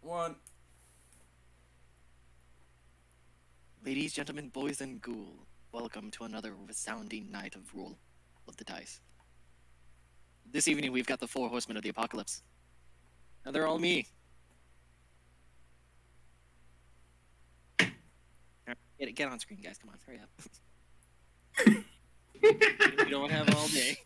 One. Ladies, gentlemen, boys, and ghouls, welcome to another resounding night of Roll of the Dice. This evening, we've got the four horsemen of the apocalypse. And they're all me. Get on screen, guys. Come on, hurry up. We don't have all day.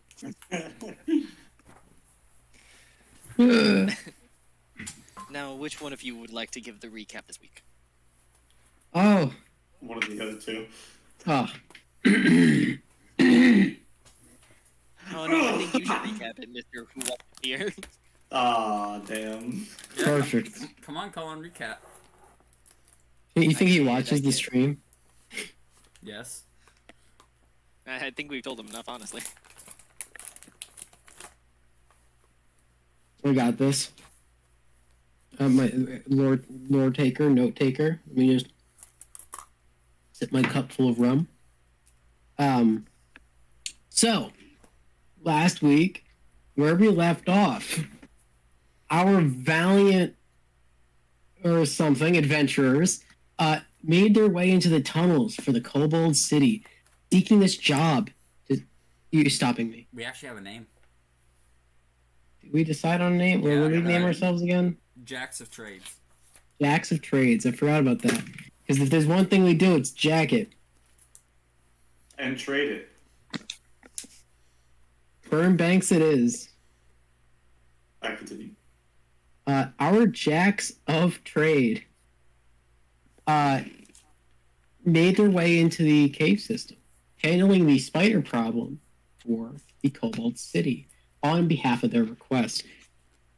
Now, which one of you would like to give the recap this week? Oh. One of the other two. Oh. Oh no, I think you should recap it, Mr. Who Walked Here. Aw, damn. Yeah, Perfect. Come on, Colin, recap. You think he I watches did. the stream? Yes. I think we've told him enough, honestly. We got this. My Lord taker, note taker. Let me just sip my cup full of rum. So last week, where we left off, our valiant or something adventurers made their way into the tunnels for the Kobold City, seeking this job. You're stopping me. We actually have a name. Did we decide on a name? Yeah, What did we name right. ourselves again? Jacks of Trades. Jacks of Trades. I forgot about that. Because if there's one thing we do, it's jack it. And trade it. Burn banks it is. I continue. Our Jacks of Trade made their way into the cave system, handling the spider problem for the Kobold City on behalf of their request.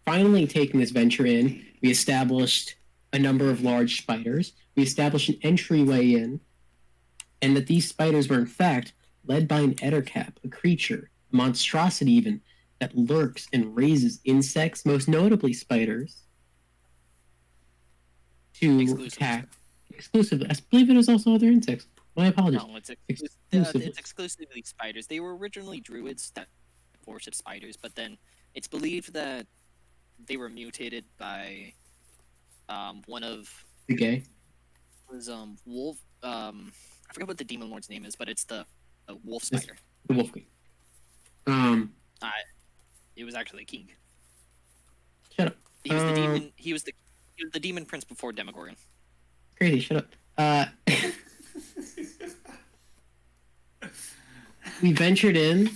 Finally taking this venture in, we established a number of large spiders. We established an entryway in, and that these spiders were in fact led by an ettercap, a creature, a monstrosity even, that lurks and raises insects, most notably spiders, to attack. Exclusively. I believe it was also other insects. My apologies. No, it's Exclusively. it's exclusively spiders. They were originally druids that worshipped spiders, but then it's believed that they were mutated by one of The gay. was wolf I forget what the demon lord's name is, but it's the wolf spider. The wolf king. It was actually a king. Shut up. He was the demon. He was the demon prince before Demogorgon. Crazy, shut up. We ventured in,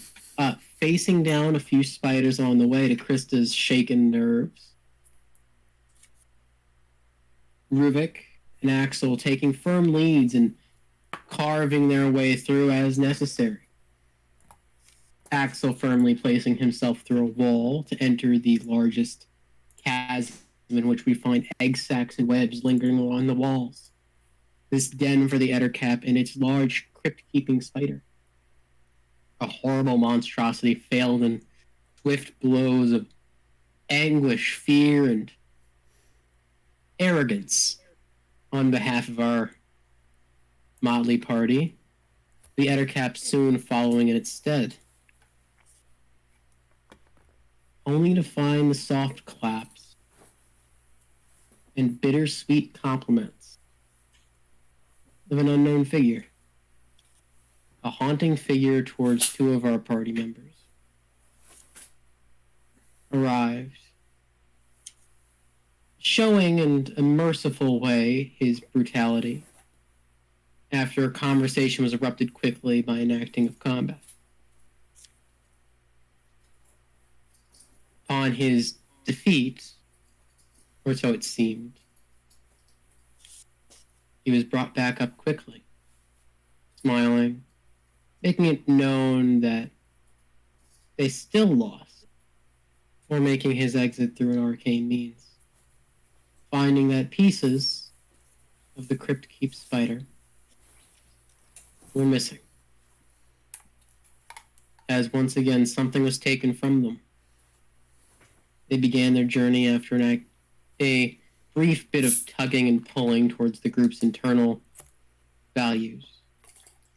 facing down a few spiders on the way to Krista's shaken nerves. Ruvik and Axel taking firm leads and carving their way through as necessary. Axel firmly placing himself through a wall to enter the largest chasm in which we find egg sacs and webs lingering along the walls. This den for the ettercap and its large crypt-keeping spider. A horrible monstrosity failed in swift blows of anguish, fear, and arrogance on behalf of our motley party. The ettercap soon following in its stead. Only to find the soft claps and bittersweet compliments of an unknown figure. A haunting figure towards two of our party members. Arrived, showing in a merciful way his brutality after a conversation was erupted quickly by enacting of combat. Upon his defeat, or so it seemed, he was brought back up quickly, smiling, making it known that they still lost, or making his exit through an arcane means, finding that pieces of the Crypt Keep spider were missing, as once again something was taken from them. They began their journey after a brief bit of tugging and pulling towards the group's internal values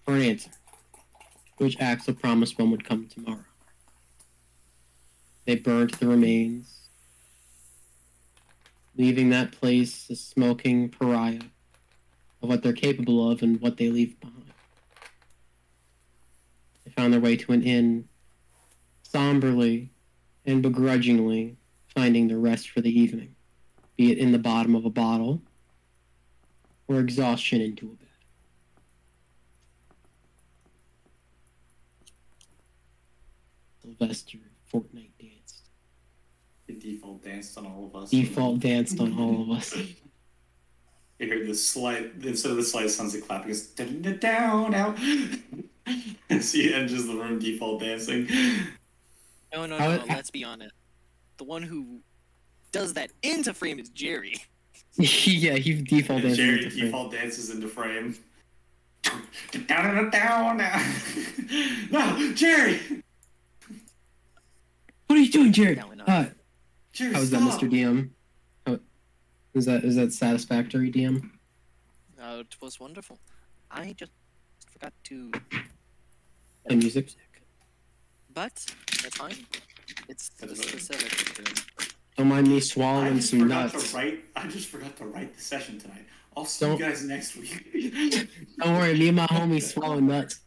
for an answer, which Axel promised one would come tomorrow. They burnt the remains leaving that place a smoking pariah of what they're capable of and what they leave behind. They found their way to an inn, somberly and begrudgingly finding their rest for the evening, be it in the bottom of a bottle or exhaustion into a bed. Sylvester Fortnite danced. The default danced on all of us. Default danced on all of us. You heard the slight, instead of the slight sounds of clapping, it's down out. So he enters the room default dancing. No, no, How no. it- Let's be honest. The one who does that into frame is Jerry. Yeah, he default And danced. Jerry into frame. default dances into frame. Down. No, Jerry! What are you doing, Jared? Now we're not. Jerry, How was that, stop. Mr. DM? How, is that satisfactory, DM? It was wonderful. I just forgot to. The music? But that's fine. It's That's the fine. setup. Don't mind me I swallowing just some forgot nuts. to write. I just forgot to write the session tonight. I'll see Don't- you guys next week. Don't worry, me and my homies swallowing nuts.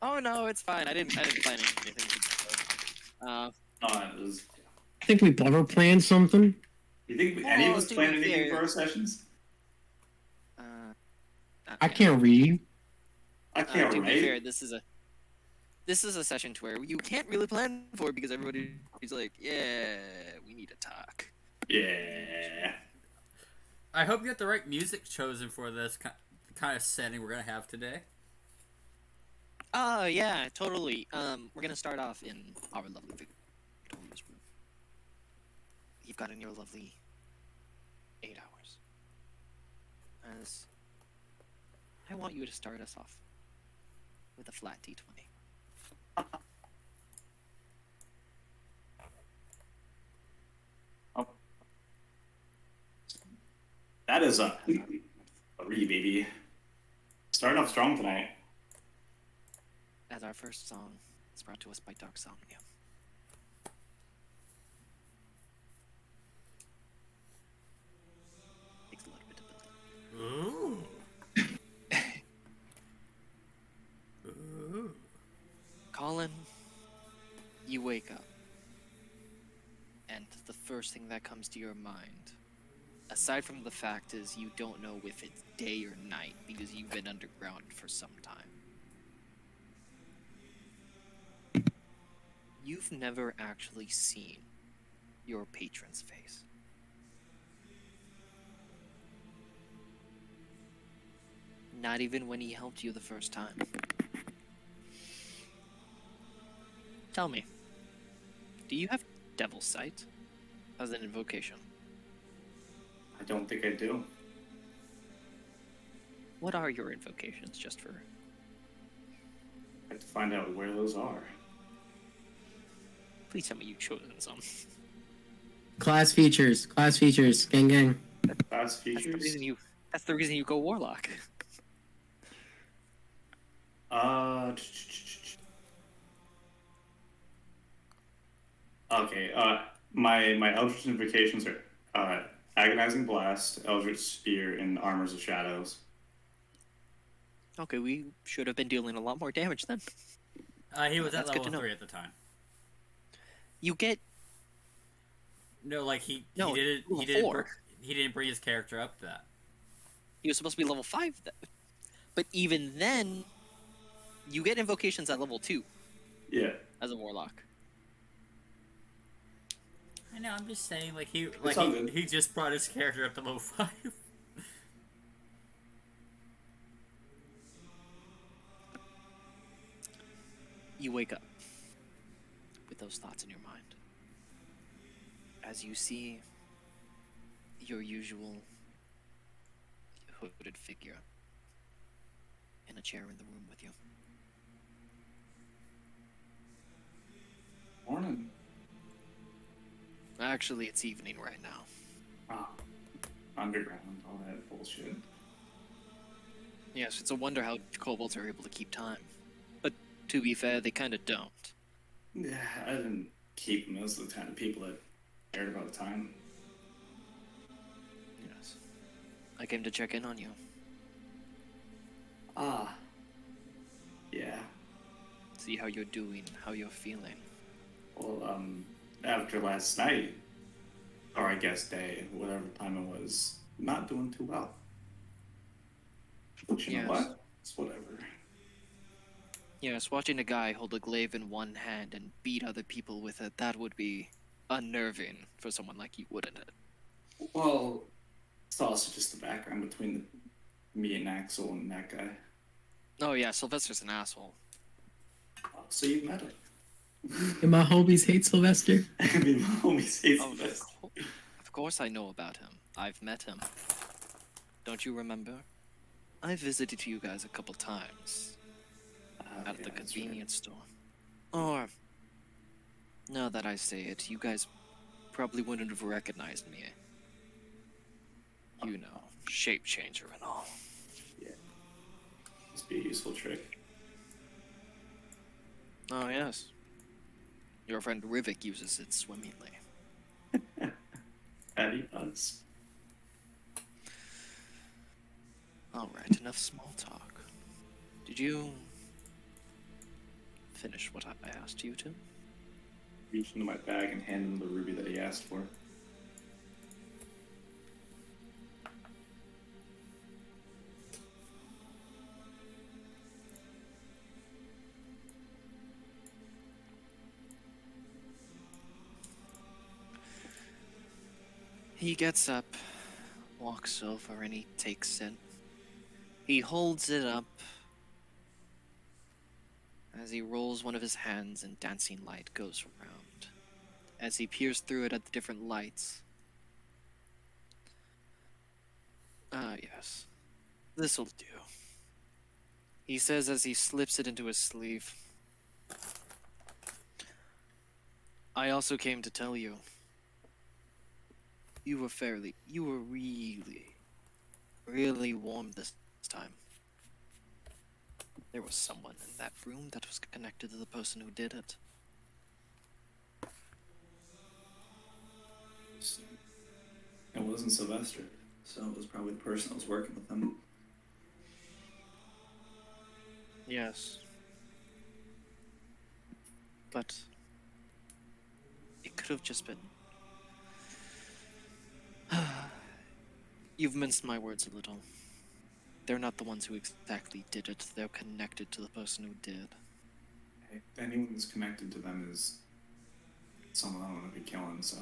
Oh no, it's fine. I didn't plan anything. It was, I think we ever planned something. you think any of Oh, us to planned be anything fair- for our sessions? I can't read. I can't To be fair, write. this is a session to where you can't really plan for it because everybody's like, yeah, we need to talk. Yeah. I hope you got the right music chosen for this kind of setting we're gonna have today. Oh yeah, totally. We're gonna start off in our lovely Victoria's room. You've got in your lovely 8 hours. As I want you to start us off with a flat D20. That is a 3, baby. Starting off strong tonight. As our first song is brought to us by Dark Somnia. Takes a little bit to build up. Ooh. Ooh. Colin, you wake up, and the first thing that comes to your mind, aside from the fact is you don't know if it's day or night because you've been underground for some time. You've never actually seen your patron's face. Not even when he helped you the first time. Tell me, do you have Devil's Sight as an invocation? I don't think I do. What are your invocations, just for... I have to find out where those are. Please tell me you've chosen some. Class features, gang gang. Class That's the features. reason you go Warlock. Okay. My Eldritch invocations are Agonizing Blast, Eldritch Spear, and Armors of Shadows. Okay, we should have been dealing a lot more damage then. He was at That's good level to know. 3 at the time. You get No, like he No, didn't level he didn't 4. he didn't bring his character up to that. He was supposed to be level 5, but even then, you get invocations at level 2 Yeah. as a Warlock. I know. I'm just saying, like all good. he just brought his character up to level 5. You wake up with those thoughts in your mind as you see your usual hooded figure in a chair in the room with you. Morning. Actually, it's evening right now. Ah. Underground, all that bullshit. Yes, it's a wonder how kobolds are able to keep time. But to be fair, they kind of don't. Yeah, I didn't keep most of the time people that cared about time. I came to check in on you. Ah. Yeah. See how you're doing, how you're feeling. Well, after last night, or I guess day, whatever time it was, not doing too well. But you know Yes. what? It's whatever. Yes, watching a guy hold a glaive in one hand and beat other people with it, that would be unnerving for someone like you, wouldn't it? Well, it's also just the background between me and Axel and that guy. Oh yeah, Sylvester's an asshole. So you've met him. And my homies hate Sylvester. I mean, my homies hate Oh, Sylvester. of course I know about him. I've met him. Don't you remember? I visited you guys a couple times at the convenience store. Or, now that I say it, you guys probably wouldn't have recognized me. You know, shape changer and all. Yeah. Must be a useful trick. Oh yes. Your friend Rivik uses it swimmingly. Patty does. Alright, enough small talk. Did you finish what I asked you to? Reach into my bag and hand him the ruby that he asked for. He gets up, walks over, and he takes it. He holds it up as he rolls one of his hands and dancing light goes around. As he peers through it at the different lights. Ah, yes. This'll do. He says as he slips it into his sleeve. I also came to tell you. You were really warm this time. There was someone in that room that was connected to the person who did it. It wasn't Sylvester, so it was probably the person that was working with him. Yes. But it could have just been. You've minced my words a little. They're not the ones who exactly did it. They're connected to the person who did. Hey, anyone who's connected to them is someone I want to be killing, so.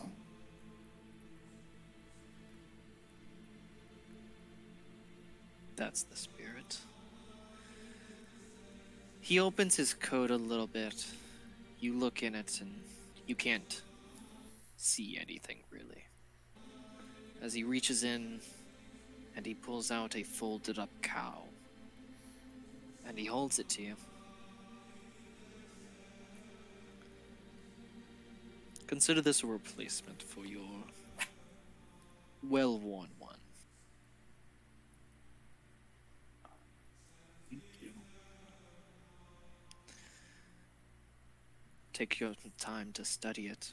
That's the spirit. He opens his coat a little bit. You look in it and you can't see anything really. As he reaches in and he pulls out a folded up cow. And he holds it to you. Consider this a replacement for your well-worn one. Thank you. Take your time to study it.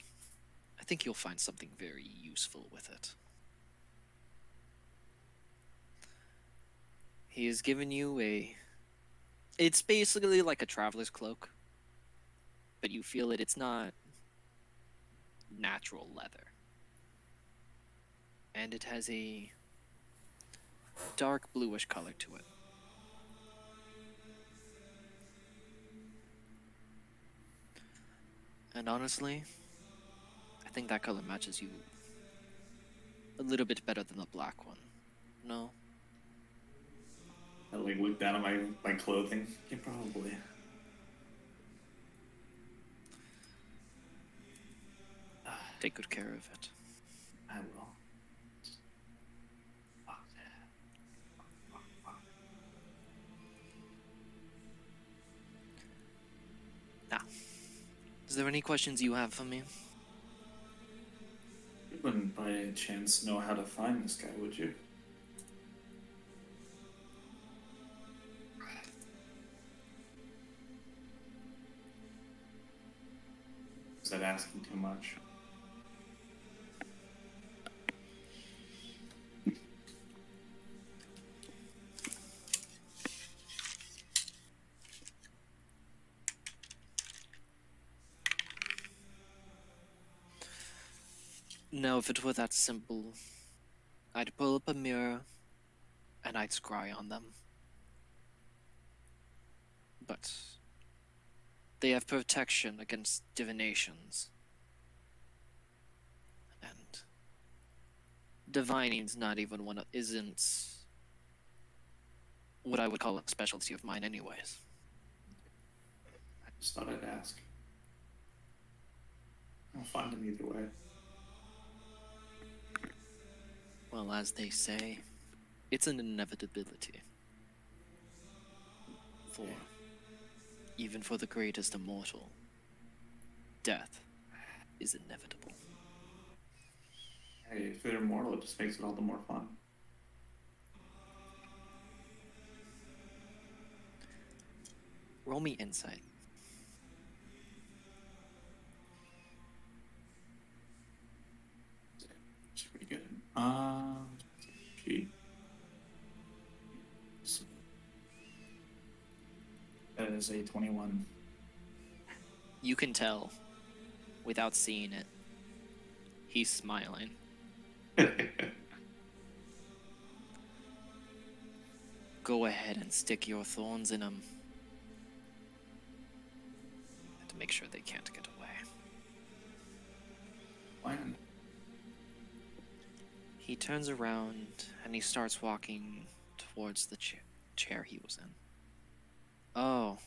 I think you'll find something very useful with it. He has given you a... It's basically like a traveler's cloak. But you feel it's not natural leather. And it has a dark bluish color to it. And honestly, I think that color matches you a little bit better than the black one. No? I look down at my clothing. Yeah, probably. Take good care of it. I will. Now, is there any questions you have for me? You wouldn't by any chance know how to find this guy, would you? Is that asking too much? No, if it were that simple, I'd pull up a mirror and I'd scry on them. But they have protection against divinations. And divining's not even isn't what I would call a specialty of mine anyways. I just thought I'd ask. I'll find him either way. Well, as they say, it's an inevitability. For even for the greatest immortal, death is inevitable. Hey, if they're immortal, it just makes it all the more fun. Roll me insight. It's pretty good. Gee. That is a 21. You can tell, without seeing it, he's smiling. Go ahead and stick your thorns in him. To make sure they can't get away. Plan. He turns around and he starts walking towards the chair he was in. Oh.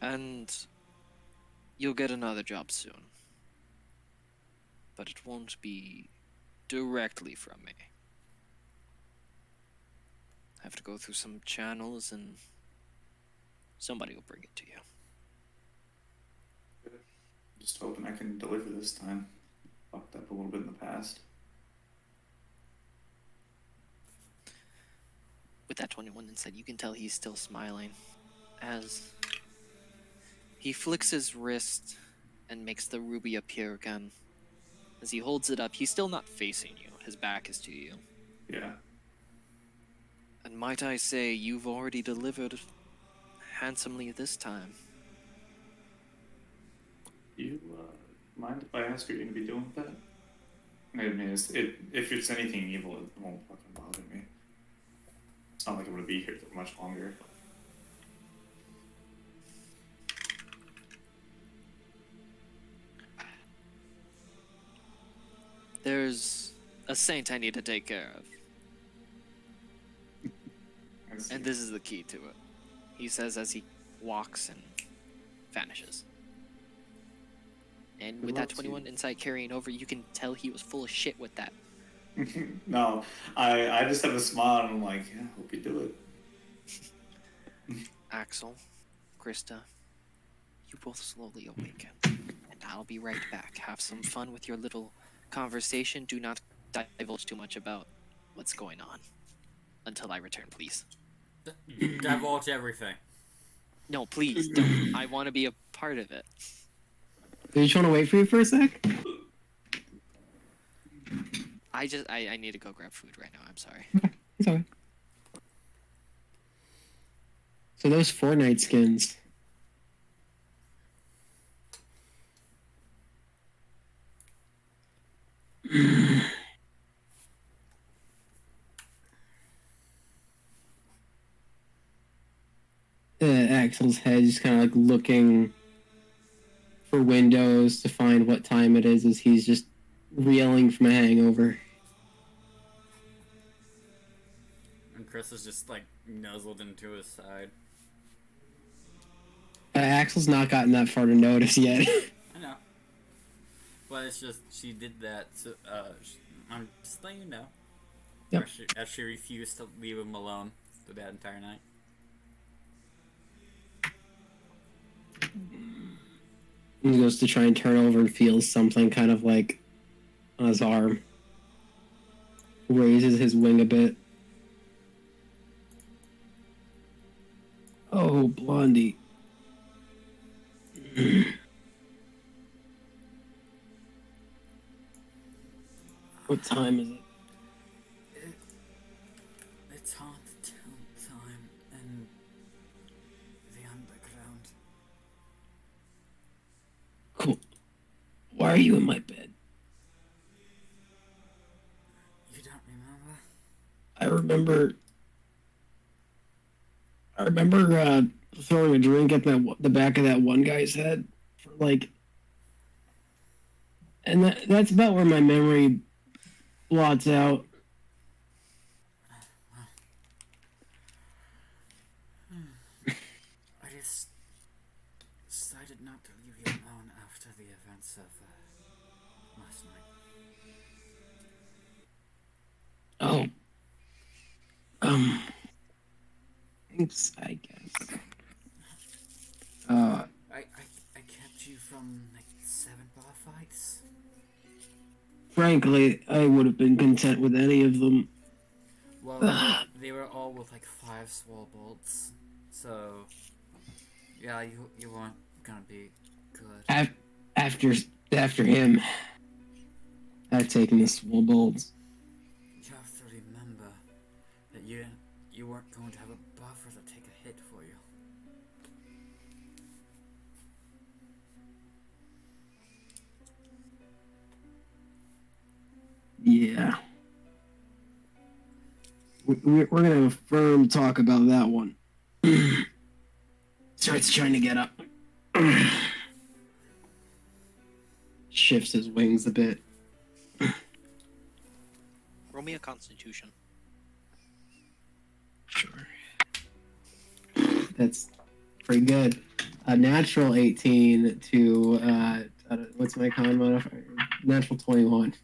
And you'll get another job soon. But it won't be directly from me. I have to go through some channels and somebody will bring it to you. Just hoping I can deliver this time. Fucked up a little bit in the past. With that 21 insight, you can tell he's still smiling as he flicks his wrist and makes the ruby appear again. As he holds it up, he's still not facing you. His back is to you. Yeah. And might I say, you've already delivered handsomely this time. You mind if I ask what you're gonna be doing with that? I mean, if it's anything evil, it won't fucking bother me. It's not like I'm gonna be here for much longer. There's a saint I need to take care of. And this is the key to it. He says as he walks and vanishes. And with that 21 insight carrying over, you can tell he was full of shit with that. No, I just have a smile and I'm like, yeah, hope you do it. Axel, Krista, you both slowly awaken. And I'll be right back. Have some fun with your little conversation. Do not divulge too much about what's going on. Until I return, please. Divulge everything. No, please, don't. I want to be a part of it. Do you just want to wait for you for a sec? I need to go grab food right now. I'm sorry. It's alright. So those Fortnite skins. Axel's head just kind of like looking for windows to find what time it is as he's just reeling from a hangover. And Chris is just like nuzzled into his side. Axel's not gotten that far to notice yet. I know. But it's just, she did that, so, I'm just letting you know. Yep. As she refused to leave him alone for that entire night. He goes to try and turn over and feels something kind of like on his arm. Raises his wing a bit. Oh, Blondie. What time is it? It's haunted time in the underground. Cool. Why are you in my bed? remember. I remember throwing a drink at the back of that one guy's head, for like, and that's about where my memory blots out. I just decided not to leave you alone after the events of last night. Oh, thanks, I guess. I kept you from like 7 bar fights. Frankly, I would have been content with any of them. Well, they were all with like 5 swole bolts, so yeah, you weren't gonna be good. After him, I've taken the swole bolts. You have to remember that you weren't going to have a buffer to take a hit for you. Yeah. We're gonna have a firm talk about that one. Starts trying to get up. Shifts his wings a bit. Roll me a Constitution. Sure. That's pretty good. A natural 18 to what's my con modifier? Natural 21.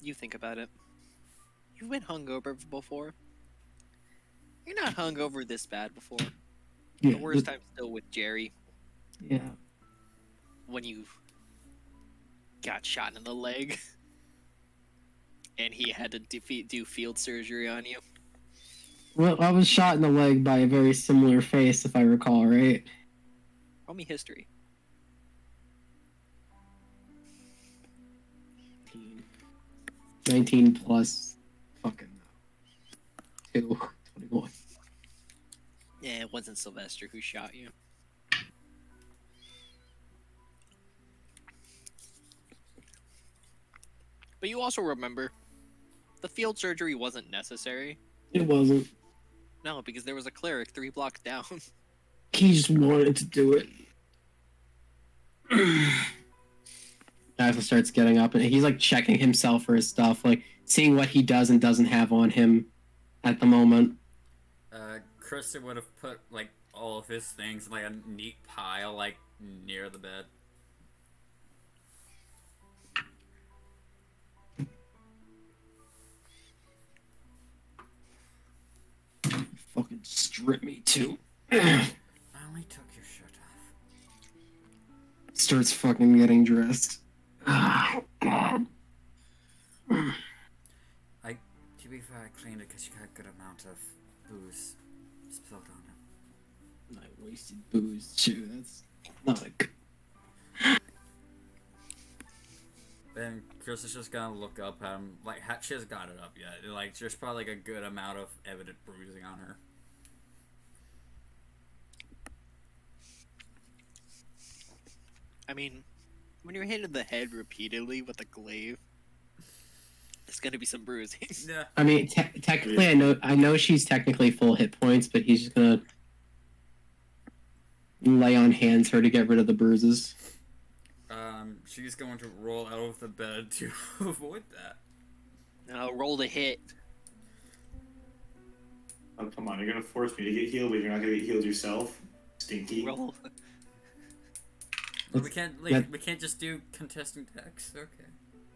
You think about it. You've been hungover before. You're not hungover this bad before. Yeah. The worst time still with Jerry Yeah. when you got shot in the leg and he had to do field surgery on you. Well, I was shot in the leg by a very similar face, if I recall, right? Roll me history. 19 plus fucking 2, 21. Yeah, it wasn't Sylvester who shot you. But you also remember, the field surgery wasn't necessary. It wasn't. No, because there was a cleric 3 blocks down. He just wanted to do it. Dazzle starts getting up and he's like checking himself for his stuff, like seeing what he does and doesn't have on him at the moment. Krista would have put like all of his things in like a neat pile, like near the bed. Fucking strip me too. I only took your shirt off. Starts fucking getting dressed. Oh, God. To be fair, I cleaned it because you got a good amount of booze spilled on it. I wasted booze too. That's not a good. Then Chris is just gonna look up at him. Like, she hasn't got it up yet. Like, there's probably like a good amount of evident bruising on her. I mean, when you're hit in the head repeatedly with a glaive, there's gonna be some bruising. Yeah. I mean, technically, I know she's technically full hit points, but he's just gonna lay on hands her to get rid of the bruises. She's going to roll out of the bed to avoid that. Now roll the hit. Oh, come on, you're gonna force me to get healed, but you're not gonna get healed yourself? Stinky. Roll. But we can't just do contesting decks. Okay.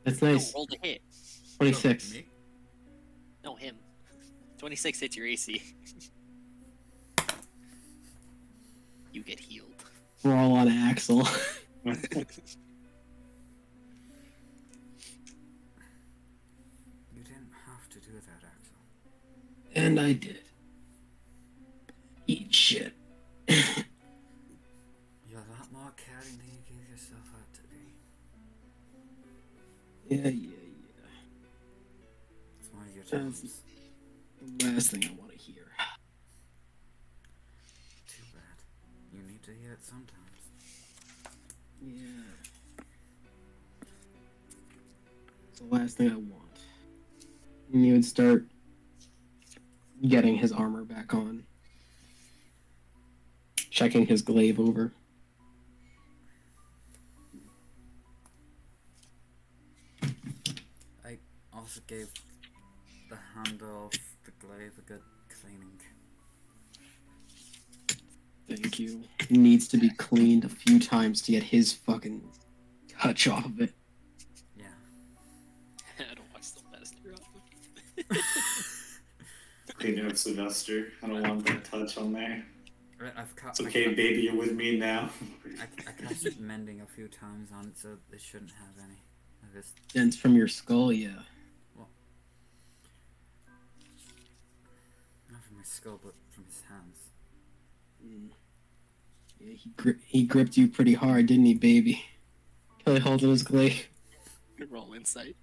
That's No, nice. roll the hit. 26. Me? No, him. 26 hits your AC. You get healed. We're all on Axel. You didn't have to do that, Axel. And I did. Eat shit. You're a lot more caring than you give yourself out to be. Yeah. It's one of your That's jobs. the last thing I want to hear. Too bad. You need to hear it sometimes. Yeah. It's the last thing I want. And you would start getting his armor back on. Checking his glaive over. I also gave the handle of the glaive a good cleaning. Thank you. He needs to be cleaned a few times to get his fucking touch off of it. Yeah. I don't watch Sylvester often. Clean up Sylvester. I don't want that touch on there. It's okay, I baby, you're with me now. I cast mending a few times on it, so they shouldn't have any. I just Dents from your skull, yeah. not from my skull, but from his hands. Yeah, he gripped you pretty hard, didn't he, baby? Really holding his glaive. Roll insight.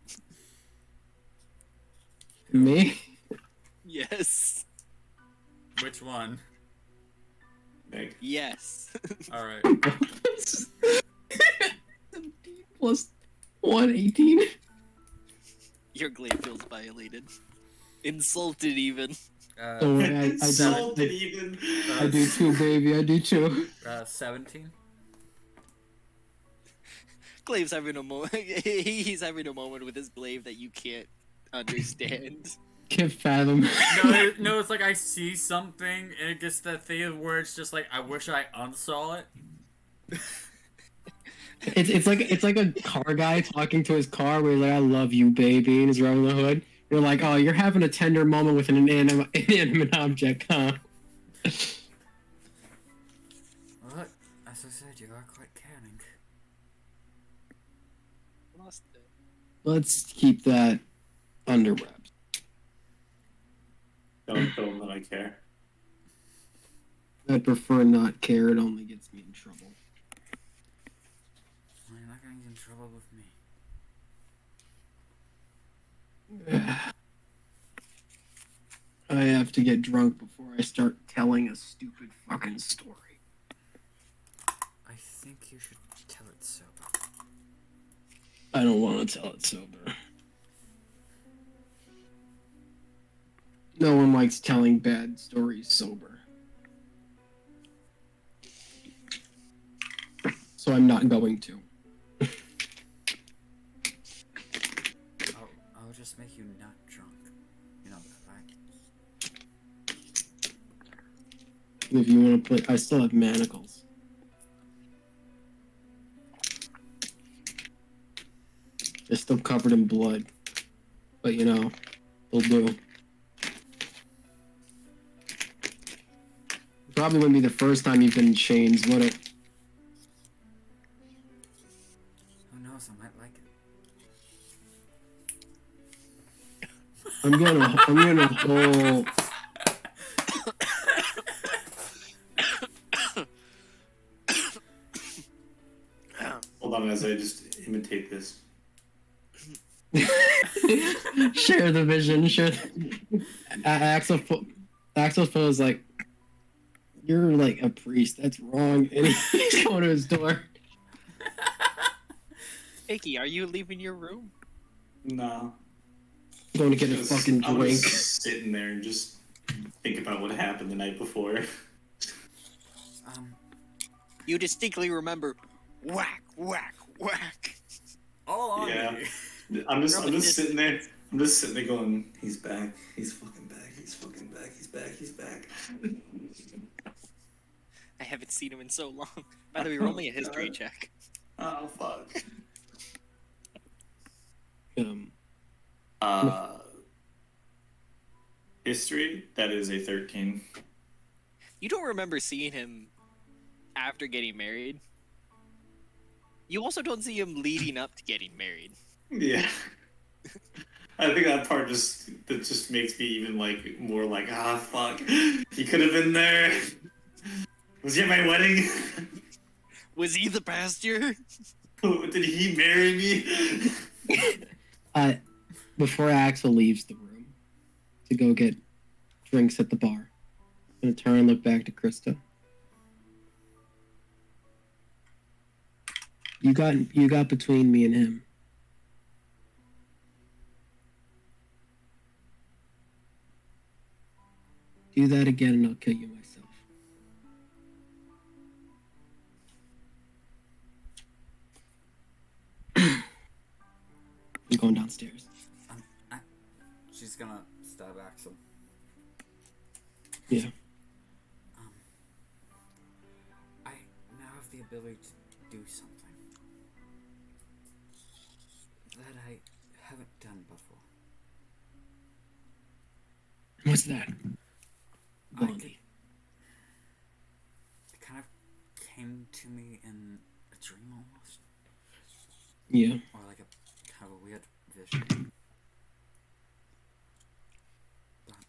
Me? Yes. Which one? Like, Yes. All right. Plus 118. Your glaive feels violated. Insulted even. Don't worry, I insulted even. do too, baby. I do too. 17. Glaive's having a moment. He's having a moment with his glaive that you can't understand. Can't fathom. No, it's like I see something and it gets that thing where it's just like I wish I unsaw it. It's like a car guy talking to his car where he's like, "I love you, baby," and he's rubbing the hood. You're like, "Oh, you're having a tender moment with an inanimate object, huh?" Well, as I said, you are quite caring. Lost it. Let's keep that under wraps. Don't tell them that I care. I'd prefer not care. It only gets me in trouble. Well, you're not gonna get in trouble with me. I have to get drunk before I start telling a stupid fucking story. I think you should tell it sober. I don't want to tell it sober. No one likes telling bad stories sober. So I'm not going to. I'll just make you not drunk. You know that, right? If you want to play, I still have manacles. They're still covered in blood. But you know, they'll do. Probably wouldn't be the first time you've been in chains, would it? Who knows? I might like it. I'm gonna hold. Hold on as I just imitate this. Share the vision. Share. Axel is like, "You're like a priest. That's wrong." And he's going to his door. Icky, are you leaving your room? No. Going to get a Just- fucking I'm drink. just sitting there and just think about what happened the night before. You distinctly remember whack, whack, whack. All on Yeah. me. I'm just sitting there. I'm just sitting there going, "He's back. He's fucking back. He's fucking back. He's back. He's back." I haven't seen him in so long. By the way, roll me a history check. Oh fuck. Um, History. That is a 13. You don't remember seeing him after getting married. You also don't see him leading up to getting married. Yeah. I think that part just makes me even like more like, ah fuck. He could have been there. Was he at my wedding? Was he the pastor? Did he marry me? Before Axel leaves the room to go get drinks at the bar, I'm gonna turn and look back to Krista. You got between me and him. Do that again and I'll kill you myself. I'm going downstairs. She's gonna stab Axel. Yeah. I now have the ability to do something that I haven't done before. What's that? I Blondie. could, it kind of came to me in a dream almost, Yeah. or like a kind of a weird vision. But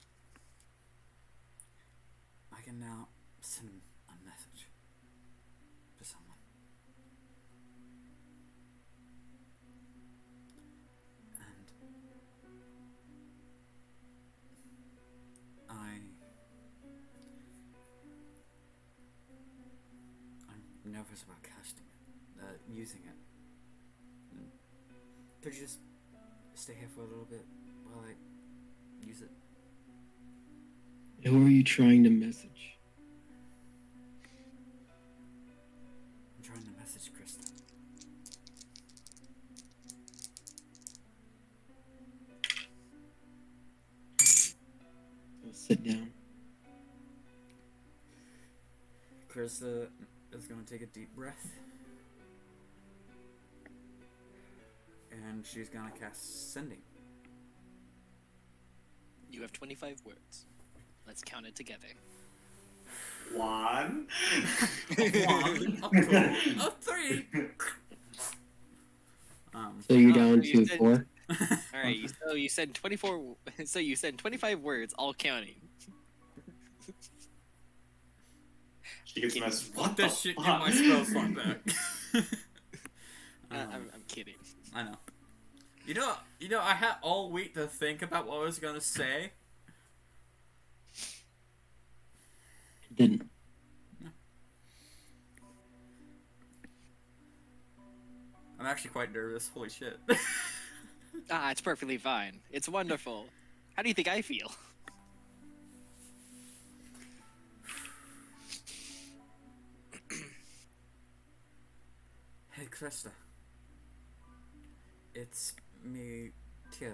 I can now send a message to someone. And I'm nervous about casting it, using it. Could you just stay here for a little bit while I use it? Who are you trying to message? I'm trying to message Krista. I'll sit down. Krista is going to take a deep breath. And she's going to cast Sending. You have 25 words. Let's count it together. 1. A 1, a 2, a 3. So you're Oh, down so you to said- 4? All right. So you said 24. So you said 25 words, all counting. She gets messed. Fuck What this the shit, get fuck? my spell slot back. I'm kidding. I know. You know, I had all week to think about what I was gonna say. Didn't. I'm actually quite nervous. Holy shit. Ah, it's perfectly fine. It's wonderful. How do you think I feel? Hey, Krista. It's me, Tira.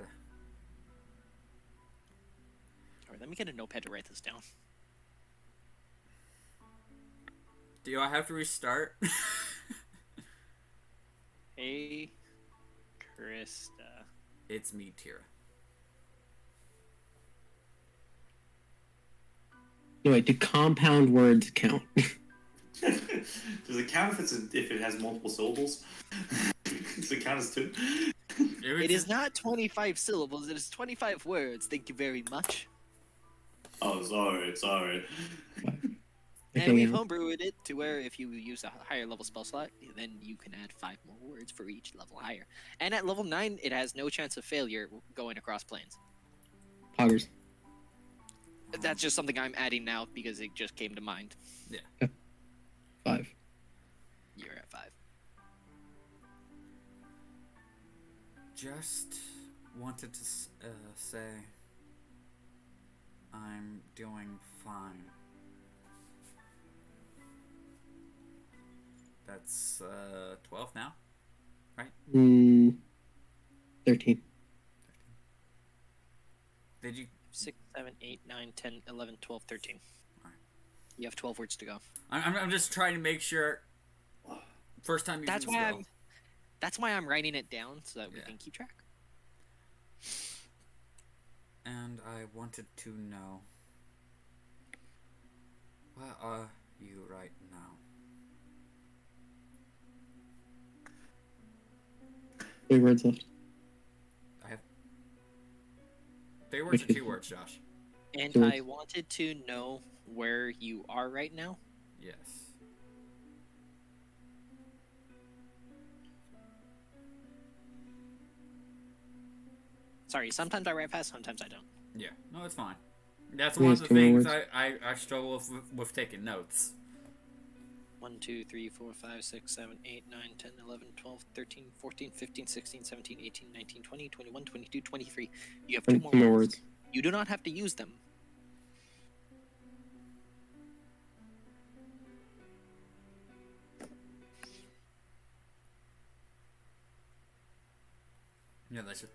All right, let me get a notepad to write this down. Do I have to restart? Hey, Krista. It's me, Tira. No, wait, do compound words count? Does it count if it has multiple syllables? Does it count as 2? It is not 25 syllables. It is 25 words. Thank you very much. Oh, sorry. And we've yeah. homebrewed it to where if you use a higher level spell slot, then you can add 5 more words for each level higher. And at level 9, it has no chance of failure going across planes. Poggers. That's just something I'm adding now because it just came to mind. 5. You're at 5. Just wanted to say I'm doing fine. That's 12 now? 13. Did you 6, 7, 8, 9, 10, 11, 12, 13. Alright. You have 12 words to go. I'm just trying to make sure first time using That's the why spell. That's why I'm writing it down so that we Yeah. can keep track. And I wanted to know, where are you right now? 3 words left. I have 3 words or 2 words, Josh? And 2 words. I wanted to know where you are right now. Yes. Sorry, sometimes I write fast, sometimes I don't. Yeah, no, it's fine. That's Please, one of the 2 more things words. I struggle with taking notes. 1, 2, 3, 4, 5, 6, 7, 8, 9, 10, 11, 12, 13, 14, 15, 16, 17, 18, 19, 20, 21, 22, 23. You have 2 more 2 more words. words. You do not have to use them. Yeah, that's it.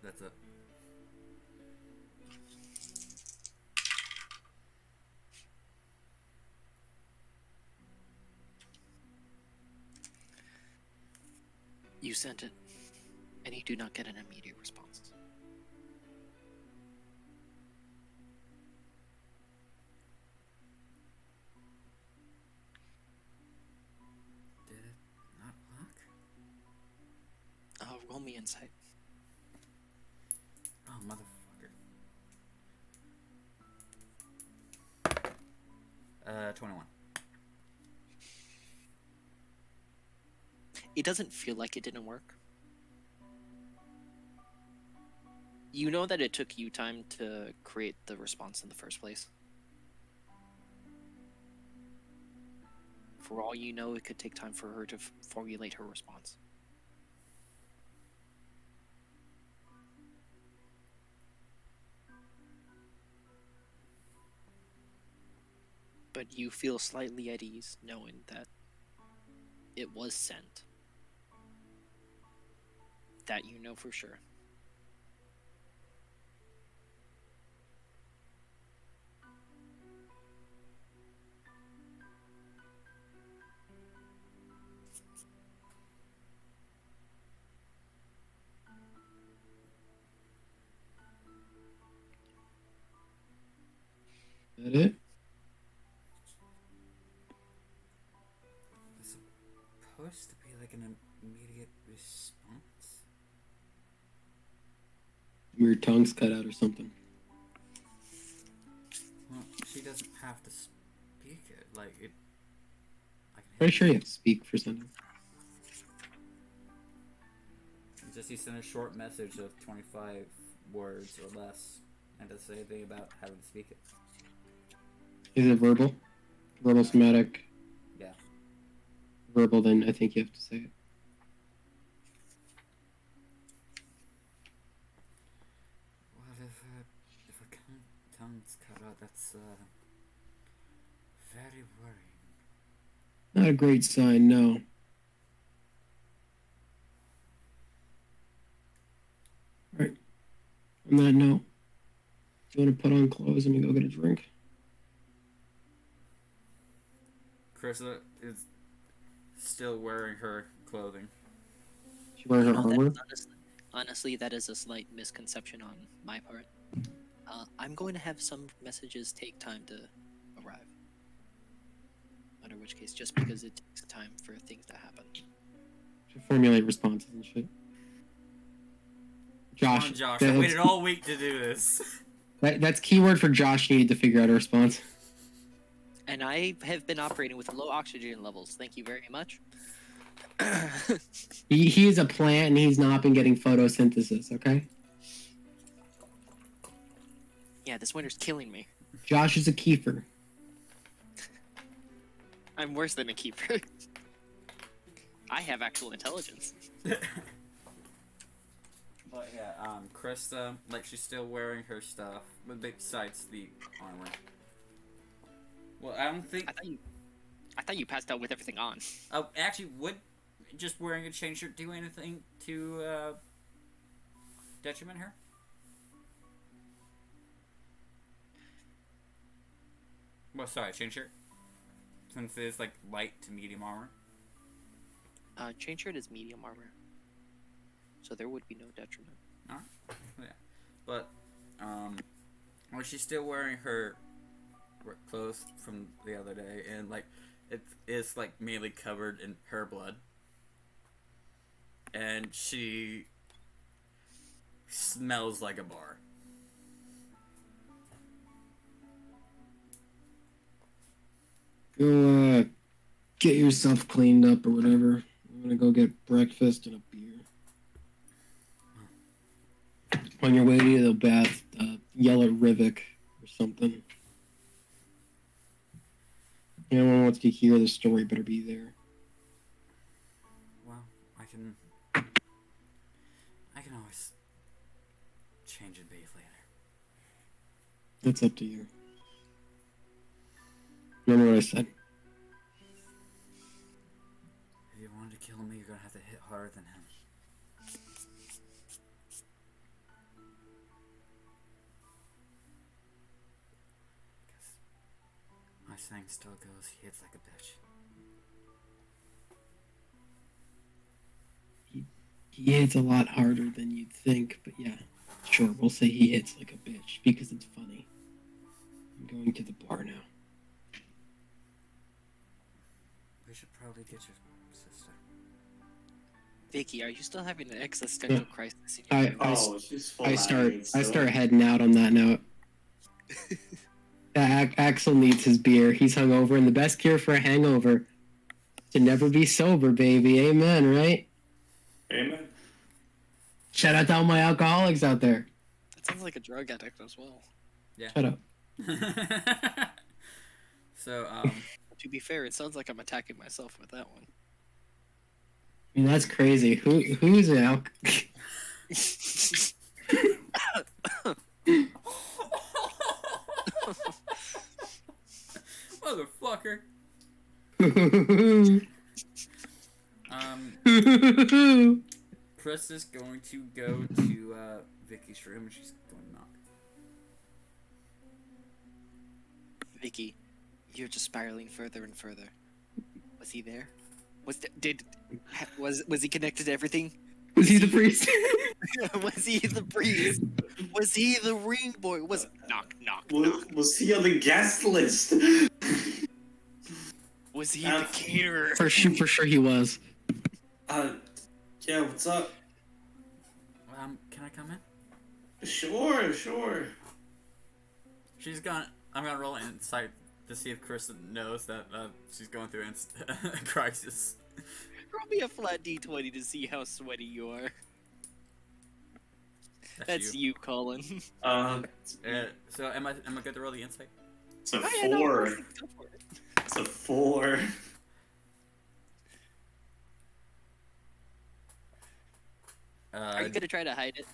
You sent it, and you do not get an immediate response. Did it not work? Roll me insight. Oh, motherfucker. 21. It doesn't feel like it didn't work. You know that it took you time to create the response in the first place. For all you know, it could take time for her to formulate her response. But you feel slightly at ease knowing that it was sent. That you know for sure. That it? It's supposed to be like an immediate response. Your tongue's cut out or something. Well, she doesn't have to speak it. Like, it. I can Pretty sure you have to speak for something. Just you send a short message of 25 words or less and to say anything about having to speak it. Is it verbal? Verbal somatic? Yeah. Verbal, then I think you have to say it. What if her tongue's cut out? That's very worrying. Not a great sign, no. Alright. On that note, do you want to put on clothes and we go get a drink? Carissa is still wearing her clothing. She wearing her You know, that armor? is honestly, that is a slight misconception on my part. I'm going to have some messages take time to arrive. Under which case, just because it takes time for things to happen. To formulate responses and shit. Josh. Come on, Josh. I waited all week to do this. That's keyword for Josh needed to figure out a response. And I have been operating with low oxygen levels. Thank you very much. He is a plant and he's not been getting photosynthesis, okay? Yeah, this winter's killing me. Josh is a kefir. I'm worse than a keeper. I have actual intelligence. But yeah, Krista, like, she's still wearing her stuff, but besides the armor. Well, I don't think. I thought you passed out with everything on. Oh, actually, would just wearing a chain shirt do anything to detriment her? Well, sorry, chain shirt. Since it's like light to medium armor. Chain shirt is medium armor, so there would be no detriment. Alright. Yeah. But, well, she's still wearing her clothes from the other day, and like it's like mainly covered in her blood, and she smells like a bar. Go get yourself cleaned up or whatever. I'm gonna go get breakfast and a beer. On your way to the bath, yell at Rivik or something. Anyone wants to hear the story better be there. Well, I can always change and bathe later. That's up to you. Remember what I said. If you wanted to kill me, you're gonna have to hit harder than him. saying still goes. He hits like a bitch. He hits a lot harder than you'd think, but yeah, sure, we'll say he hits like a bitch because it's funny. I'm going to the bar now. We should probably get your sister. Vicky, are you still having an existential crisis in I- your I- Oh, she's full I of start still. heading out on that note. Axel needs his beer. He's hungover, and the best cure for a hangover to never be sober, baby. Amen, right? Amen. Shout out to all my alcoholics out there. That sounds like a drug addict as well. Shut up. So, To be fair, it sounds like I'm attacking myself with that one. I mean, that's crazy. Who's an motherfucker. Chris is going to go to Vicky's room and she's going to knock. Vicky, you're just spiraling further and further. Was he there? Was he connected to everything? Was he the priest? Was he the priest? Was he the ring boy? Was knock knock? Was he on the guest list? Was he the caterer? For sure he was. Yeah, what's up? Can I come in? Sure. She's gonna. I'm gonna roll insight to see if Kristen knows that she's going through a crisis. Roll me a flat d20 to see how sweaty you are. That's you, Colin. So am I good to roll the insight? It's a Oh, yeah, no, 4. go for it. It's a 4. Are you gonna try to hide it?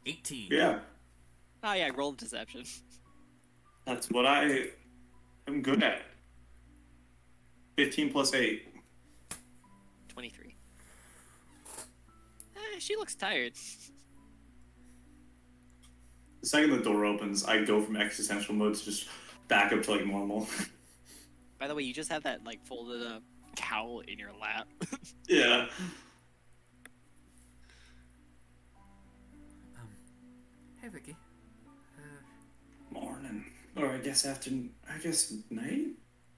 18. Yeah, Oh yeah, roll deception. that's what I am good at. 15 plus 8. 23. She looks tired. The second the door opens, I go from existential mode to just back up to like normal. By the way, you just have that like folded up cowl in your lap. Yeah. Hey, Vicky. Morning. Or I guess afternoon. I guess night?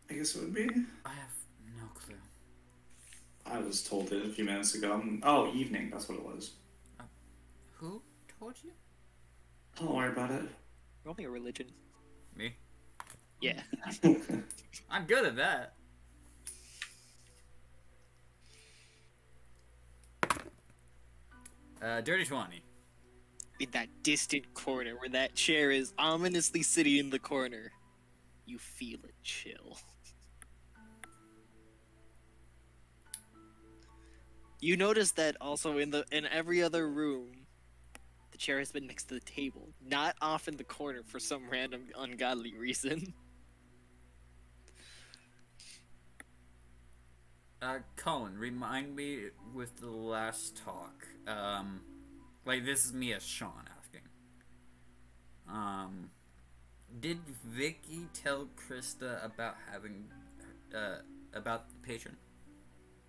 I guess it would be. I have no clue. I was told it a few minutes ago. Oh, evening. That's what it was. Who told you? Don't worry about it. Roll me a religion. Me. Yeah. I'm good at that. Dirty 20. In that distant corner where that chair is ominously sitting in the corner, you feel it chill. You notice that also in every other room, the chair has been next to the table, not off in the corner for some random ungodly reason. Colin, remind me with the last talk. Like, this is me as Sean asking. Did Vicky tell Krista about having, about the patron?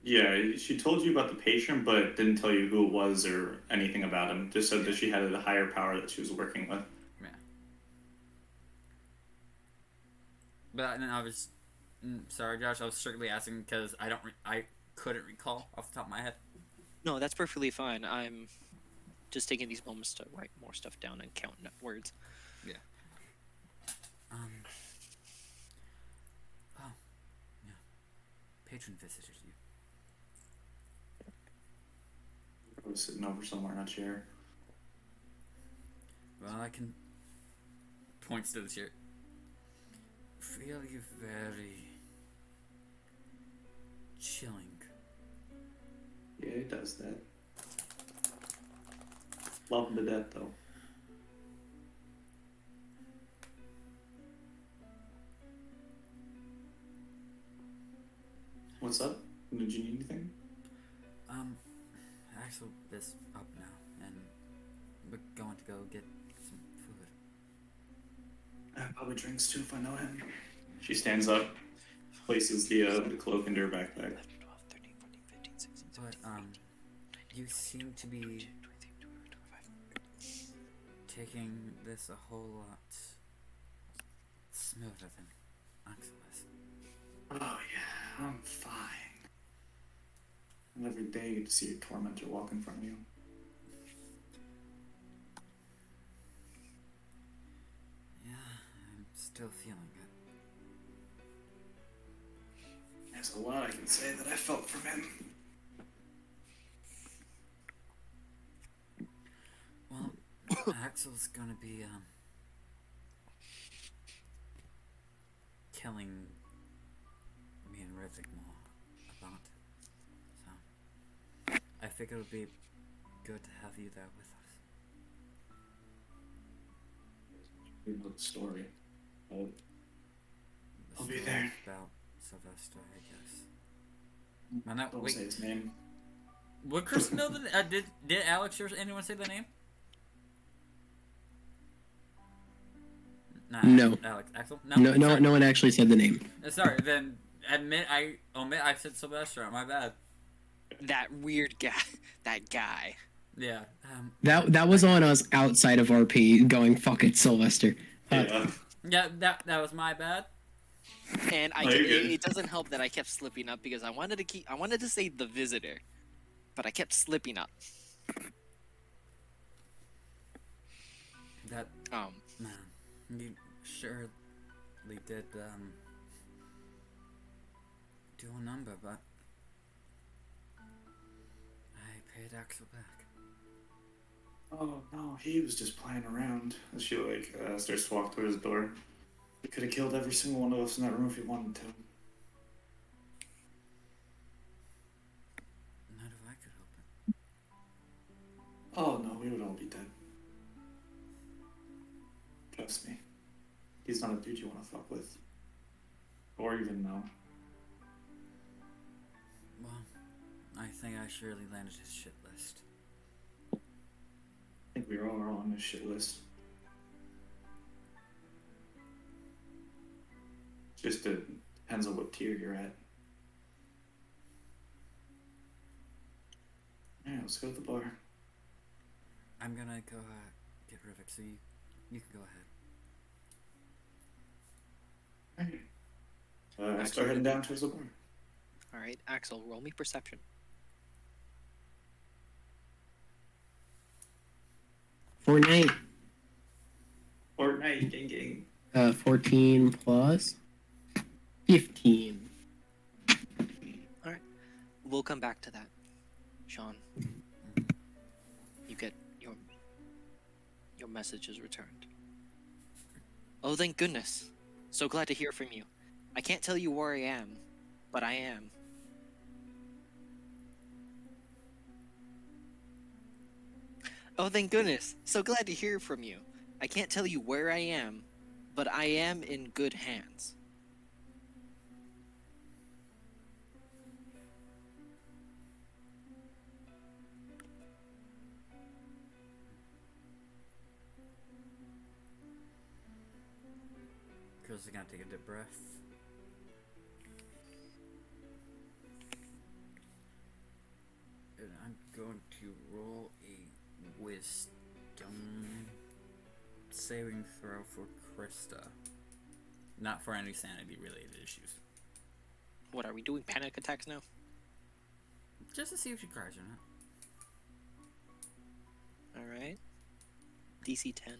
Yeah, she told you about the patient, but didn't tell you who it was or anything about him. Just said that she had a higher power that she was working with. Yeah. But then I was, sorry, Josh. I was strictly asking because I couldn't recall off the top of my head. No, that's perfectly fine. I'm just taking these moments to write more stuff down and count words. Yeah. Oh, yeah. Patron visited you. I was sitting over somewhere in a chair. Well, I can. Points to the chair. Feel you very chilling. Yeah, it does that. Love him to death, though. What's up? Did you need anything? Axel is up now, and we're going to go get some food. Probably drinks too if I know him. She stands up, places the cloak into her backpack. 12, 13, 14, 15, 16, But 17, you seem to be 23, taking this a whole lot smoother than Axel is. Oh yeah, I'm fine. And every day you get to see your tormentor walk in front of you. Yeah, I'm still feeling it. There's a lot I can say that I felt from him. Well, Axel's gonna be killing me and Rivik more about it. So I think it would be good to have you there with us. You know the story. The I'll be story there. About Sylvester, I guess. No, no, Don't wait. say his name. Would Chris know the? Did Alex or anyone say the name? Nah, No. Alex, Axel. No, Sorry. no one actually said the name. Sorry. Then admit I said Sylvester. My bad. that weird guy. That guy. Yeah. That was on us outside of RP going, fuck it, Sylvester. Yeah. Yeah. That was my bad. And No, you're good. it doesn't help that I kept slipping up because I wanted to say the visitor, but I kept slipping up. That Um, man, you surely did do a number, but I paid Axel back. Oh no, he was just playing around. As she starts to walk towards the door. He could have killed every single one of us in that room if he wanted to. Not if I could help it. Oh no, we would all be dead. Trust me. He's not a dude you want to fuck with. Or even know. Well, I think I surely landed his shit list. I think we are all on this shit list. Just depends on what tier you're at. Alright, let's go to the bar. I'm gonna go get Rivik, so you can go ahead. Alright. Start heading down towards the bar. all right, Axel, roll me perception. Fortnite, Fortnite, gang gang. 14 plus 15. We'll come back to that, Sean. You get your messages returned. Oh, thank goodness! So glad to hear from you. I can't tell you where I am, but I am. Oh, thank goodness! So glad to hear from you. I can't tell you where I am, but I am in good hands. Chris is gonna take a deep breath. And I'm going to roll a wisdom saving throw for Krista. Not for any sanity related issues. What are we doing? Panic attacks now? Just to see if she cries or not. All right. DC 10.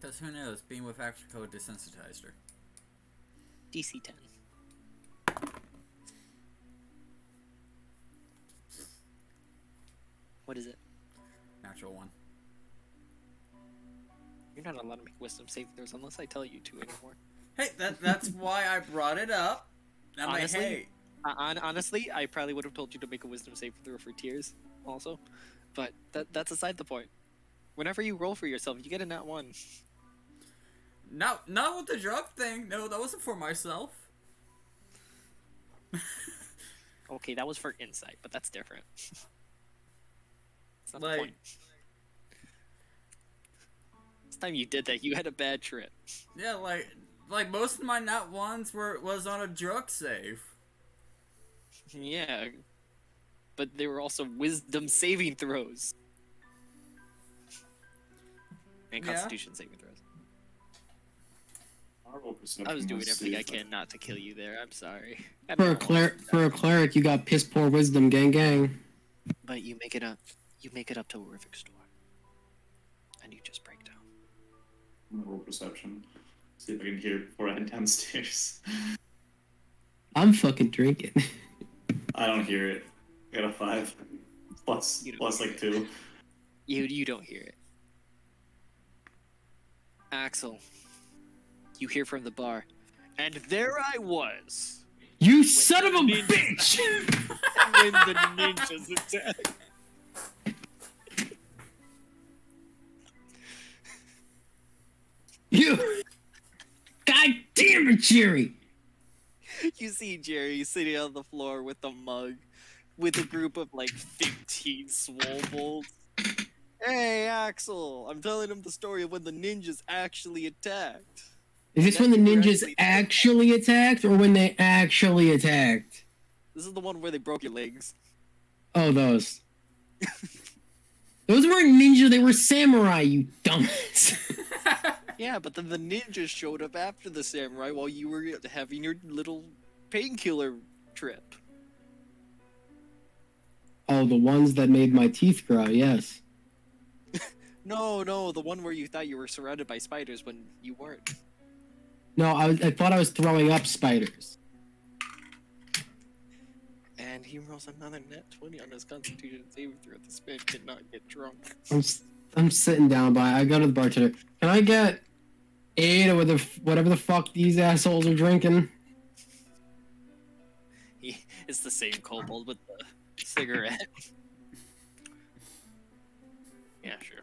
Because who knows, being with Action Code desensitized her. DC 10. What is it? Natural one. You're not allowed to make wisdom saving throws unless I tell you to anymore. Hey, that's why I brought it up. I'm Honestly? like, hey. Honestly, I probably would have told you to make a wisdom saving throw for tears, also. But that's aside the point. Whenever you roll for yourself, you get a nat 1. Not with the drug thing. No, that wasn't for myself. Okay, that was for insight, but that's different. It's not Like- the point. This time you did that, you had a bad trip. Yeah, like, like most of my nat ones was on a drug save. Yeah, but they were also wisdom saving throws and Yeah. Constitution saving throws. Our roll perception I was doing was everything I safe. can not to kill you there. I'm sorry. I'm For a not cleric, you got piss poor wisdom, gang. But you make it up. You make it up to a Horrific Store, and you just break down. I'm gonna roll perception. See if I can hear it before I head downstairs. I'm fucking drinking. I don't hear it. I got a 5. Plus You don't plus hear like it. 2. You don't hear it. Axel, you hear from the bar, and there I was You son of a ninja- bitch! when the ninjas attacked. You. God damn it, Jerry! You see Jerry sitting on the floor with a mug, with a group of like 15 swoles. Hey, Axel! I'm telling him the story of when the ninjas actually attacked. Is this when the That you were ninjas actually- actually attacked, or when they actually attacked? This is the one where they broke your legs. Oh, those. Those weren't ninja, they were samurai, you dumbass. Yeah, but then the ninjas showed up after the samurai while you were having your little painkiller trip. Oh, the ones that made my teeth grow, yes. No, the one where you thought you were surrounded by spiders when you weren't. No, I thought I was throwing up spiders. And he rolls another net 20 on his Constitution saving throw. This man cannot get drunk. I'm sitting down by. I go to the bartender. Can I get 8 or whatever the fuck these assholes are drinking? It's the same kobold with the cigarette. Yeah, sure.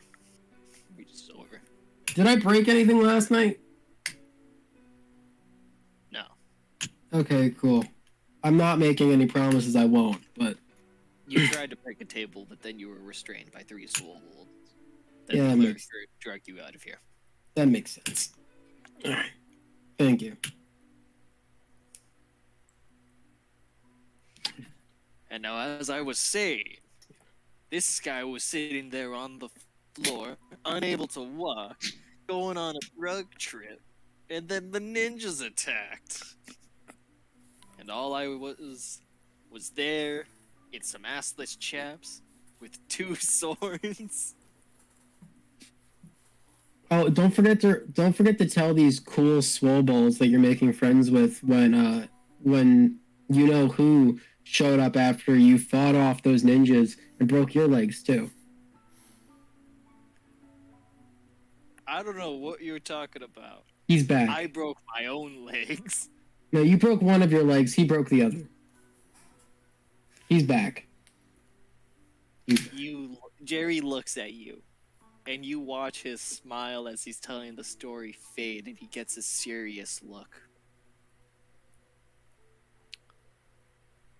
We just over. Did I break anything last night? No. Okay, cool. I'm not making any promises I won't, but You tried to break a table, but then you were restrained by 3 swoles. Then Yeah, the that cleric makes- dragged you out of here. that makes sense. Alright. Thank you. And now, as I was saying, this guy was sitting there on the floor, unable to walk, going on a drug trip, and then the ninjas attacked. And all I was there in some assless chaps with 2 swords. Oh, don't forget to tell these cool swole balls that you're making friends with when you know who showed up after you fought off those ninjas and broke your legs too. I don't know what you're talking about. He's back. I broke my own legs. No, you broke one of your legs. He broke the other. He's back. Jerry looks at you, and you watch his smile as he's telling the story fade, and he gets a serious look.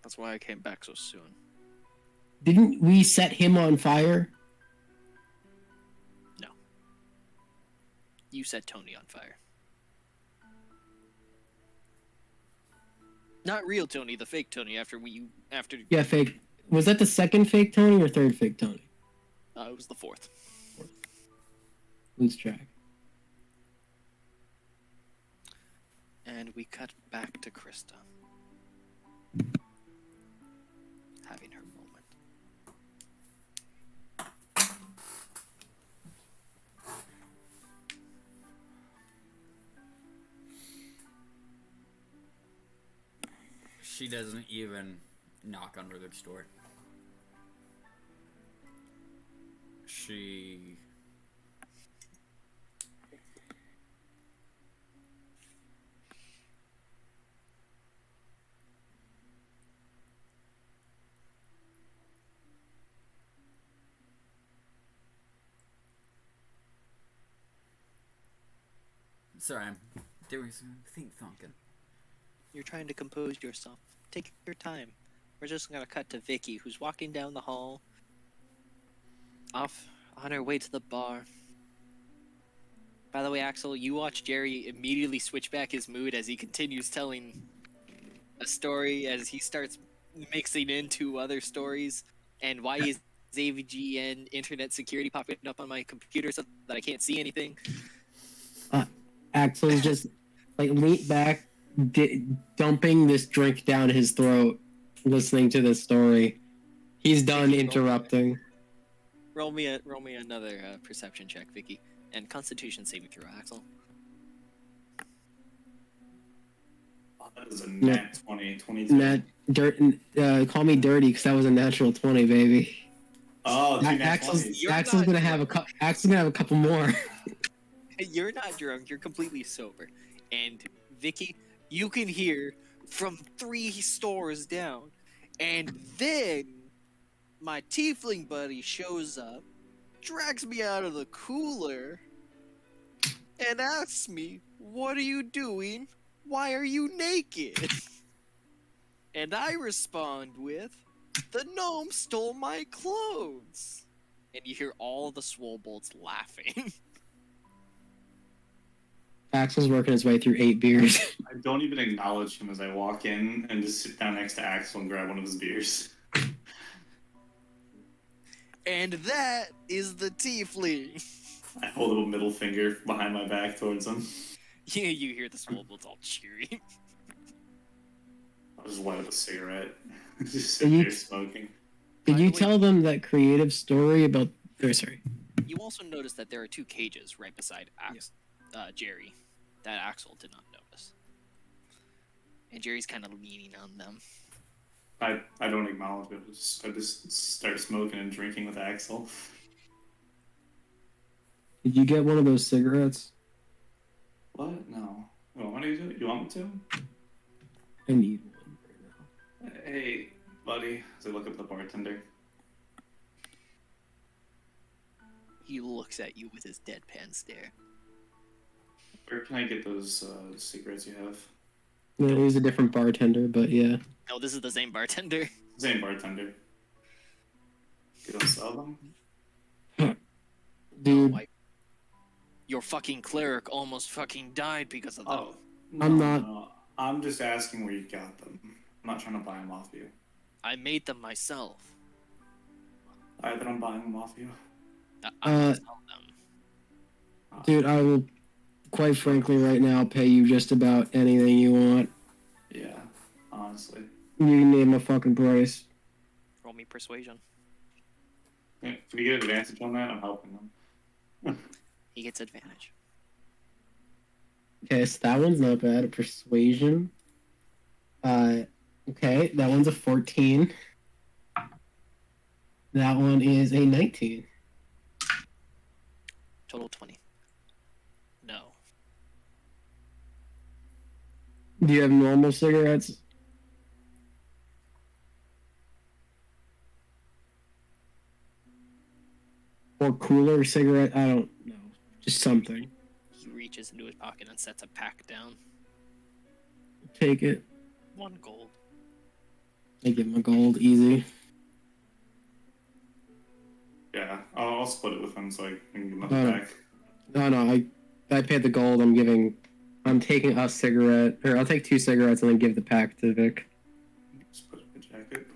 That's why I came back so soon. Didn't we set him on fire? You set Tony on fire. Not real Tony, the fake Tony. After. Yeah, fake. Was that the second fake Tony or third fake Tony? It was the 4th. Lose track. And we cut back to Krista. Having her moment. She doesn't even knock on Ruther's door. She... Sorry, I'm doing some think thunking. You're trying to compose yourself. Take your time. We're just gonna cut to Vicky, who's walking down the hall, off on her way to the bar. By the way, Axel, you watch Jerry immediately switch back his mood as he continues telling a story, as he starts mixing into other stories, and why is AVGN internet security popping up on my computer so that I can't see anything? Axel's just like leaned back, dumping this drink down his throat, listening to this story. He's done Vicky, interrupting. Roll me another perception check, Vicky, and Constitution saving throw, Axel. That is a nat 20, 22. Call me dirty because that was a natural 20, baby. Oh, two nat Axel's 20s. Axel's gonna have a couple more. You're not drunk, you're completely sober. And Vicky, you can hear from 3 stores down. And then my tiefling buddy shows up, drags me out of the cooler, and asks me, "What are you doing? Why are you naked?" And I respond with, "The gnome stole my clothes." And you hear all the Swobolts laughing. Axel's working his way through 8 beers. I don't even acknowledge him as I walk in and just sit down next to Axel and grab one of his beers. And that is the tiefling. I hold a middle finger behind my back towards him. Yeah, you hear the Swobolts all cheering. I'll just light up a cigarette. Just sit And you- there smoking. Did By you the way- tell them that creative story about? Oh, sorry. You also notice that there are 2 cages right beside Jerry that Axel did not notice. And Jerry's kind of leaning on them. I don't acknowledge it. I just start smoking and drinking with Axel. Did you get one of those cigarettes? What? No. You want me to do it? You want me to? I need one right now. Hey, buddy. As I look up the bartender. He looks at you with his deadpan stare. Where can I get those cigarettes you have? Yeah, he's a different bartender, but yeah. No, this is the same bartender. Same bartender. You don't sell them? Dude, Your fucking cleric almost fucking died because of them. Oh, I'm no, not- no. I'm just asking where you got them. I'm not trying to buy them off you. I made them myself. Alright, then I'm buying them off you. I'm gonna sell them. dude, I will, quite frankly, right now, pay you just about anything you want. Yeah, honestly. You can name a fucking price. Roll me persuasion. Yeah, can you get advantage on that? I'm helping them. He gets advantage. Okay, so that one's not bad. A persuasion. Okay, that one's a 14. That one is a 19. Total 20. No. Do you have normal cigarettes? Or cooler cigarette? I don't know. Just something. He reaches into his pocket and sets a pack down. Take it. 1 gold. I give him a gold, easy. Yeah, I'll split it with them so I can give them Oh. back. No, I paid the gold. I'm taking a cigarette, or I'll take 2 cigarettes and then give the pack to Vic. Just put it in the jacket.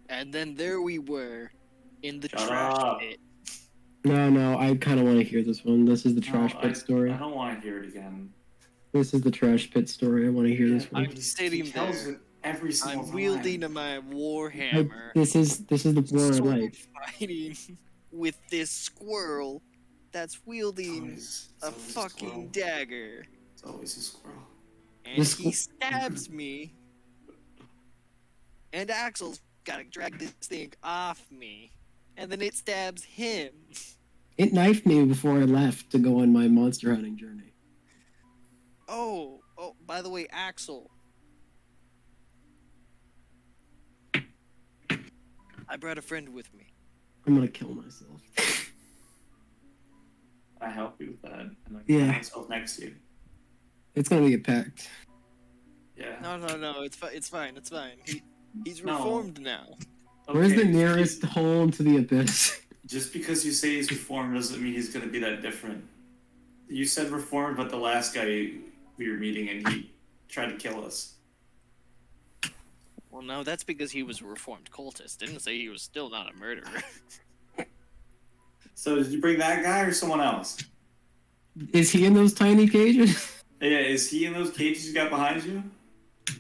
And then there we were, in the Shut trash up. pit. No, I kind of want to hear this one. This is the trash No, pit story. I don't want to hear it again. This is the trash pit story. I want to hear this one. I'm sitting He tells there. it every single I'm time. wielding my warhammer. This is the war of sword life. fighting with this squirrel that's It's wielding always- it's a always fucking squirrel. dagger. It's always a squirrel. And This he squ- stabs me. And Axel's gotta drag this thing off me. And then it stabs him. It knifed me before I left to go on my monster hunting journey. Oh, by the way, Axel. I brought a friend with me. I'm gonna kill myself. I help you with that. And I Yeah. put myself next to you. It's gonna be a pact. Yeah. No, it's fine, it's fine. He's No. reformed now. Where's the Okay, nearest hole into the abyss? Just because you say he's reformed doesn't mean he's gonna be that different. You said reformed, but the last guy we were meeting and he tried to kill us. Well, no, that's because he was a reformed cultist. Didn't say he was still not a murderer. So did you bring that guy or someone else? Is he in those tiny cages? Yeah, is he in those cages you got behind you?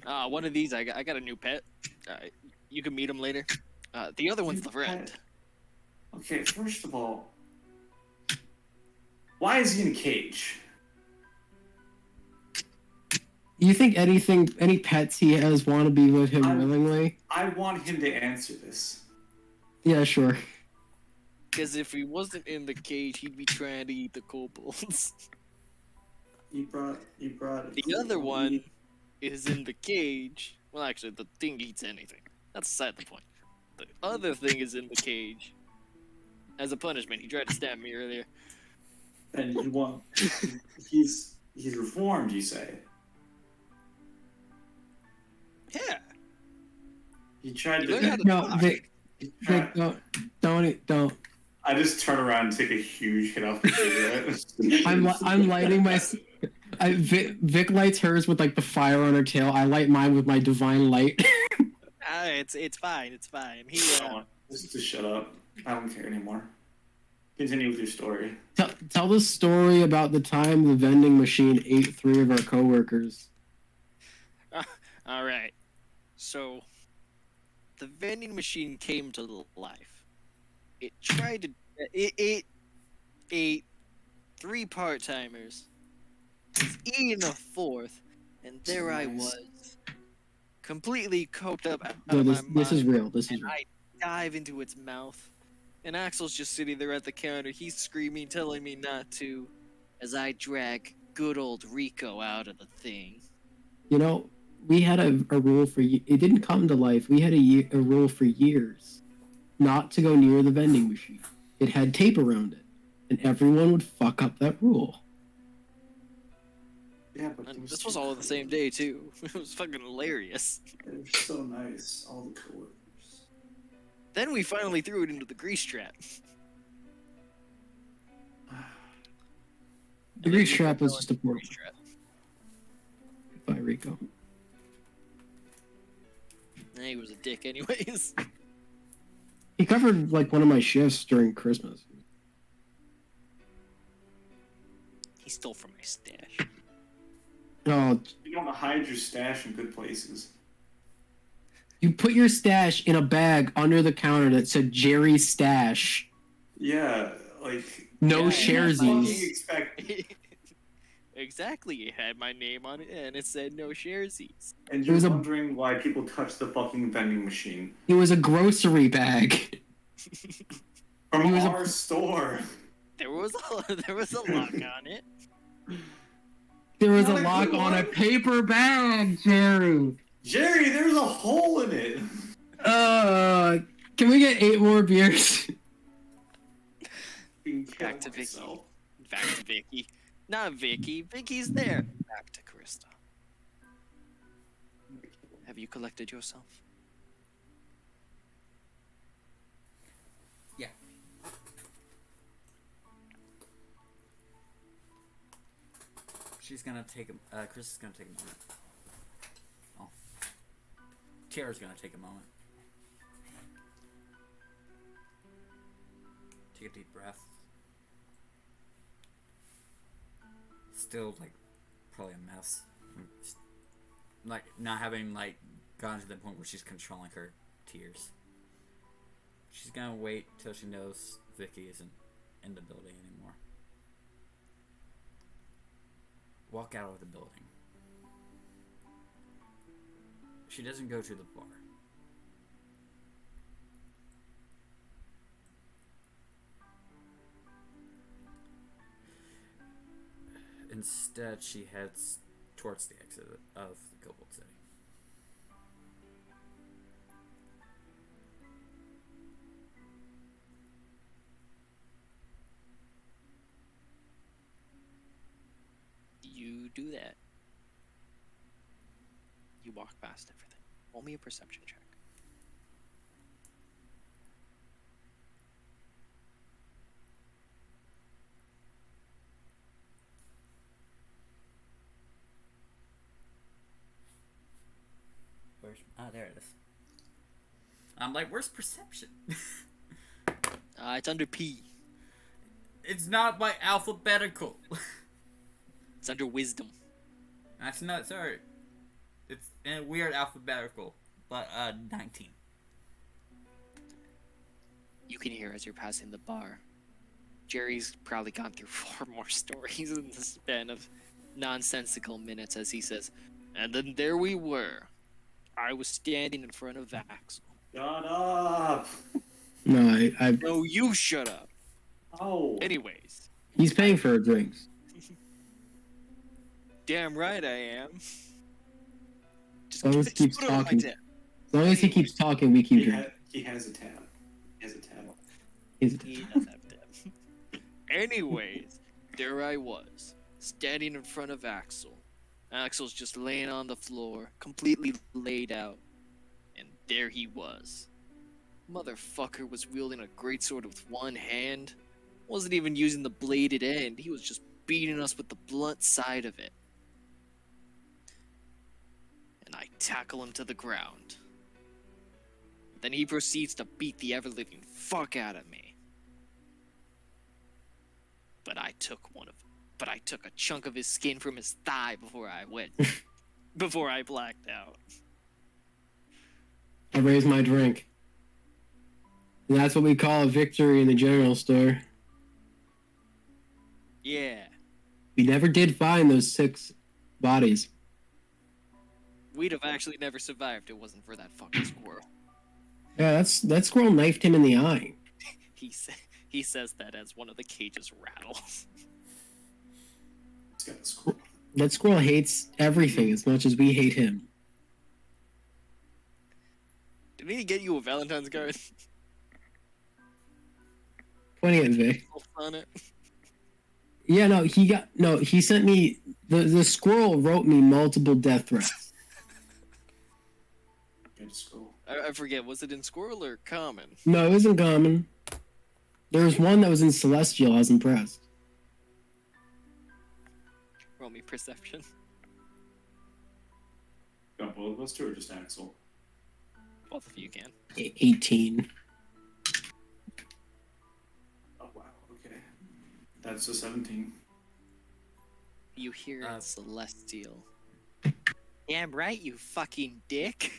One of these, I got a new pet. You can meet him later. The other one's the friend. Okay, first of all, why is he in a cage? You think any pets he has want to be with him willingly? I want him to answer this. Yeah, sure. Because if he wasn't in the cage, he'd be trying to eat the kobolds. You brought The other one is in the cage. Well, actually, the thing eats anything. That's beside the point. The other thing is in the cage. As a punishment, he tried to stab me earlier. And you want he's reformed, you say? Yeah. He tried You to. learn how to No, talk. Vic, he tried- don't. I just turn around and take a huge hit off the cigarette. I'm lighting my. Vic lights hers with like the fire on her tail. I light mine with my divine light. It's fine. It's fine. He Just shut up. I don't care anymore. Continue with your story. Tell the story about the time the vending machine ate 3 of our coworkers. All right. So, the vending machine came to life. It tried to. It ate 3 part-timers. Was eating a 4th, and there I was, completely coped up out No, of my this is mind, real. This is and real. I dive into its mouth. And Axel's just sitting there at the counter. He's screaming, telling me not to, as I drag good old Rico out of the thing. You know, we had a rule for it didn't come to life. We had a rule for years, not to go near the vending machine. It had tape around it, and everyone would fuck up that rule. Yeah, but And this was all on the same day, too. It was fucking hilarious. They're so nice, all the coworkers. Then we finally threw it into the grease trap. The grease trap was just a portal Grease trap. by Rico. He was a dick anyways. He covered like one of my shifts during Christmas. He stole from my stash. Oh, You don't hide your stash in good places. you put your stash in a bag under the counter that said Jerry's stash. Yeah, like No Yeah, sharesies. expect, Exactly, it had my name on it and it said no sharesies. and It you're was a- wondering why people touch the fucking vending machine It was a grocery bag. from It was a- our store. There was a lock on it. There was a Not a lock good on a one. paper bag, Jerry. Jerry, there's a hole in it. Can we get 8 more beers? Back to Vicky. Back to Vicky. Not Vicky. Vicky's there. Back to Krista. Have you collected yourself? Yeah. She's gonna take a. Chris is gonna take a moment. Oh. Tara's gonna take a moment. Take a deep breath. Still, like, probably a mess. Like, not having, like, gotten to the point where she's controlling her tears. She's gonna wait till she knows Vicky isn't in the building anymore. Walk out of the building. She doesn't go to the bar. Instead, she heads towards the exit of the Kobold City. You do that. You walk past everything. Roll me a perception check. there it is. I'm like, where's perception? It's under P. It's not by alphabetical. It's under wisdom. That's not, sorry. It's in a weird alphabetical. But, 19. You can hear as you're passing the bar. Jerry's probably gone through 4 more stories in the span of nonsensical minutes as he says, and then there we were. I was standing in front of Axel. Shut up! No, I No, you shut up. Oh. Anyways, he's paying for her drinks. damn right I am. Just As long as he keeps put it on my talking. tab. As long as he keeps talking, we keep He, drinking. he has a tab. He has a tab. He's a He does have tab. Anyways, there I was, standing in front of Axel. Axel's just laying on the floor, completely laid out. And there he was. Motherfucker was wielding a greatsword with one hand. Wasn't even using the bladed end, he was just beating us with the blunt side of it. And I tackle him to the ground. Then he proceeds to beat the ever-living fuck out of me. But I took a chunk of his skin from his thigh before I before I blacked out. I raised my drink. And that's what we call a victory in the general store. Yeah, We never did find those 6 bodies. we'd have actually never survived if it wasn't for that fucking squirrel. Yeah, that squirrel knifed him in the eye. He says that as one of the cages rattles. He's got a squirrel. That squirrel hates everything as much as we hate him. Didn't he get you a Valentine's card? Pointing at Vic. On it? Yeah, he sent me the squirrel wrote me multiple death threats. Get a squirrel. I forget, was it in Squirrel or Common? No, it wasn't common. There was one that was in Celestial. I was impressed. Roll me perception. Got both of us two or just Axel? Both of you can. 18. Oh wow, okay. That's a 17. You hear Uh, it, Celestial. Damn right, you fucking dick.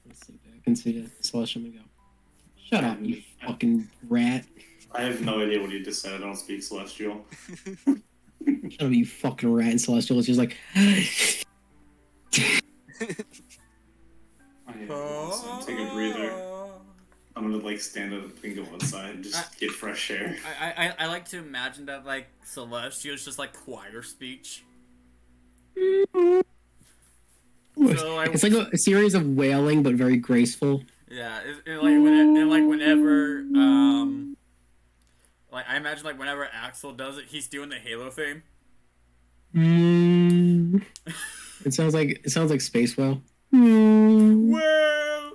Let's see. I can see it. Celestial, let me go. Shut up, you fucking rat. I have no idea what he just said. I don't speak Celestial. Shut up, you fucking rat. And Celestial is just like. Take a breather. I'm gonna like stand up and go outside, just get fresh air. I like to imagine that, like, Celestial's just like choir speech. So, like, It's like a series of wailing, but very graceful. yeah, whenever, like, I imagine, like, whenever Axel does it, he's doing the Halo theme. It sounds like Space Whale. Well,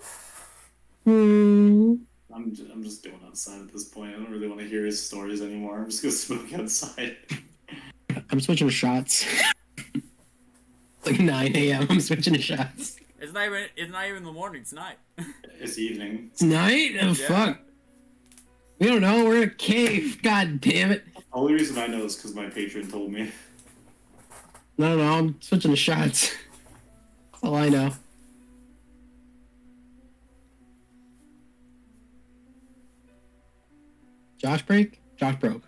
I'm just going outside at this point. I don't really want to hear his stories anymore. I'm just gonna smoke outside. I'm switching to shots. It's like 9 a.m. I'm switching to shots. it's not even the morning. It's night. It's evening. It's night? Oh, Yeah. fuck. We don't know. We're in a cave. God damn it. The only reason I know is because my patron told me. No, I'm switching to shots. That's all I know. Josh break? Josh broke.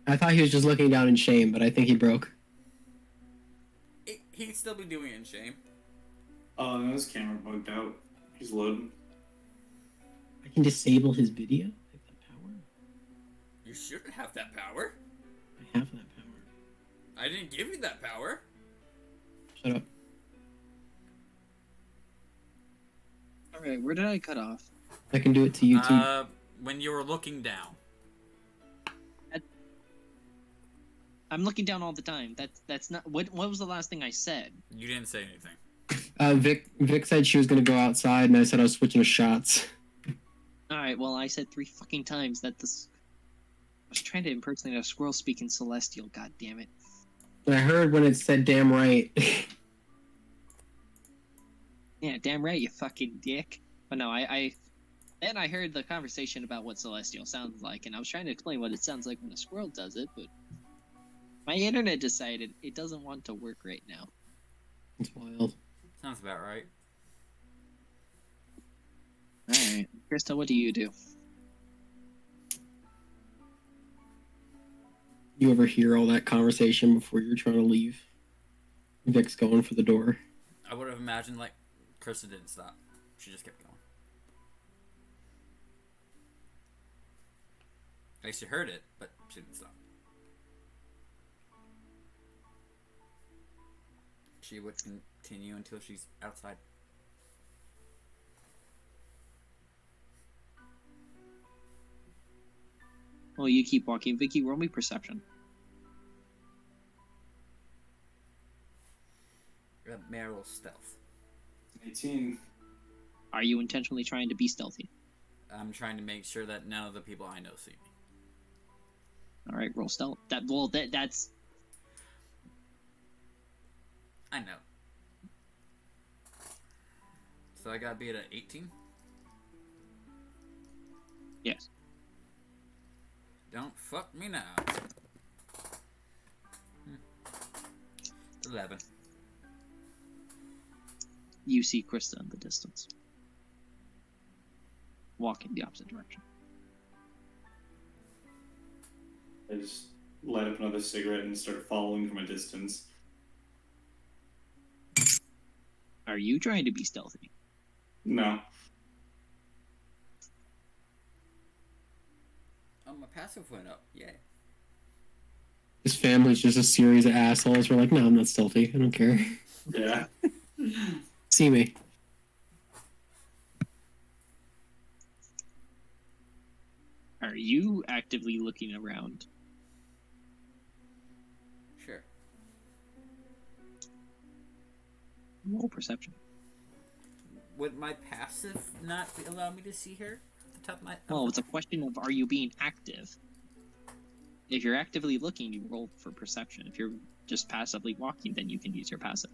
I thought he was just looking down in shame, but I think he broke. He'd still be doing it in shame. Oh, no, his camera bugged out. He's loading. I can disable his video? I have that power? You shouldn't have that power. I have that power. I didn't give you that power. Shut up. Alright, where did I cut off? I can do it to YouTube. When you were looking down. I'm looking down all the time. That's not what was the last thing I said? You didn't say anything. Vic said she was gonna go outside, and I said I was switching to shots. Alright, well I said 3 fucking times that this I was trying to impersonate a squirrel speaking celestial, god damn it. I heard when it said damn right. Yeah, damn right, you fucking dick. But no, then I heard the conversation about what celestial sounds like, and I was trying to explain what it sounds like when a squirrel does it, but my internet decided it doesn't want to work right now. It's wild. Sounds about right. Alright. Krista, what do you do? You ever hear all that conversation before you're trying to leave? Vic's going for the door. I would have imagined, like, Krista didn't stop. She just kept going. At least she heard it, but she didn't stop. She would continue until she's outside. Well, you keep walking. Vicky, roll me perception. Meryl stealth. 18. Are you intentionally trying to be stealthy? I'm trying to make sure that none of the people I know see me. Alright, roll stealth. That's... I know. So I gotta be at an 18? Yes. Don't fuck me now. 11. You see Krista in the distance. Walking the opposite direction. I just light up another cigarette and start following from a distance. Are you trying to be stealthy? No. Oh, my passive went up. Yay. His family's just a series of assholes. We're like, no, I'm not stealthy. I don't care. Yeah. See me. Are you actively looking around? Sure. Roll perception. Would my passive not allow me to see her? At the top of my... Well, it's a question of are you being active? If you're actively looking, you roll for perception. If you're just passively walking, then you can use your passive.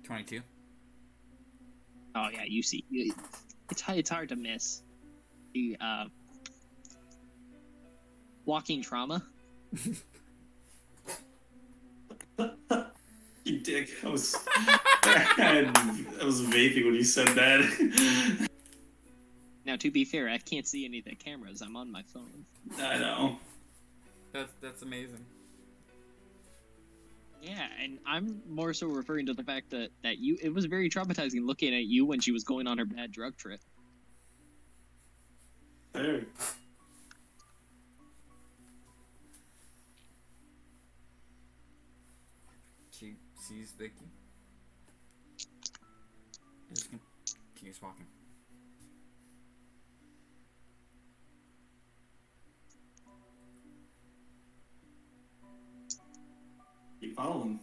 22. Oh yeah, you see, it's hard to miss. The walking trauma. You dick. I was vaping when you said that. Now, to be fair, I can't see any of the cameras. I'm on my phone. I know. That's amazing. Yeah, and I'm more so referring to the fact that it was very traumatizing looking at you when she was going on her bad drug trip. There. She sees Vicky. And just continues walking. Keep following.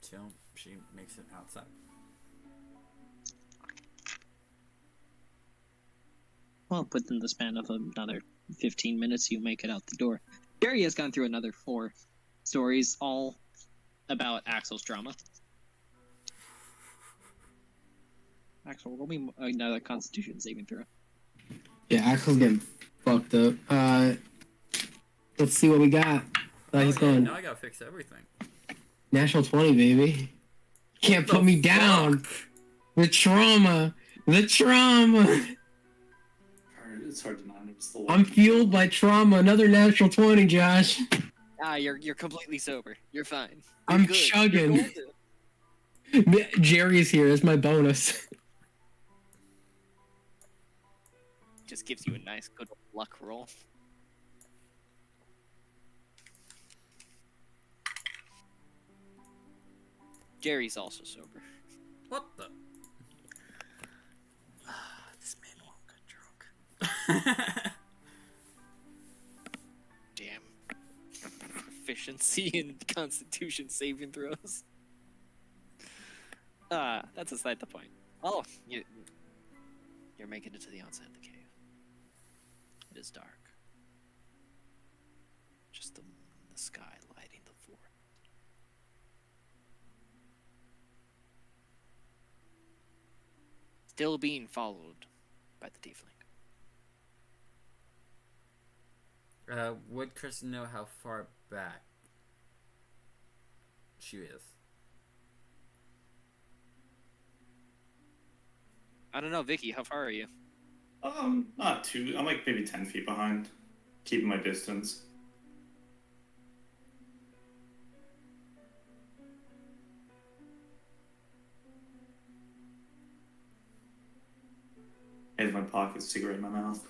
Until she makes it outside. Well, within the span of another 15 minutes, you make it out the door. Jerry has gone through another 4 stories, all about Axel's drama. Axel, roll me another Constitution saving throw. Yeah, Axel's getting fucked up. Let's see what we got. He's going Now I gotta fix everything. National 20, baby. Can't put me down. The trauma. The trauma. It's hard to not notice the I'm fueled by trauma. Another natural 20, Josh. Ah, you're completely sober. You're fine. You're I'm good. chugging. You're golden. Jerry's here as my bonus. Just gives you a nice good luck roll. Jerry's also sober. What the? This man won't get drunk. Damn. proficiency in Constitution saving throws. That's aside the point. Oh, you're making it to the outside of the cave. It is dark. Just the moon in the sky lighting the forest. Still being followed by the tiefling. Would Kristen know how far back she is? I don't know, Vicky, how far are you? Not too. I'm like maybe 10 feet behind, keeping my distance. Here's my pocket, cigarette in my mouth.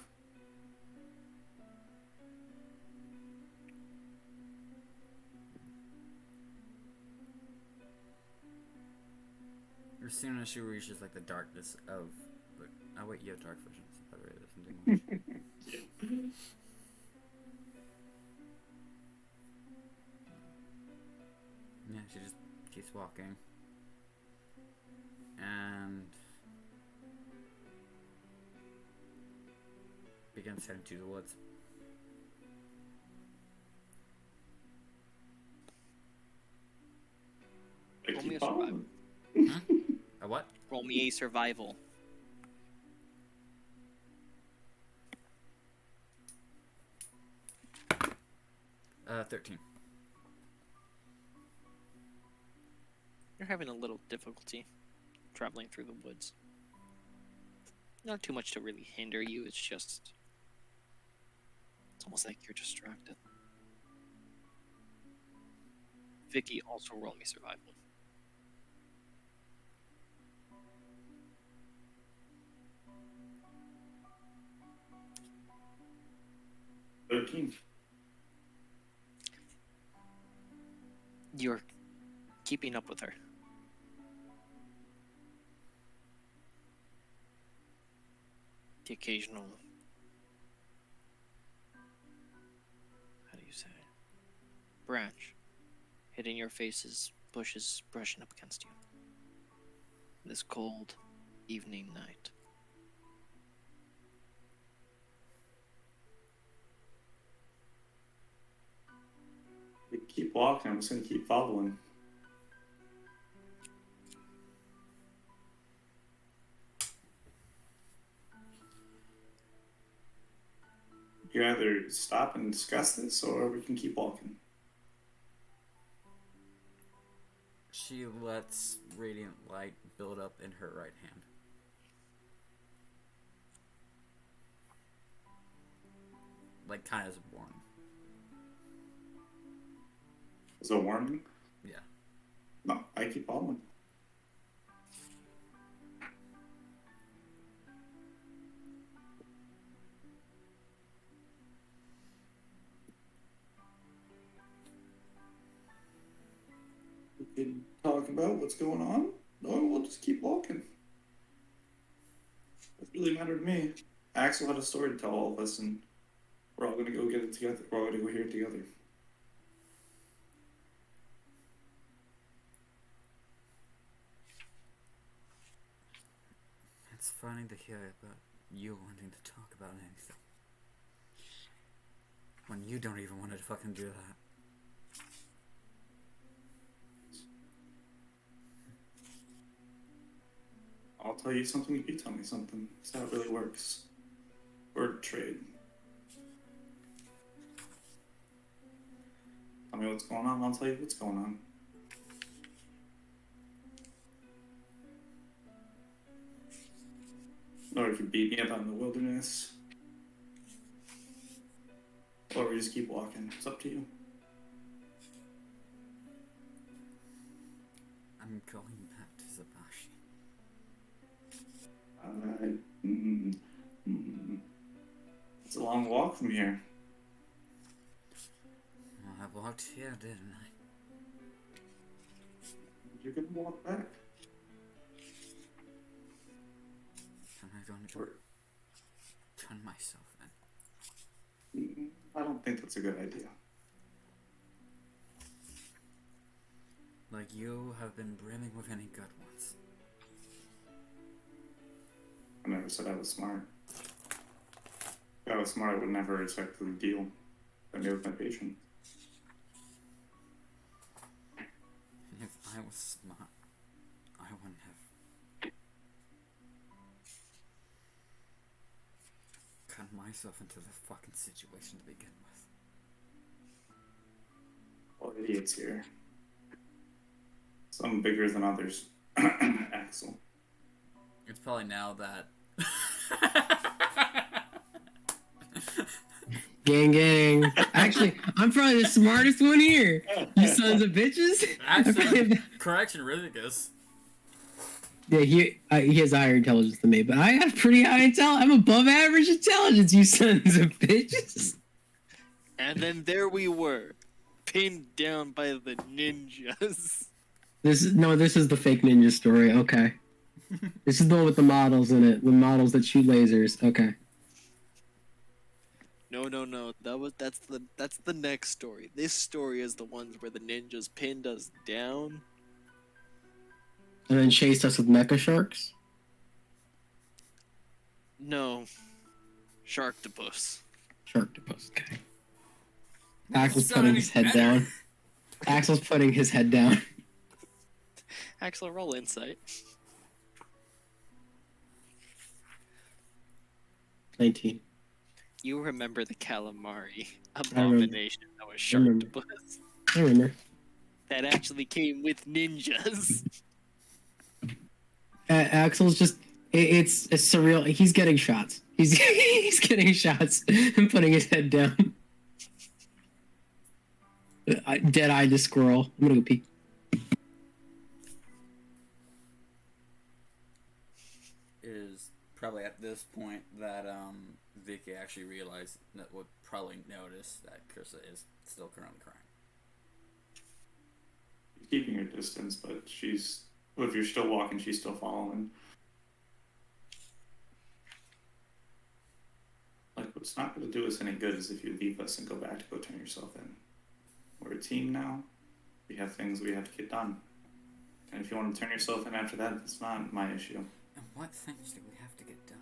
As soon as she reaches like the darkness of, oh wait, you have dark vision. So that really doesn't do much. Yeah. Yeah, she just keeps walking, and begins heading to the woods. I Roll me keep a survival. following. A what? Roll me a survival. Uh, 13. You're having a little difficulty traveling through the woods. Not too much to really hinder you, it's just... It's almost like you're distracted. Vicky, also roll me survival. You're keeping up with her. The occasional... How do you say? Branch hitting your faces, bushes brushing up against you. This cold evening night. Keep walking. I'm just gonna keep following. You either stop and discuss this, or we can keep walking. She lets radiant light build up in her right hand. Like, kind of as a warning. Is it a warning? Yeah. No, I keep following. We can talk about what's going on, or we'll just keep walking. It doesn't really matter to me. Axel had a story to tell all of us, and we're all gonna go get it together. We're all gonna go hear it together. It's funny to hear about you wanting to talk about anything. When you don't even want to fucking do that. I'll tell you something if you tell me something. That's how it really works. Word trade. Tell me what's going on, I'll tell you what's going on. Or if you beat me up out in the wilderness. Or we just keep walking. It's up to you. I'm going back to Zabashi. It's a long walk from here. Well, I walked here, didn't I? You're gonna walk back. Am I going to turn myself in? I don't think that's a good idea. like you have been brimming with any good ones. I never said I was smart. If I was smart, I would never expect the deal. I knew with my patient. If I was smart, I wouldn't have gotten myself into this fucking situation to begin with. All idiots here. Some bigger than others. Axel. It's probably now that. Gang. Actually, I'm probably the smartest one here. You sons of bitches. Actually, correction, Ridicus. Yeah, he has higher intelligence than me, but I have pretty high intelligence. I'm above average intelligence, you sons of bitches. And then there we were, pinned down by the ninjas. This is the fake ninja story. Okay. This is the one with the models in it. The models that shoot lasers. Okay. No. That's the next story. This story is the ones where the ninjas pinned us down. And then chased us with mecha sharks. No. Sharktopus. Sharktopus. Okay. Axel's So putting any his head better? down. Axel's putting his head down. Axel, roll insight. 19. You remember the calamari remember. abomination that was I remember. Sharktopus? I remember. That actually came with ninjas. Axel's just it's surreal. He's getting shots. He's he's getting shots and putting his head down. Dead-eyed the squirrel. I'm gonna go pee. Is probably at this point that Vicky actually realized that would probably notice that Krista is still currently crying. Keeping her distance, but well, if you're still walking, she's still following. Like, what's not going to do us any good is if you leave us and go back to go turn yourself in. We're a team now. We have things we have to get done. And if you want to turn yourself in after that, that's not my issue. And what things do we have to get done?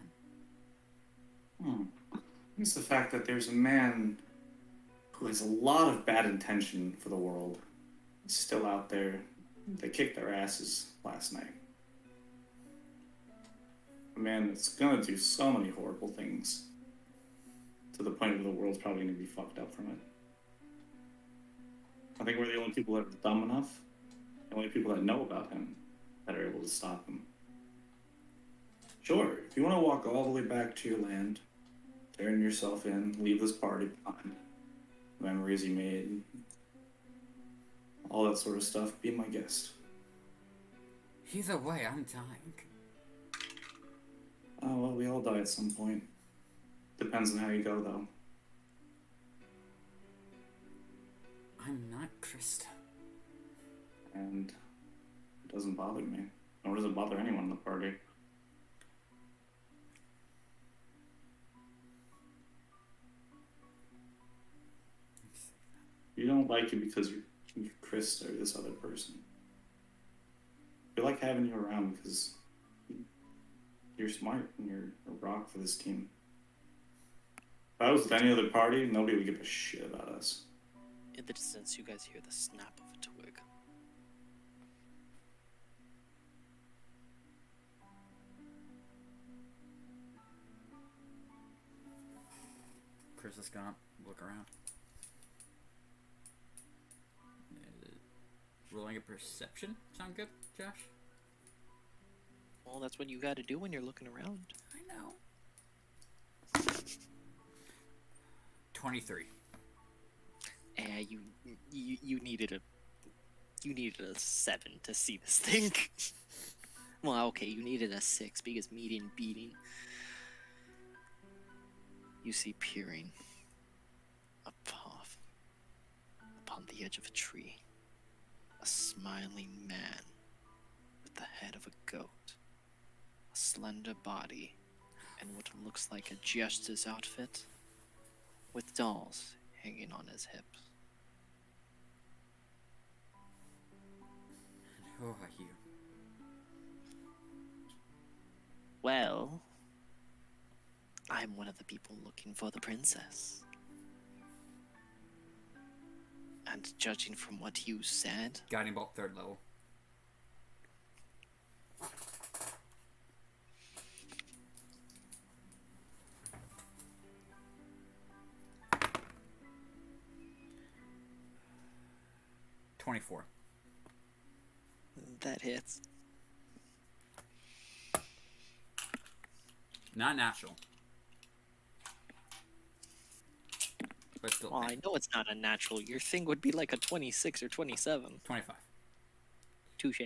It's the fact that there's a man who has a lot of bad intention for the world. He's still out there. They kicked their asses last night. A man that's gonna do so many horrible things to the point where the world's probably gonna be fucked up from it. I think we're the only people that are dumb enough, the only people that know about him, that are able to stop him. Sure, if you want to walk all the way back to your land, turn yourself in, leave this party behind, memories you made, all that sort of stuff, be my guest. Either way, I'm dying. Oh, well, we all die at some point. Depends on how you go, though. I'm not Krista. And it doesn't bother me. Nor does it bother anyone in the party. You don't like you because you're Krista or this other person. We like having you around because you're smart and you're a rock for this team. If I was with any other party, nobody would give a shit about us. In the distance, you guys hear the snap of a twig. Chris is gonna look around. Rolling a perception sound good, Josh? Well, that's what you gotta do when you're looking around. I know. 23. You needed a 7 to see this thing. Well, okay, you needed a 6 because median beating. You see peering upon the edge of a tree, a smiling man with the head of a goat, a slender body, and what looks like a jester's outfit, with dolls hanging on his hips. people looking for the princess. And judging from what you said, Guiding bolt 3rd level. $24. that hits. Not natural. But still. Well, I know it's not a natural. Your thing would be like a 26 or 27. 25. Touche.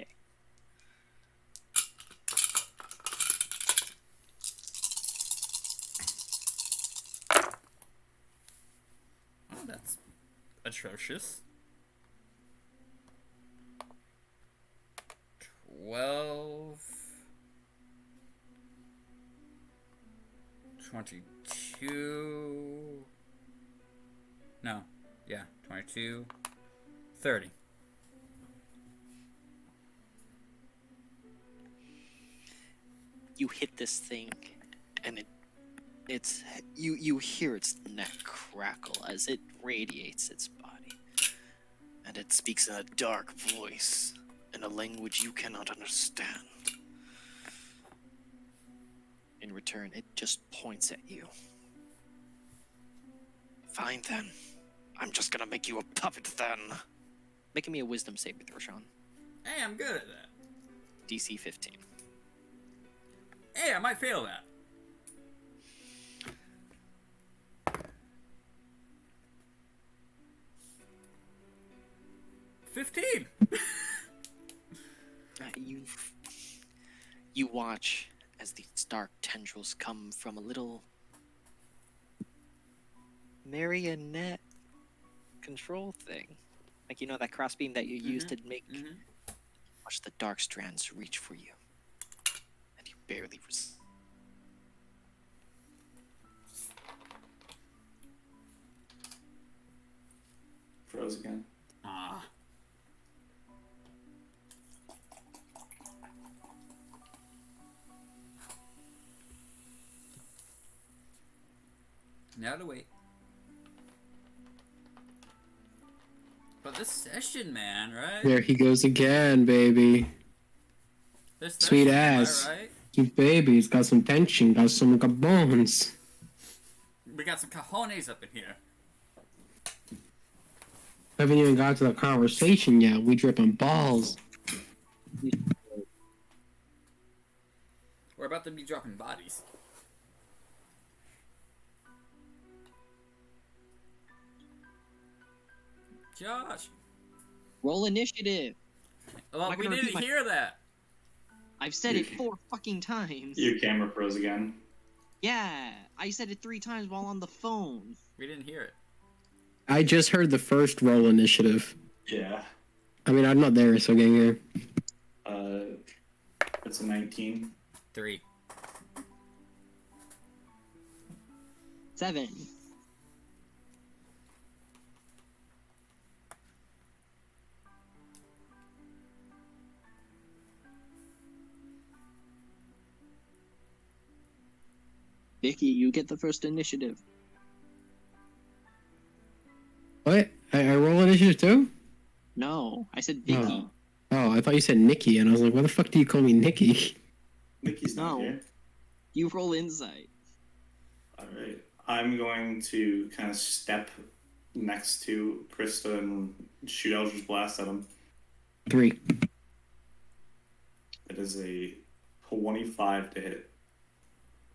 Oh, that's atrocious. 12. 22. No. Yeah, 22. 30. You hit this thing, and you hear its neck crackle as it radiates its body, and it speaks in a dark voice in a language you cannot understand. In return, it just points at you. Fine then. I'm just gonna make you a puppet then. Making me a wisdom save throw, Sean. Hey, I'm good at that. DC 15. Hey, I might fail that. $15. You watch as these dark tendrils come from a little marionette control thing. Like, you know, that crossbeam that you use to make... Watch the dark strands reach for you. And you barely Froze again. Ah. Now to wait. But this session, man, right? There he goes again, baby. This Sweet session, am I ass. right? Cute baby's got some tension, got some gabones. We got some cojones up in here. Haven't even got to the conversation yet. We dripping balls. We're about to be dropping bodies. Josh. Roll initiative. Well, not we gonna didn't repeat my- hear that. I've said it 4 fucking times. Your camera froze again. Yeah, I said it 3 times while on the phone. We didn't hear it. I just heard the first roll initiative. Yeah. I mean, I'm not there, so getting here. It's a 19. 3. 7. Vicky, you get the first initiative. What? I roll initiative too? No, I said Vicky. Oh, I thought you said Nikki, and I was like, why the fuck do you call me Nikki? Mickey's not No. here. You roll insight. Alright. I'm going to kind of step next to Krista and shoot Eldritch Blast at him. 3. It is a 25 to hit.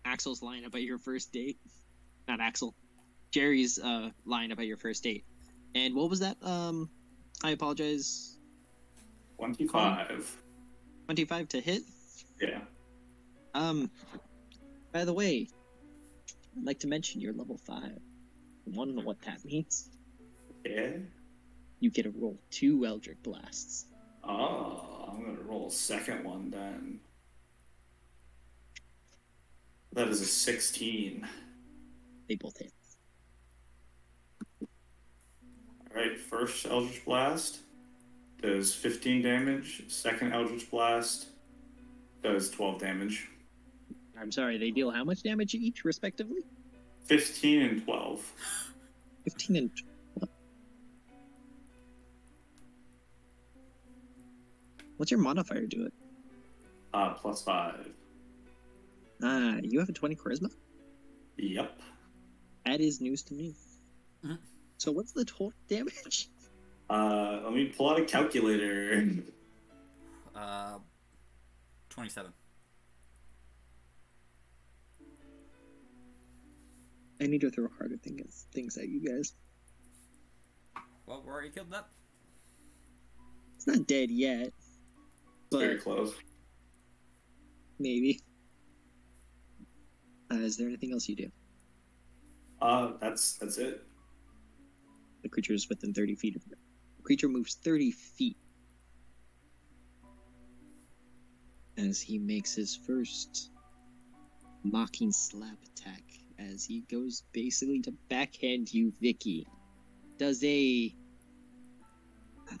Axel's line about your first date. Not Axel. Jerry's line about your first date. And what was that? I apologize. 25. 25 to hit? Yeah. By the way, I'd like to mention you're level 5. You want to know what that means? Yeah? You get to roll 2 Eldritch Blasts. Oh, I'm going to roll a second one then. That is a 16. They both hit. Alright, first Eldritch Blast does 15 damage. Second Eldritch Blast does 12 damage. I'm sorry, they deal how much damage each, respectively? 15 and 12. 15 and 12. What's your modifier to it? +5. You have a 20 charisma? Yep. That is news to me. Mhm. So what's the total damage? Let me pull out a calculator. 27. I need to throw harder things at you guys. Well, we already killed that. It's not dead yet, Very but close. maybe. Is there anything else you do? That's it. The creature is within 30 feet of you. The creature moves 30 feet as he makes his first mocking slap attack as he goes basically to backhand you, Vicky. Does a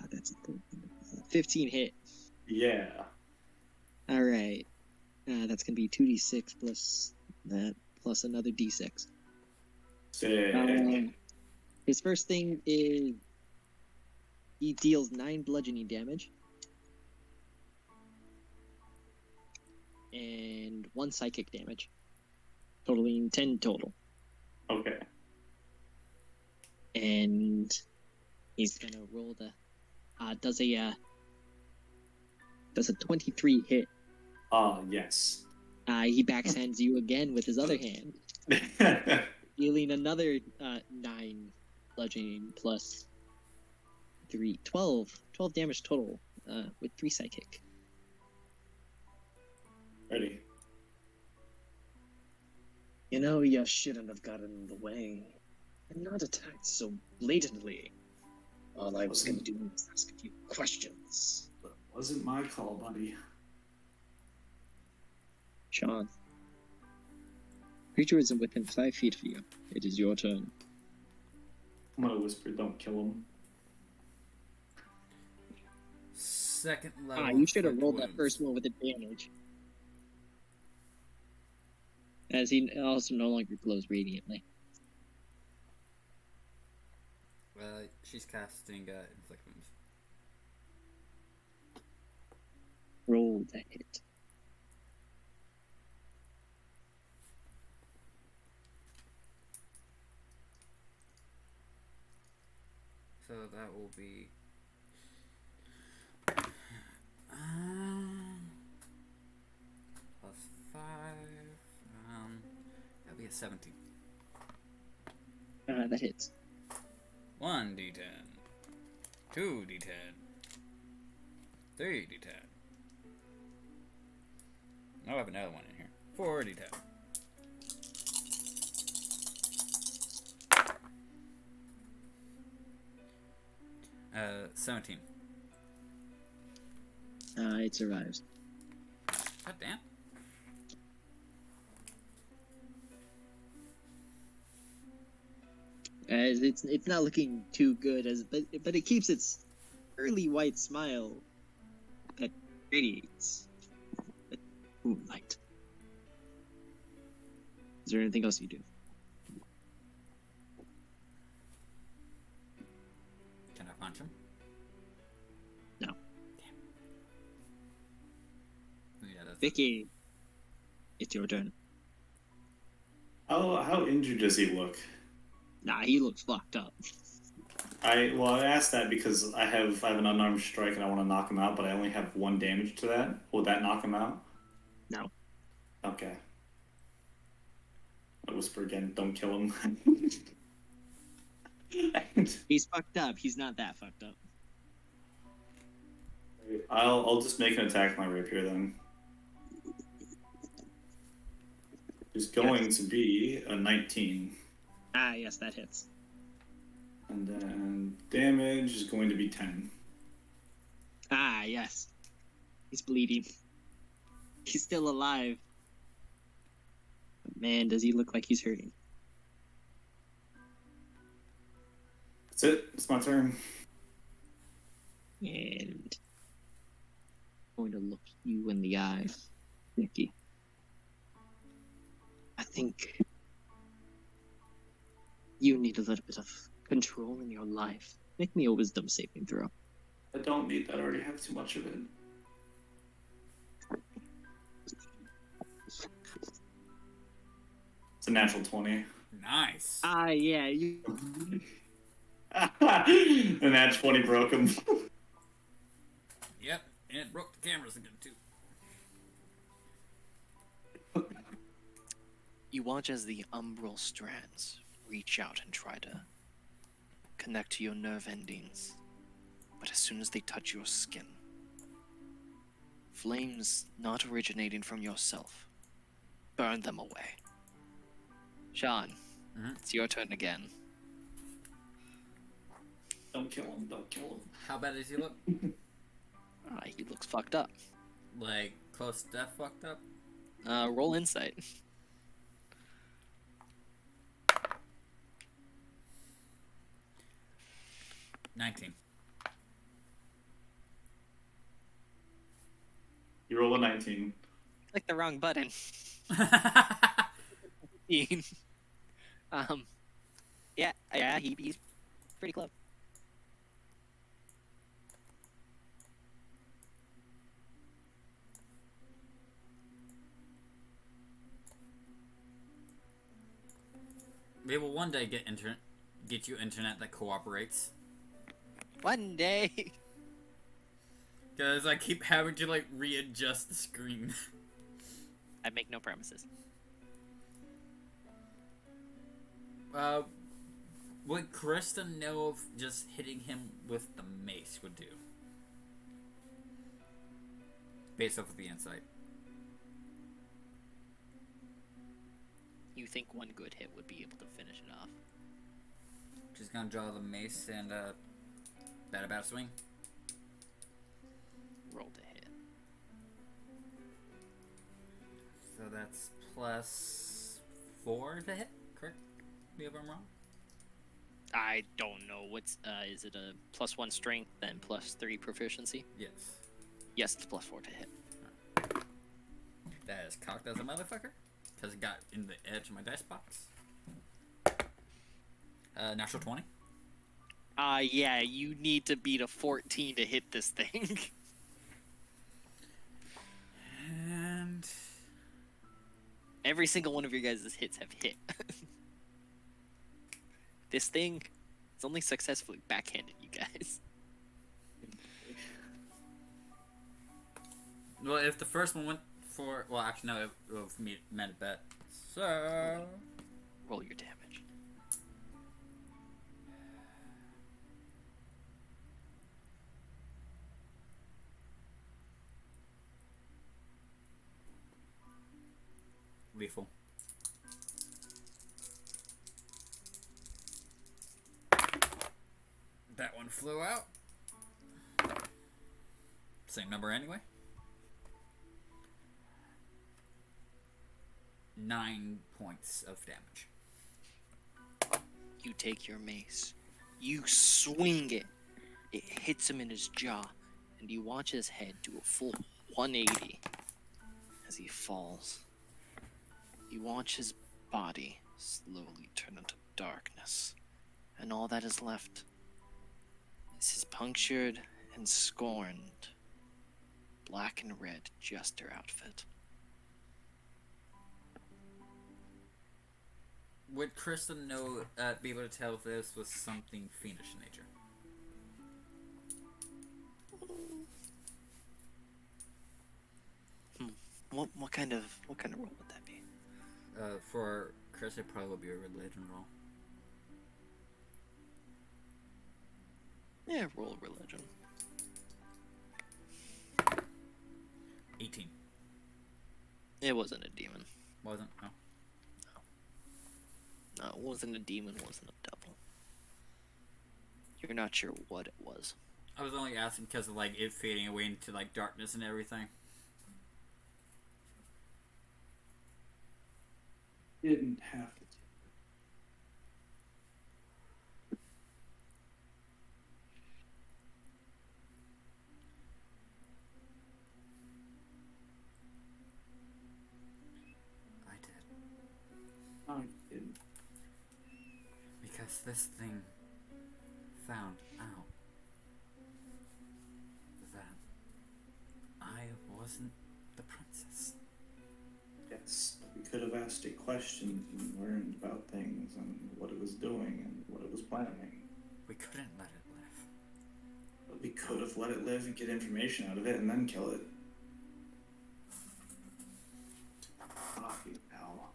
that's a 15 hit. Yeah. All right. That's gonna be 2d6 plus that plus another d6. Sick. His first thing is he deals 9 bludgeoning damage and 1 psychic damage, totaling 10 total. Okay. And he's gonna roll the does a 23 hit. Yes. He backhands you again with his other hand, dealing another 9 bludgeoning plus 3, 12 damage total with 3 psychic. Ready. You know, you shouldn't have gotten in the way and not attacked so blatantly. All I was going to do was ask a few questions. That wasn't my call, buddy. Sean. Creature is within 5 feet of you. It is your turn. I'm gonna whisper, don't kill him. Second level. You should have inflict rolled that wounds. first one with advantage. As he also no longer glows radiantly. She's casting inflict wounds. Roll the hit. So that will be +5. That'll be a 17. That hits. 1d10, 2d10, 3d10. Oh, I have another one in here. 4d10. Uh, 17. It survives. God damn. As it's not looking too good, but it keeps its early white smile that radiates moonlight. Is there anything else you do? Can I punch him? No. Damn. Yeah, that's Vicky, it's your turn. How injured does he look? Nah, he looks fucked up. I asked that because I have an unarmed strike and I want to knock him out, but I only have 1 damage to that. Will that knock him out? No. Okay. I whisper again, don't kill him. He's fucked up. He's not that fucked up. I'll just make an attack with my rapier then. It's going to be a 19. Yes, that hits. And then damage is going to be 10. Yes. He's bleeding. He's still alive. But man, does he look like he's hurting. That's it. It's my turn. And I'm going to look you in the eye, Nikki. I think You need a little bit of control in your life. Make me a wisdom saving throw. I don't need that. I already have too much of it. It's a natural 20. Nice. Yeah, you. And that 20 broke him. Yep, and it broke the cameras again too. You watch as the umbral strands reach out and try to connect to your nerve endings. But as soon as they touch your skin, flames not originating from yourself burn them away. Sean, it's your turn again. Don't kill him. Don't kill him. How bad does he look? He looks fucked up. Like close to death, fucked up. Roll insight. 19. You roll a 19. Click the wrong button. Yeah, he's pretty close. We will one day get you internet that cooperates. One day. Because I keep having to like readjust the screen. I make no promises. Would Krista know if just hitting him with the mace would do? Based off of the insight. You think one good hit would be able to finish it off? She's gonna draw the mace and bat swing. Roll to hit. So that's plus 4 to hit, correct? Me if I'm wrong? I don't know. Is it a +1 strength then +3 proficiency? Yes. Yes, it's +4 to hit. That is cocked as a motherfucker. Because it got in the edge of my dice box. Natural 20. Yeah, you need to beat a 14 to hit this thing. And Every single one of your guys' hits have hit. This thing is only successfully backhanded you guys. well, if the first one went for, well, actually no, it would have meant a bet. So Roll your damage. lethal. That one flew out. Same number anyway. 9 points of damage. You take your mace. You swing it. It hits him in his jaw, and you watch his head do a full 180 as he falls. You watch his body slowly turn into darkness, and all that is left is his punctured and scorned black and red jester outfit. Would Kristen know, be able to tell if this was something fiendish in nature? What kind of role would that be? For Chris, it probably would be a religion roll. Yeah, roll religion. 18. It wasn't a demon. Wasn't? No. No, it wasn't a demon, wasn't a devil. You're not sure what it was. I was only asking because of like it fading away into like darkness and everything. Didn't have to. I did. I didn't. Unless this thing found out that I wasn't the princess. Yes, we could have asked it questions and learned about things and what it was doing and what it was planning. We couldn't let it live. But we could have let it live and get information out of it and then kill it. Fucking hell.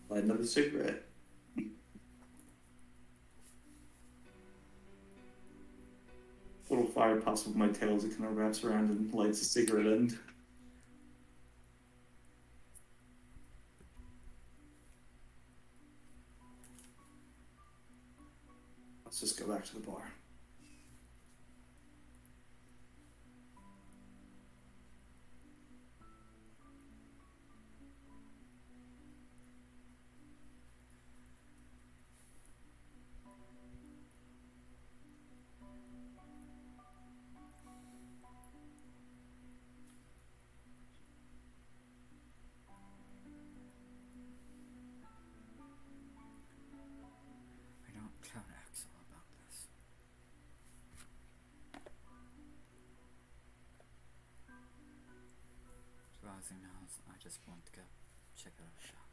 Light another cigarette. Little fire pops up my tail as it kind of wraps around and lights a cigarette end. Let's just go back to the bar. I don't tell Axel about this. As far as he knows, I just want to go check out a shop.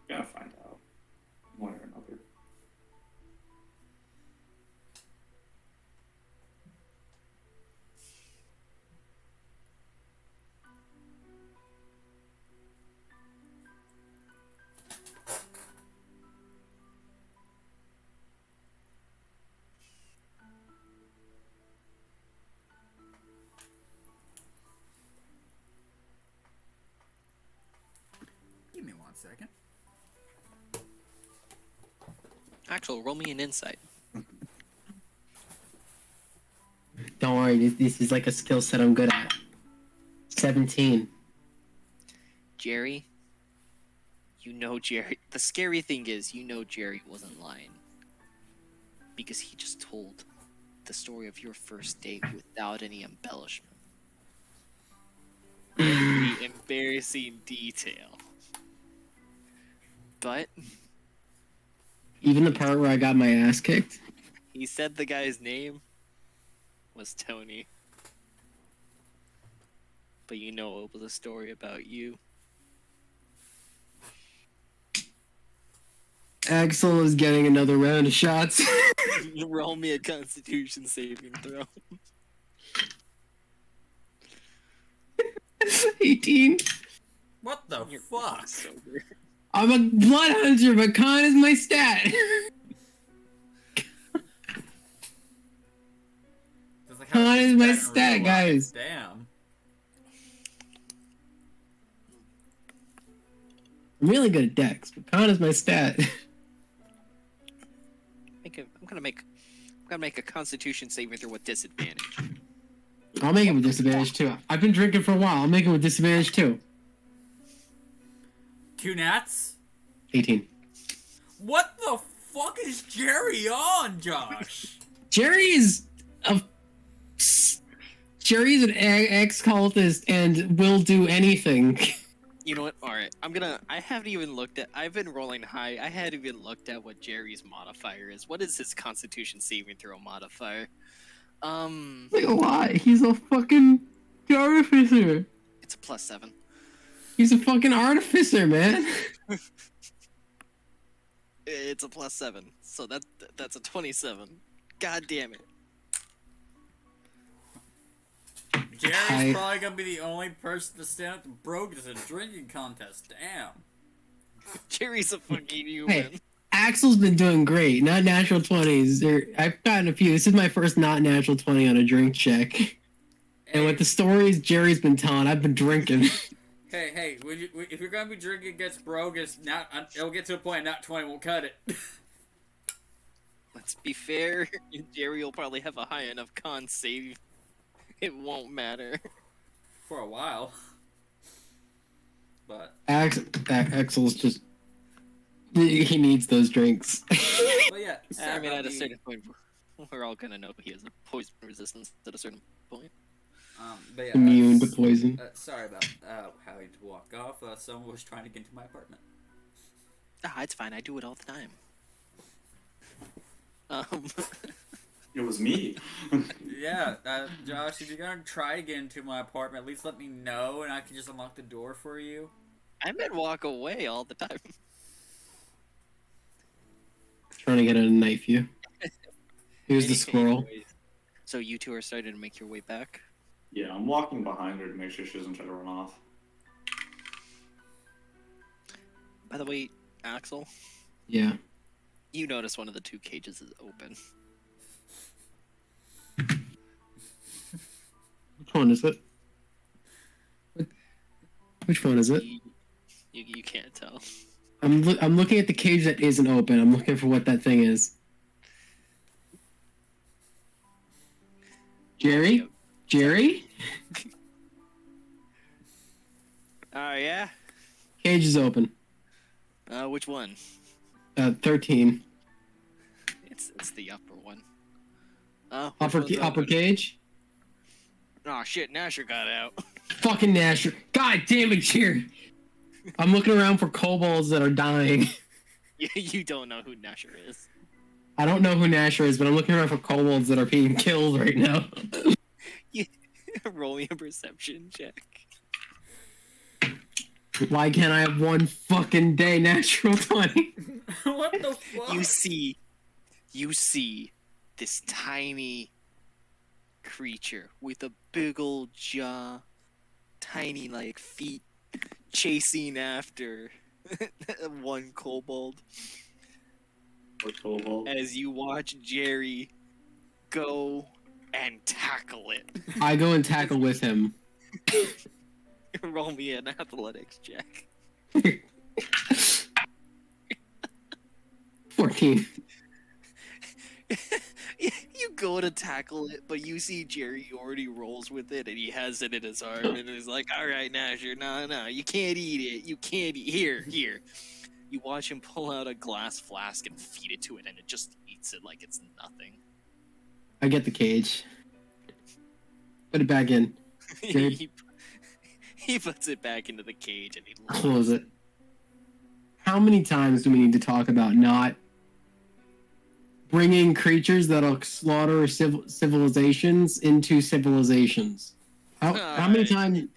Gonna find out one or another. Give me 1 second. Axel, roll me an insight. Don't worry, this is like a skill set I'm good at. 17. Jerry, you know Jerry. The scary thing is, you know Jerry wasn't lying. Because he just told the story of your first date without any embellishment. Every embarrassing detail. But Even the part where I got my ass kicked. he said the guy's name was Tony. But you know it was a story about you. Axel is getting another round of shots. Roll me a Constitution saving throw. 18. What the You're fuck? sober. I'm a blood hunter, but con is my stat. Just like Con it's is my bad in stat, real life. guys. Damn. I'm really good at dex, but con is my stat. I'm gonna make a Constitution saving throw with disadvantage. I'll make it with disadvantage too. I've been drinking for a while. I'll make it with disadvantage too. 2 nats? 18. What the fuck is Jerry on, Josh? Jerry's an ex-cultist and will do anything. You know what? Alright, I haven't even looked at, I've been rolling high. I hadn't even looked at what Jerry's modifier is. What is his Constitution saving throw modifier? Like a lot. He's a fucking artificer. It's a +7. He's a fucking artificer, man. It's a +7. So that's a 27. God damn it. Jerry's probably gonna be the only person to stand up to Brogue as a drinking contest. Damn. Jerry's a fucking human. Hey. Axel's been doing great. Not natural 20s. I've gotten a few. This is my first not natural 20 on a drink check. And with the stories Jerry's been telling, I've been drinking. Hey, if you're gonna be drinking against Brogue, it'll get to a point not 20 won't cut it. Let's be fair. Jerry will probably have a high enough con save. It won't matter. For a while. But Axel's just he needs those drinks. yeah, I sorry mean, about at a the- certain point, we're all gonna know he has a poison resistance at a certain point. but yeah, Immune to poison. Sorry about having to walk off. Someone was trying to get into my apartment. Ah, it's fine. I do it all the time. Um, It was me. Yeah, Josh, if you're gonna try to get into my apartment, at least let me know, and I can just unlock the door for you. I meant walk away all the time. Trying to get her to knife you. Here's the squirrel. Anyways, so you two are starting to make your way back. Yeah, I'm walking behind her to make sure she doesn't try to run off. By the way, Axel, Yeah. you notice one of the two cages is open. Which one is it? Which one is it? You can't tell. I'm looking at the cage that isn't open. I'm looking for what that thing is. Jerry? Jerry? Oh yeah. Cage is open. Which one? 13. It's the upper one. Which Upper one's upper open? cage? Oh shit! Nasher got out. Fucking Nasher. God damn it, Jerry. I'm looking around for kobolds that are dying. You don't know who Nasher is. I don't know who Nasher is, but I'm looking around for kobolds that are being killed right now. Roll me a perception check. Why can't I have one fucking day natural 20? What the fuck? You see this tiny creature with a big old jaw, tiny like feet, chasing after one kobold. Or kobold. As you watch Jerry go and tackle it. I go and tackle with him. Roll me an athletics check. 14. You go to tackle it, but you see Jerry already rolls with it, and he has it in his arm, and he's like, "All right, Nasher, no, you can't eat it. You can't eat here." You watch him pull out a glass flask and feed it to it, and it just eats it like it's nothing. I get the cage. Put it back in. Good. he puts it back into the cage, and he Close it. How many times do we need to talk about not bringing creatures that'll slaughter civilizations into civilizations? How many times?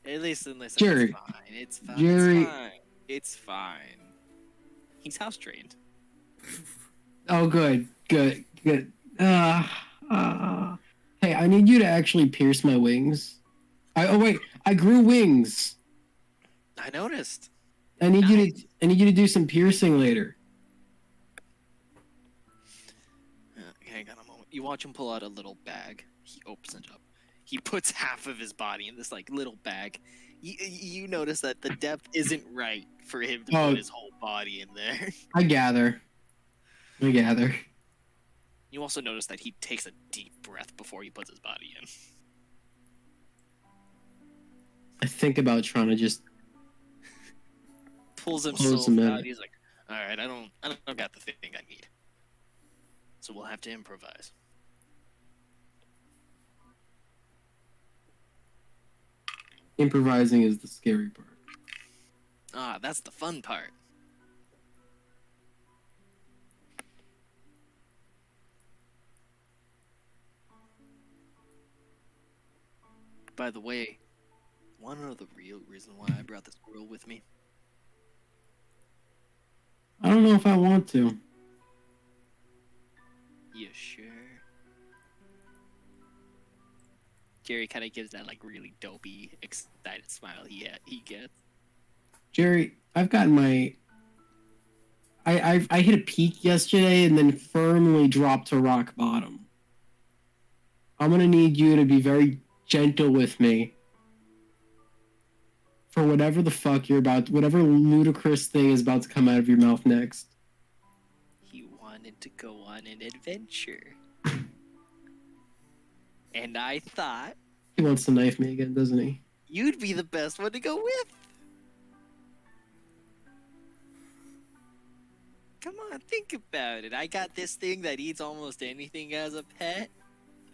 Hey, listen, Jerry. It's fine. Jerry. It's fine. He's house trained. Oh, good. Hey, I need you to actually pierce my wings. Wait, I grew wings. I noticed. I need you to do some piercing later. Hang on a moment. You watch him pull out a little bag. He opens it up. He puts half of his body in this like little bag. You notice that the depth isn't right for him to put his whole body in there. I gather. You also notice that he takes a deep breath before he puts his body in. I think about trying to just Pulls Close himself him in. out. He's like, "All right, I don't got the thing I need. So we'll have to improvise." improvising is the scary part. Ah, that's the fun part. By the way, wanna know the real reason why I brought this squirrel with me? I don't know if I want to. You sure? Jerry kind of gives that like really dopey, excited smile he gets. Jerry, I've gotten my. I hit a peak yesterday and then firmly dropped to rock bottom. I'm gonna need you to be very gentle with me. For whatever the fuck you're about, whatever ludicrous thing is about to come out of your mouth next. He wanted to go on an adventure. And I thought He wants to knife me again, doesn't he? you'd be the best one to go with. Come on, think about it. I got this thing that eats almost anything as a pet.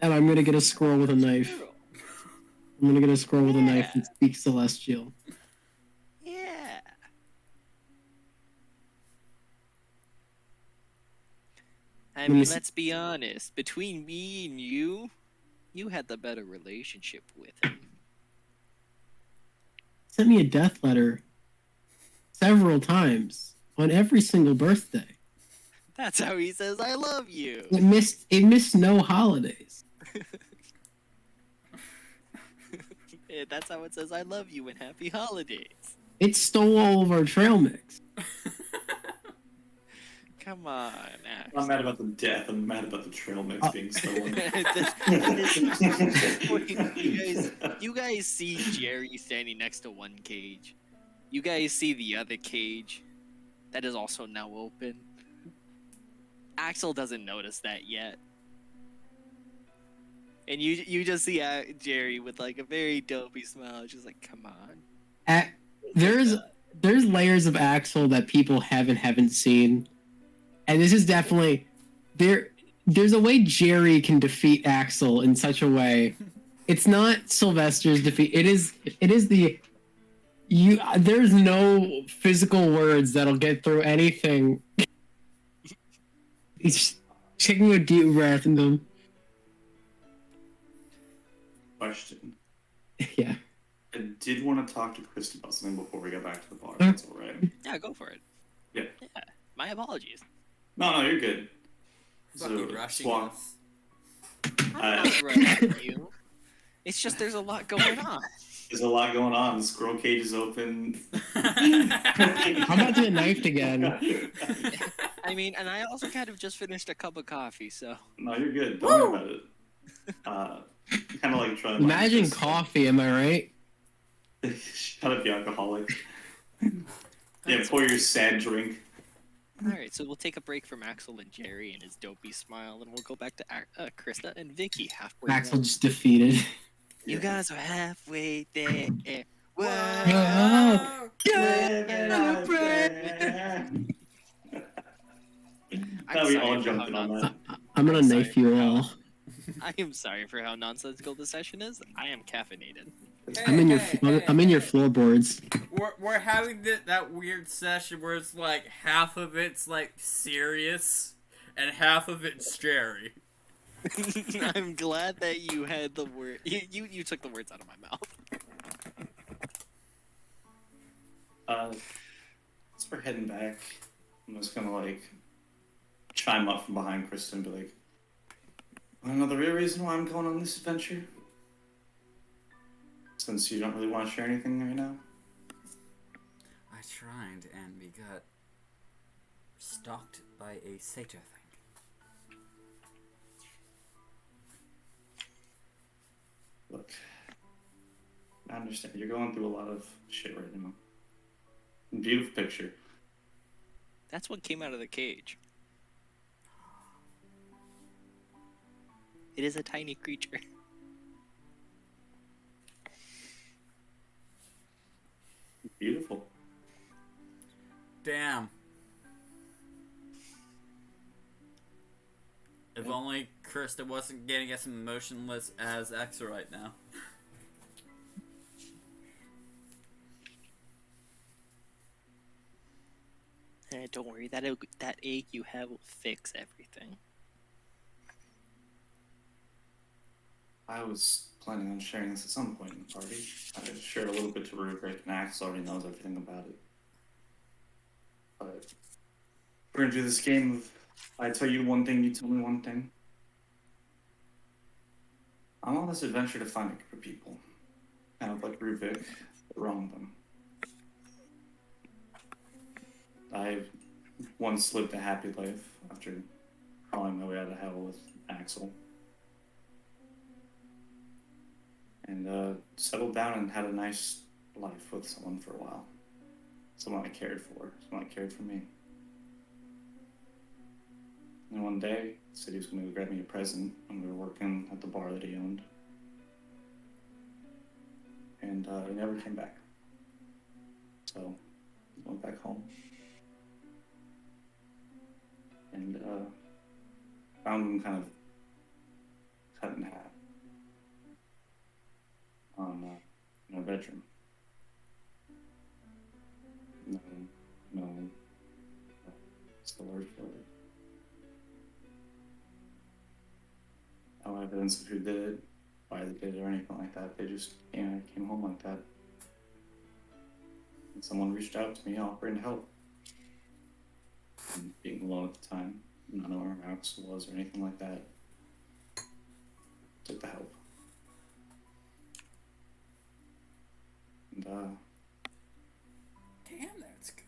And I'm gonna get a squirrel with a knife. I'm gonna get a squirrel with a knife and speak celestial. Yeah. I mean, let's be honest. Between me and you had the better relationship with him. Sent me a death letter several times on every single birthday. That's how he says I love you. It missed no holidays. Yeah, that's how it says I love you and happy holidays. It stole all of our trail mix. Come on, Axe. I'm not mad about the death. I'm mad about the trail mix being stolen. you guys see Jerry standing next to one cage. You guys see the other cage that is also now open. Axel doesn't notice that yet. And you just see Jerry with like a very dopey smile, just like, come on. There's layers of Axel that people haven't seen. And this is definitely there's a way Jerry can defeat Axel in such a way. It's not Sylvester's defeat. It is the there's no physical words that'll get through anything. He's taking a deep breath and them. Question. Yeah. I did want to talk to Chris about something before we get back to the bar. That's all right. Yeah, go for it. Yeah. My apologies. No, you're good. Fucking rushing Swap. us. I'm not rushing you. It's just there's a lot going on. There's a lot going on. The squirrel cage is open. How about the knife again? I mean, and I also kind of just finished a cup of coffee, so. No, you're good. Don't worry about it. Kind of like trying. Imagine coffee, am I right? Shut up, you alcoholic. Yeah, pour your sad drink. Alright, so we'll take a break from Axel and Jerry and his dopey smile, and we'll go back to Krista and Vicky halfway. Axel just defeated. You guys are halfway there. Whoa! Oh, Now we all jumped in on that. I'm gonna knife you all. I am sorry for how nonsensical the session is. I am caffeinated. I'm in your floorboards. We're having that weird session where it's like half of it's like serious and half of it's Jerry. I'm glad that you had the word. You took the words out of my mouth. So we're heading back. I'm just gonna like chime up from behind Kristen and be like, "Wanna know the real reason why I'm going on this adventure? Since you don't really want to share anything right now." I tried and we got stalked by a satyr thing. Look, I understand. You're going through a lot of shit right now. Beautiful picture. That's what came out of the cage. It is a tiny creature. Beautiful. Damn. If only Krista wasn't getting as emotionless as Axel right now. Don't worry, that ache you have will fix everything. I was planning on sharing this at some point in the party. I shared a little bit to Rubric, and Axel already knows everything about it. But we're gonna do this game of I tell you one thing, you tell me one thing. I'm on this adventure to find a group of people. Kind of like Rubric, but wrong them. I once lived a happy life after crawling my way out of hell with Axel. And settled down and had a nice life with someone for a while. Someone I cared for. Someone that cared for me. And one day, he said he was going to grab me a present when we were working at the bar that he owned. And he never came back. So, I went back home. found him kind of cut in half on in our bedroom. No, no, what's the word for it? No evidence of who did it, why they did it, or anything like that. They just came home like that. And someone reached out to me offering help. And being alone at the time, not knowing where Max was or anything like that, took the help. And Damn, that's good.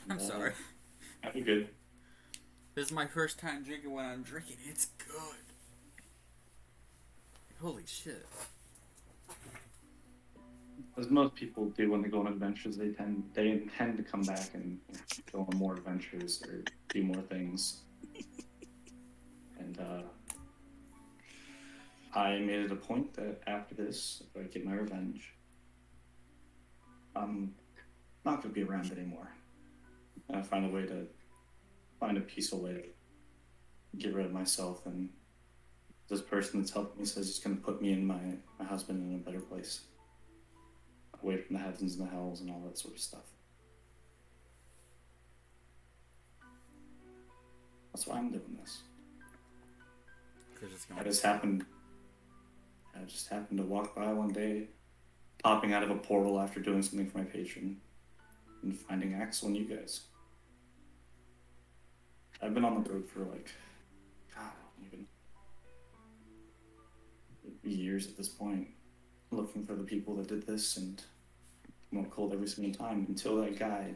I'm sorry. You're good. This is my first time drinking when I'm drinking. It's good. Holy shit. As most people do when they go on adventures, they intend to come back and go on more adventures or do more things. And I made it a point that after this, if I get my revenge, I'm not going to be around anymore. And I find a peaceful way to get rid of myself. And this person that's helping me says it's going to put me and my husband in a better place, away from the heavens and the hells and all that sort of stuff. That's why I'm doing this. I just happened to walk by one day, popping out of a portal after doing something for my patron, and finding Axel and you guys. I've been on the road for even years at this point, looking for the people that did this, and went cold every single time until that guy.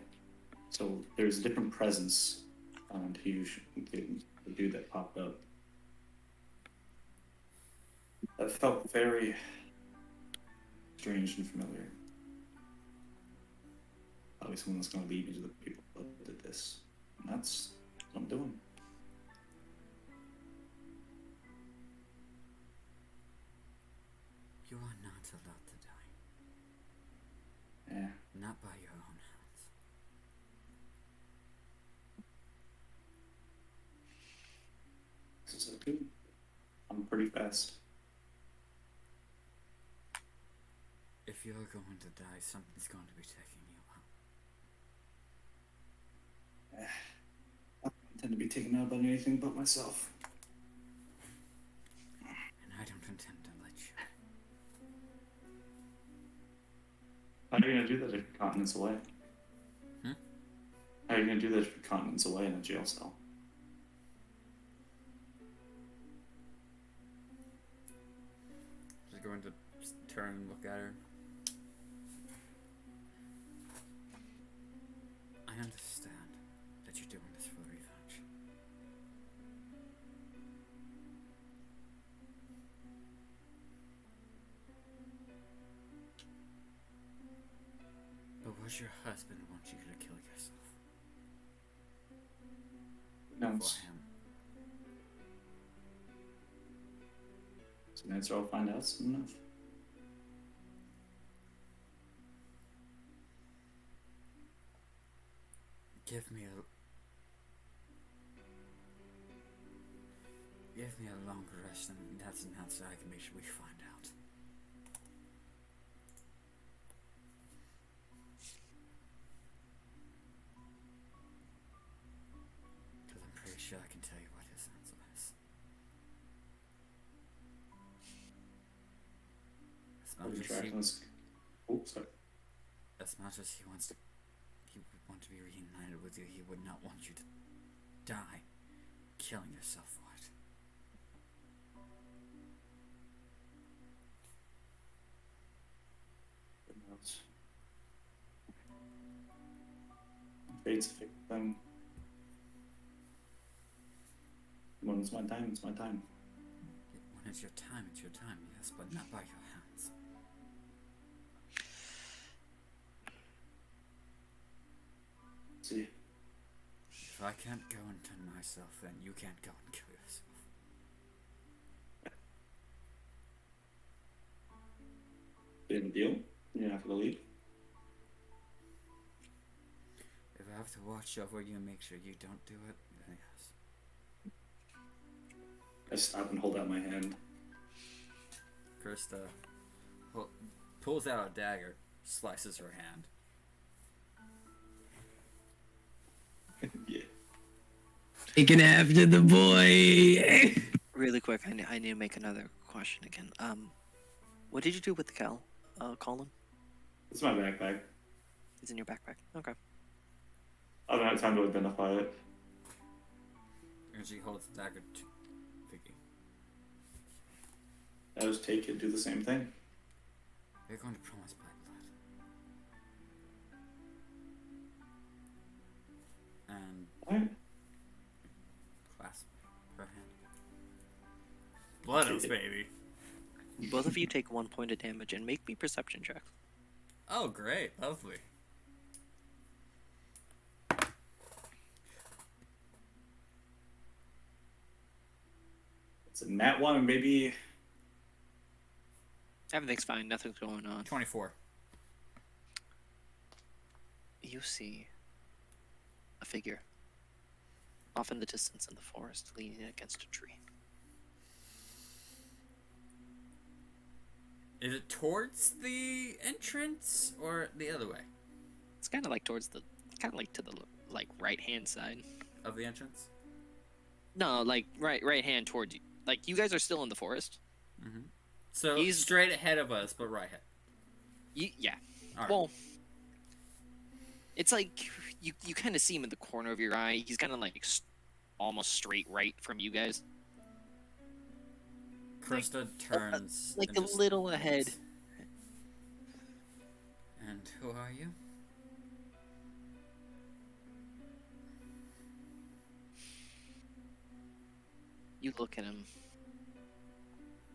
So there's a different presence on the dude that popped up. That felt very strange and familiar. Probably someone that's going to lead me to the people that did this. And that's what I'm doing. You are not allowed to die. Yeah. Not by your own hands. This is so good. I'm pretty fast. If you're going to die, something's going to be taking you out. I don't intend to be taken out by anything but myself. And I don't intend to let you. How are you going to do that if you're continents away? How are you going to do that if you're continents away in a jail cell? Just going to turn and look at her. I understand that you're doing this for revenge. But was your husband want you to kill yourself? No, For him. it's an answer I'll find out soon enough. Give me a longer rest, and that's an answer I can make sure we find out. Because I'm pretty sure I can tell you what his answer is. As much as he would want to be reunited with you, he would not want you to die killing yourself for it. Who knows? Fate's a fake thing. When it's my time, it's my time. When it's your time, yes, but not by your hands. See, If I can't go and turn myself, then you can't go and kill yourself. do you have a deal? You're not gonna leave? If I have to watch over you and make sure you don't do it? Yes. I stop and hold out my hand. Krista pulls out a dagger, slices her hand. Yeah. Taking after the boy. Really quick, I need to make another question again. What did you do with the cowl, Colin? It's my backpack. It's in your backpack. Okay. I don't have time to identify it. And she holds the dagger to Vicky. I just take it, do the same thing. You're going to promise black blood. And What? clasp her hand. Blood oath, baby. Both of you take 1 point of damage and make me perception checks. Oh, great. Lovely. It's a nat 1, maybe. Everything's fine. Nothing's going on. 24. You see a figure off in the distance in the forest, leaning against a tree. Is it towards the entrance or the other way It's kind of like towards the, kind of like to the like right hand side. of the entrance? No, like right hand towards you. Like you guys are still in the forest. Mm-hmm. So He's- straight ahead of us, but right ahead. Yeah. All right. Well, it's like you kind of see him in the corner of your eye. He's kind of like almost straight right from you guys. Krista turns like and a just little ahead. looks. And who are you? You look at him.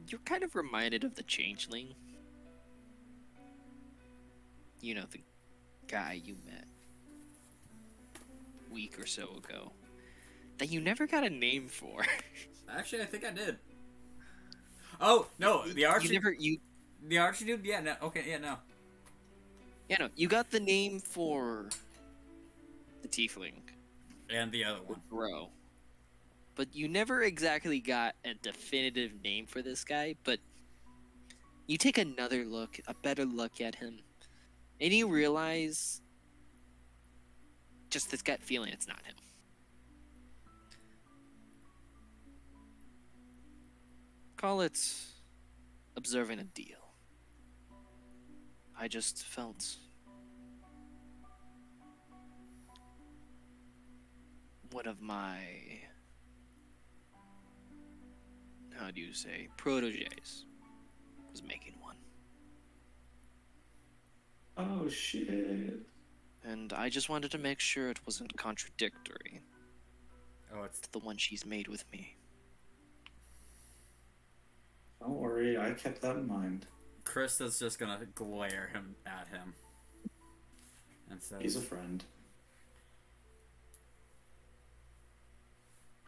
You're kind of reminded of the changeling. You know, the guy you met a week or so ago. That you never got a name for. Actually, I think I did. Oh no, the archer. The archer dude. Yeah, no. Okay, yeah, no. Yeah, no, you got the name for the tiefling, And the other one. Bro. But you never exactly got a definitive name for this guy, but you take another look, a better look at him, and you realize just this gut feeling it's not him. Call it observing a deal. I just felt one of my, how do you say, proteges was making one. Oh shit. And I just wanted to make sure it wasn't contradictory Oh, it's to the one she's made with me. Don't worry, I kept that in mind. Krista's just gonna glare at him. And says, He's a friend.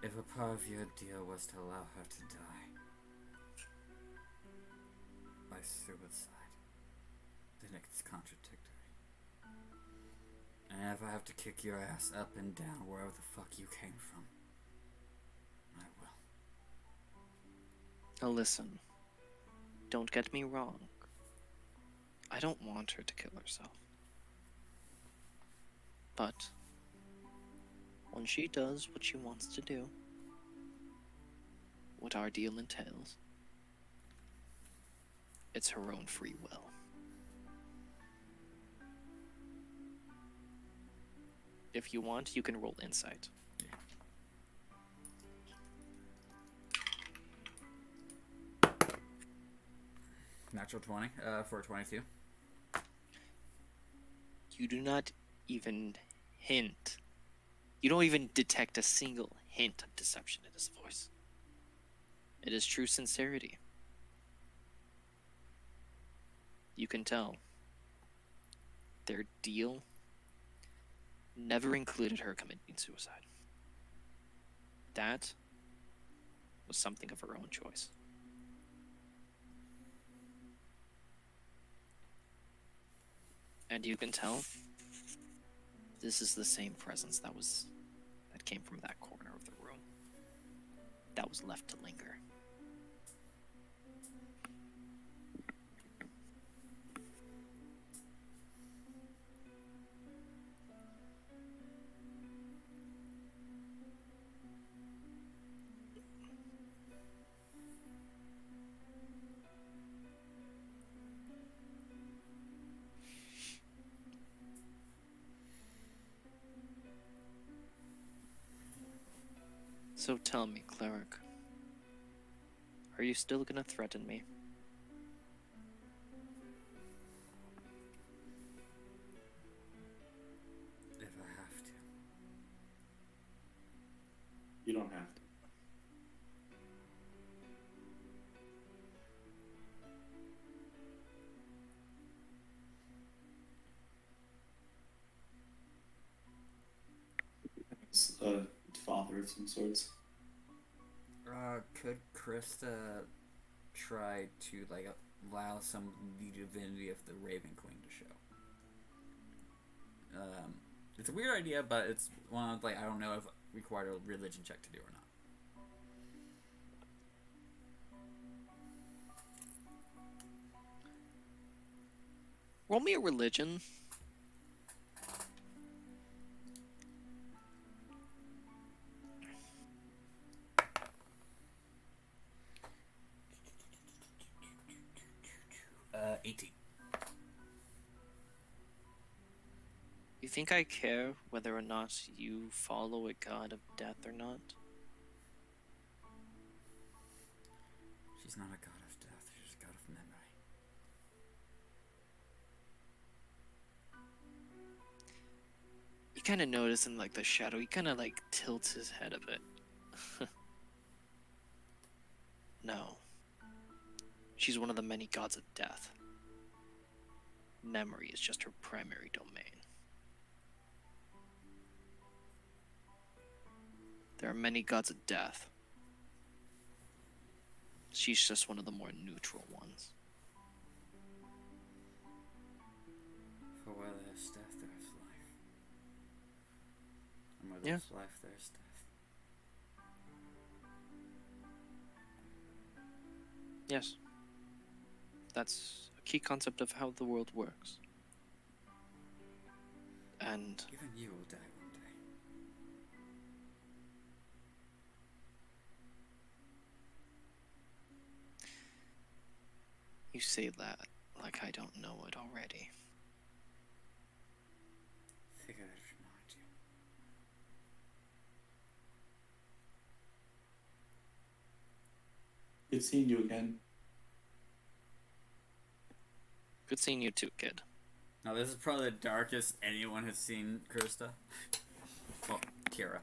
if a part of your deal was to allow her to die by suicide, then it's contradictory. And if I have to kick your ass up and down wherever the fuck you came from, I will. Now listen, don't get me wrong. I don't want her to kill herself. But when she does what she wants to do, what our deal entails, it's her own free will. If you want, you can roll insight. Natural 20 for 22. You do not even hint. You don't even detect a single hint of deception in his voice. It is true sincerity. You can tell their deal never included her committing suicide. That was something of her own choice. And you can tell This is the same presence that came from that corner of the room. That was left to linger. So tell me, cleric, are you still gonna threaten me? If I have to. You don't have to. It's a father of some sorts. Could Krista try to like allow some of the divinity of the Raven Queen to show? It's a weird idea, but it's one of like I don't know if it required a religion check to do or not. Roll me a religion. Uh, 18. You think I care whether or not you follow a god of death or not? She's not a god of death. She's a god of memory. You kind of notice in like the shadow, he kind of like tilts his head a bit. No. She's one of the many gods of death. Memory is just her primary domain. There are many gods of death. She's just one of the more neutral ones. For where there's death, there's life. And where Yeah. there's life, there's death. Yes. That's a key concept of how the world works. And Even you will die one day. you say that like I don't know it already. Figured I'd remind you. Good seeing you again. Good seeing you too, kid. Now this is probably the darkest anyone has seen Krista. Well, Kira.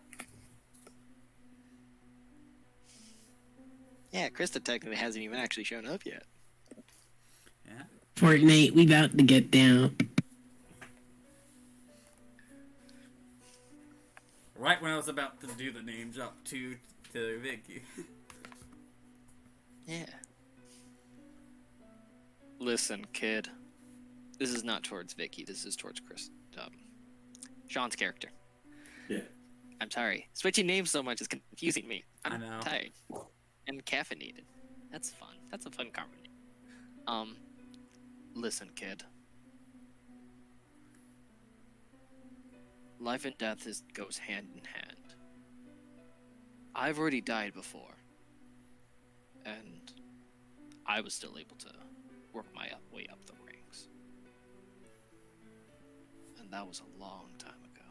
Yeah, Krista technically hasn't even actually shown up yet. Yeah. Fortnite, we about to get down. Right when I was about to do the name drop to Vicky. Yeah. Listen, kid. This is not towards Vicky. This is towards Chris. Sean's character. Yeah. I'm sorry. Switching names so much is confusing me. I'm I know. tired. And caffeinated. That's fun. That's a fun combination. Listen, kid. Life and death goes hand in hand. I've already died before. And I was still able to work my way up the ranks. And that was a long time ago.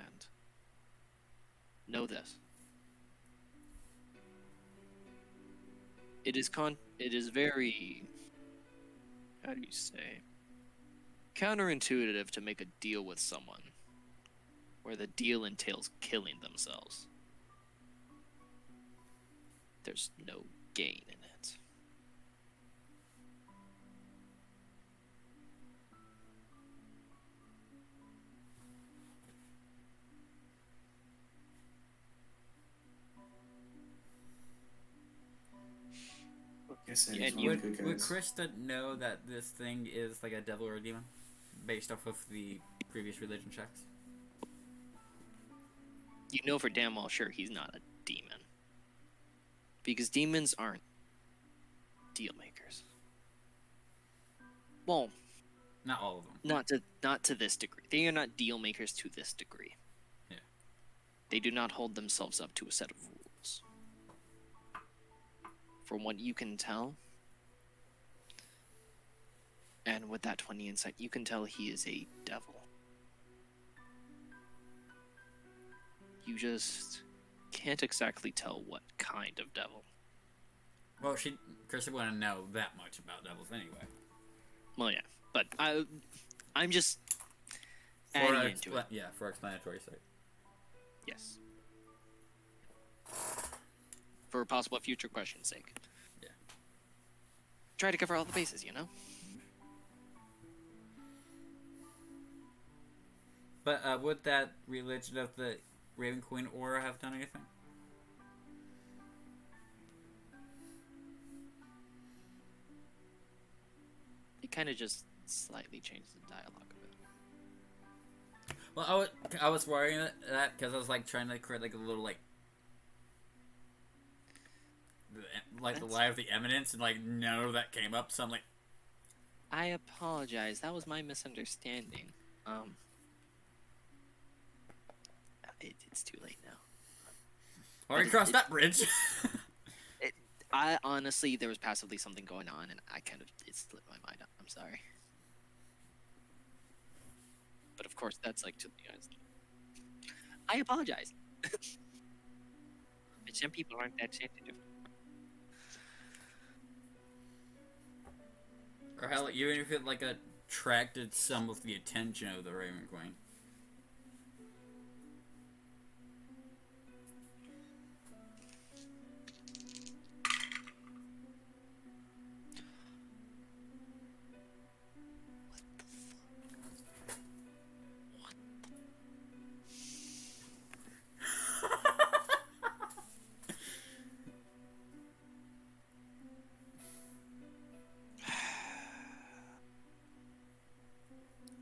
And know this. It is very, how do you say, counterintuitive to make a deal with someone where the deal entails killing themselves. There's no gain in it. I said, Yeah, he's and one of the Would good would guys. Krista know that this thing is like a devil or a demon, based off of the previous religion checks? You know for damn well sure he's not a demon. Because demons aren't deal makers. Well, Not all of them. not to this degree. They are not deal makers to this degree. Yeah. They do not hold themselves up to a set of rules. From what you can tell, and with that 20 insight, you can tell he is a devil. You just can't exactly tell what kind of devil. Well, Krista wouldn't know that much about devils anyway. Well, yeah, but I'm just For adding into it. Yeah, for explanatory sake. Yes. For possible future question's sake. Yeah. Try to cover all the bases, you know? But would that religion of the Raven Queen aura have done anything? It kind of just slightly changed the dialogue a bit. Well, I was worrying that because I was like trying to create like a little like the lie of the eminence, and like none of that came up. So I'm like, I apologize. That was my misunderstanding. It's too late now. already crossed that bridge. I honestly, there was passively something going on, and it slipped my mind. I'm sorry. But of course, that's like to be honest. I apologize. But some people aren't that sensitive. Or hell, even if it like attracted some of the attention of the Raven Queen.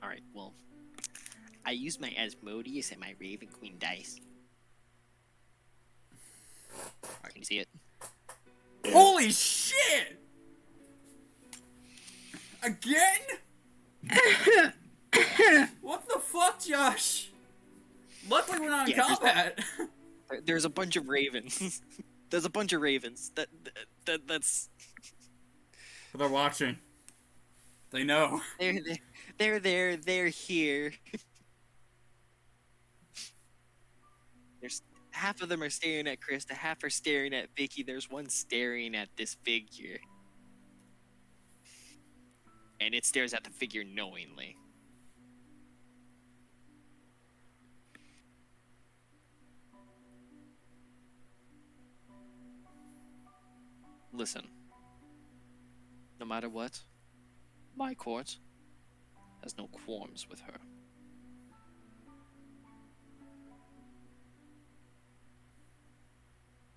Alright, well, I used my Asmodeus and my Raven Queen dice. Can you see it? Yeah. Holy shit! Again? What the fuck, Josh? Luckily we're not in Yeah, combat. There's a bunch of ravens. There's a bunch of ravens. That's They're watching. They know. they're here. There's half of them are staring at Krista, half are staring at Vicky. There's one staring at this figure. And it stares at the figure knowingly. Listen. No matter what, my court has no qualms with her.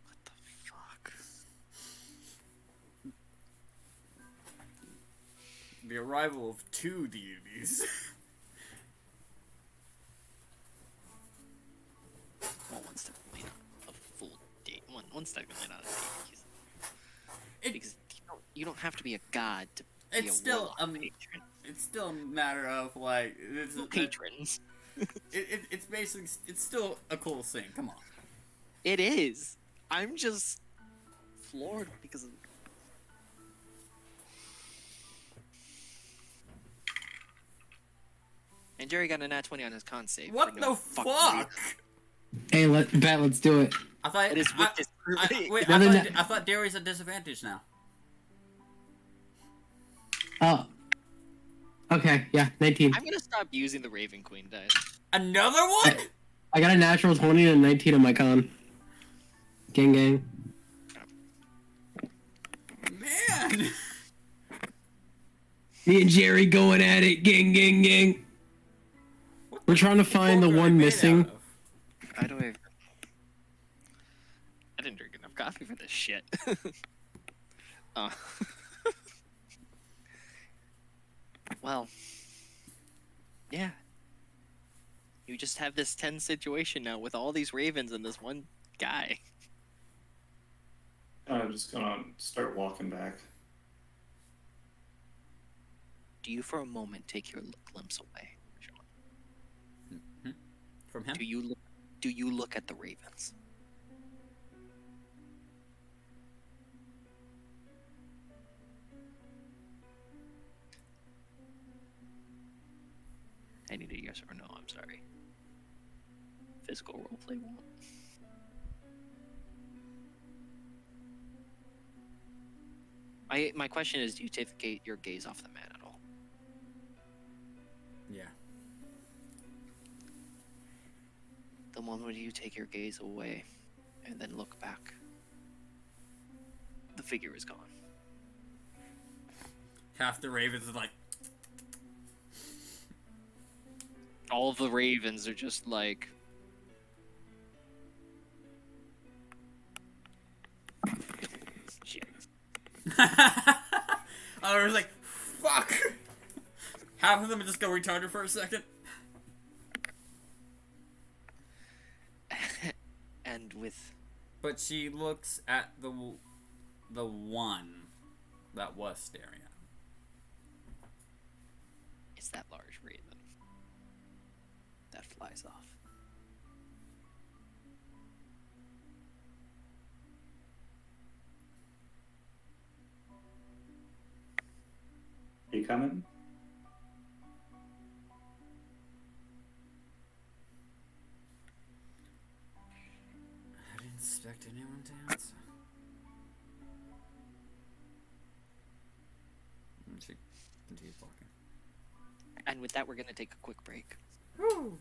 What the fuck? The arrival of two deities. Well, one's definitely not a full date. One's definitely not a date. It, Because you don't have to be a god to be it's a still warlock patron. it's still a matter of like it's, Patrons. it's basically it's still a cool thing. Come on. It is. I'm just floored because of. And Jerry got a nat 20 on his con save. What for no the fucking fuck? reason. Hey, let's do it. I thought It is with this wait, Another I thought Darius at disadvantage now. Oh. Okay, yeah, 19. I'm gonna stop using the Raven Queen dice. Another one? I got a natural 20 and a 19 on my con. Gang gang. Man. Me and Jerry going at it, gang gang gang. What We're trying to find the fuck are one they made missing. out of? I don't even. I didn't drink enough coffee for this shit. Uh, well, yeah. You just have this tense situation now with all these ravens and this one guy. I'm just gonna start walking back. Do you for a moment take your glimpse away, Sean? From him? Do you look at the ravens? I need a yes or no, I'm sorry. Physical roleplay won't. My question is, do you take your gaze off the man at all? Yeah. The moment you take your gaze away and then look back, the figure is gone. Half the ravens is like, All of the ravens are just like, shit. I was like, fuck. Half of them just go retarded for a second. And with But she looks at the one that was staring at him. it's that large raven that flies off. You coming? I didn't expect anyone to answer. And she continues walking. And with that, we're gonna take a quick break. Woo!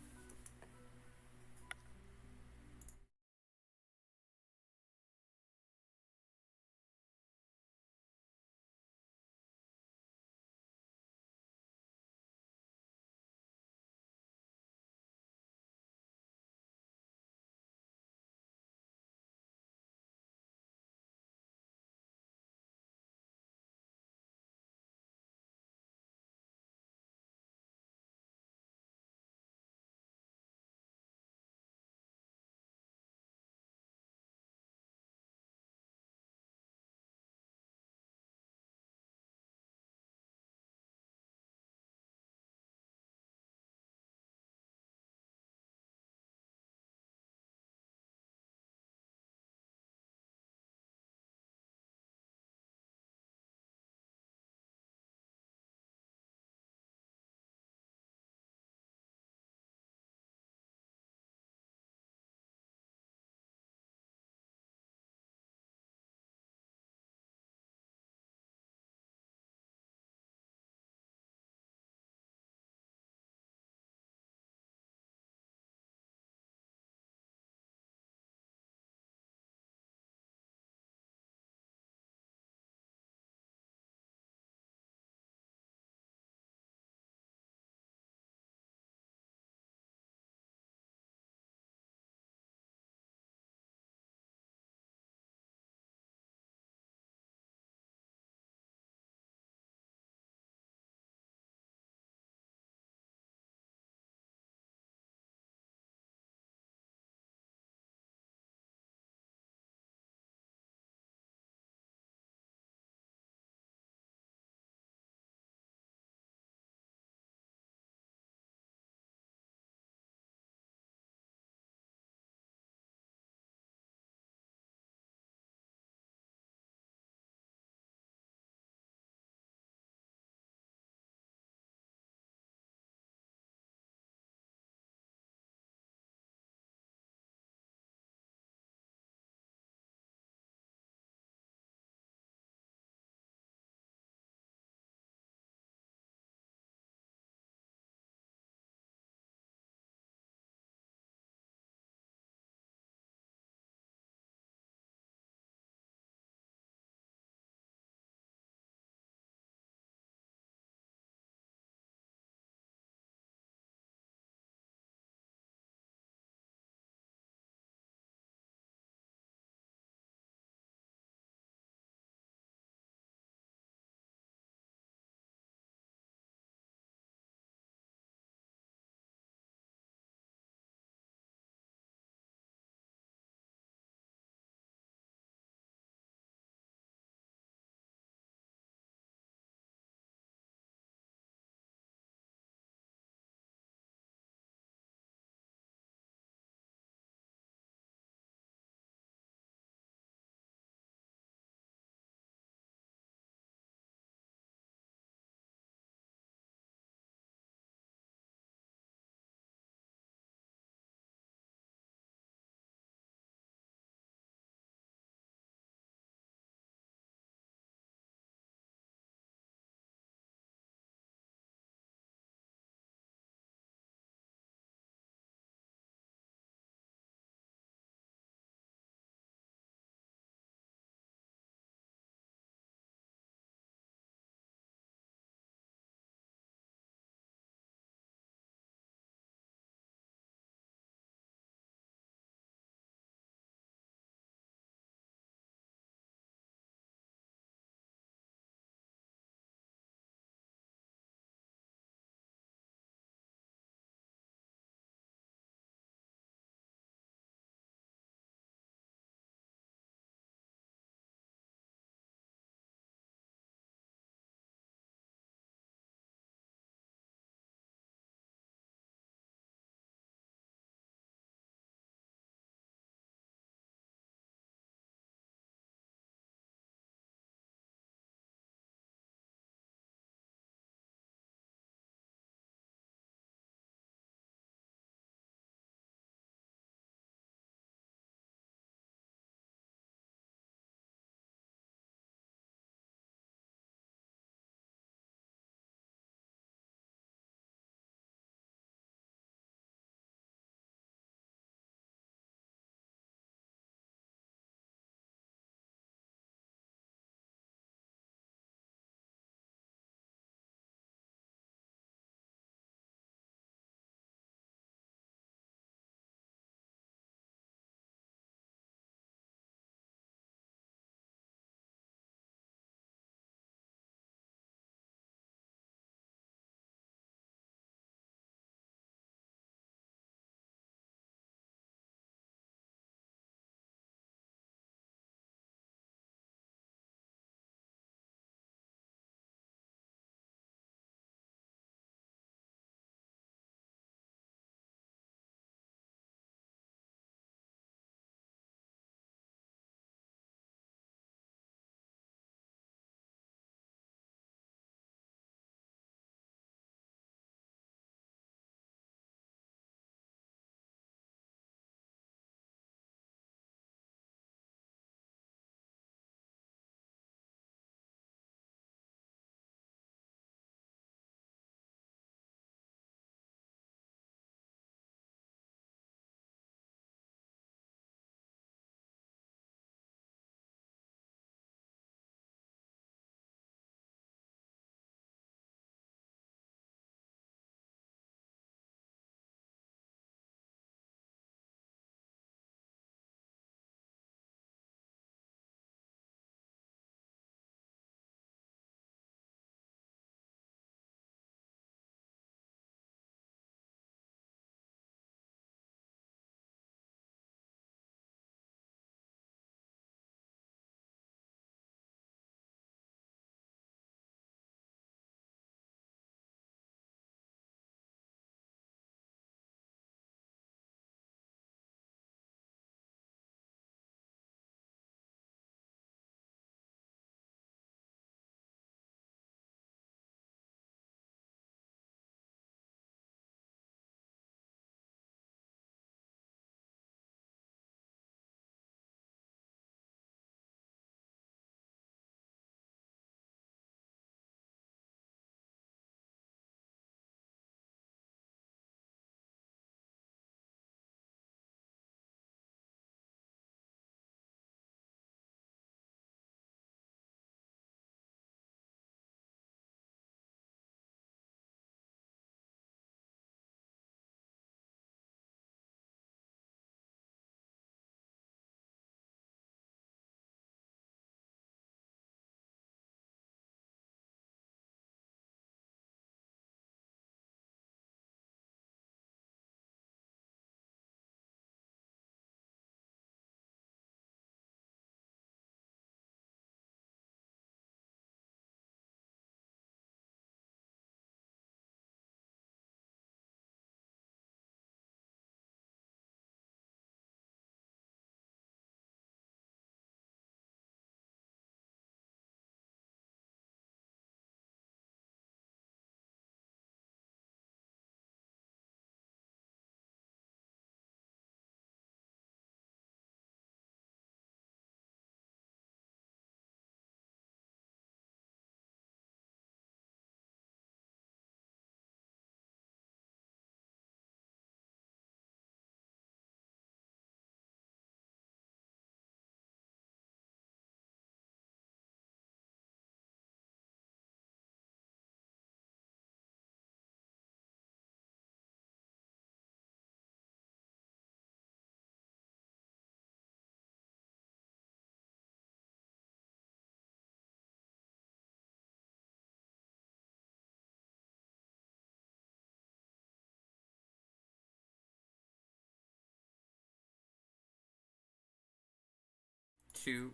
2,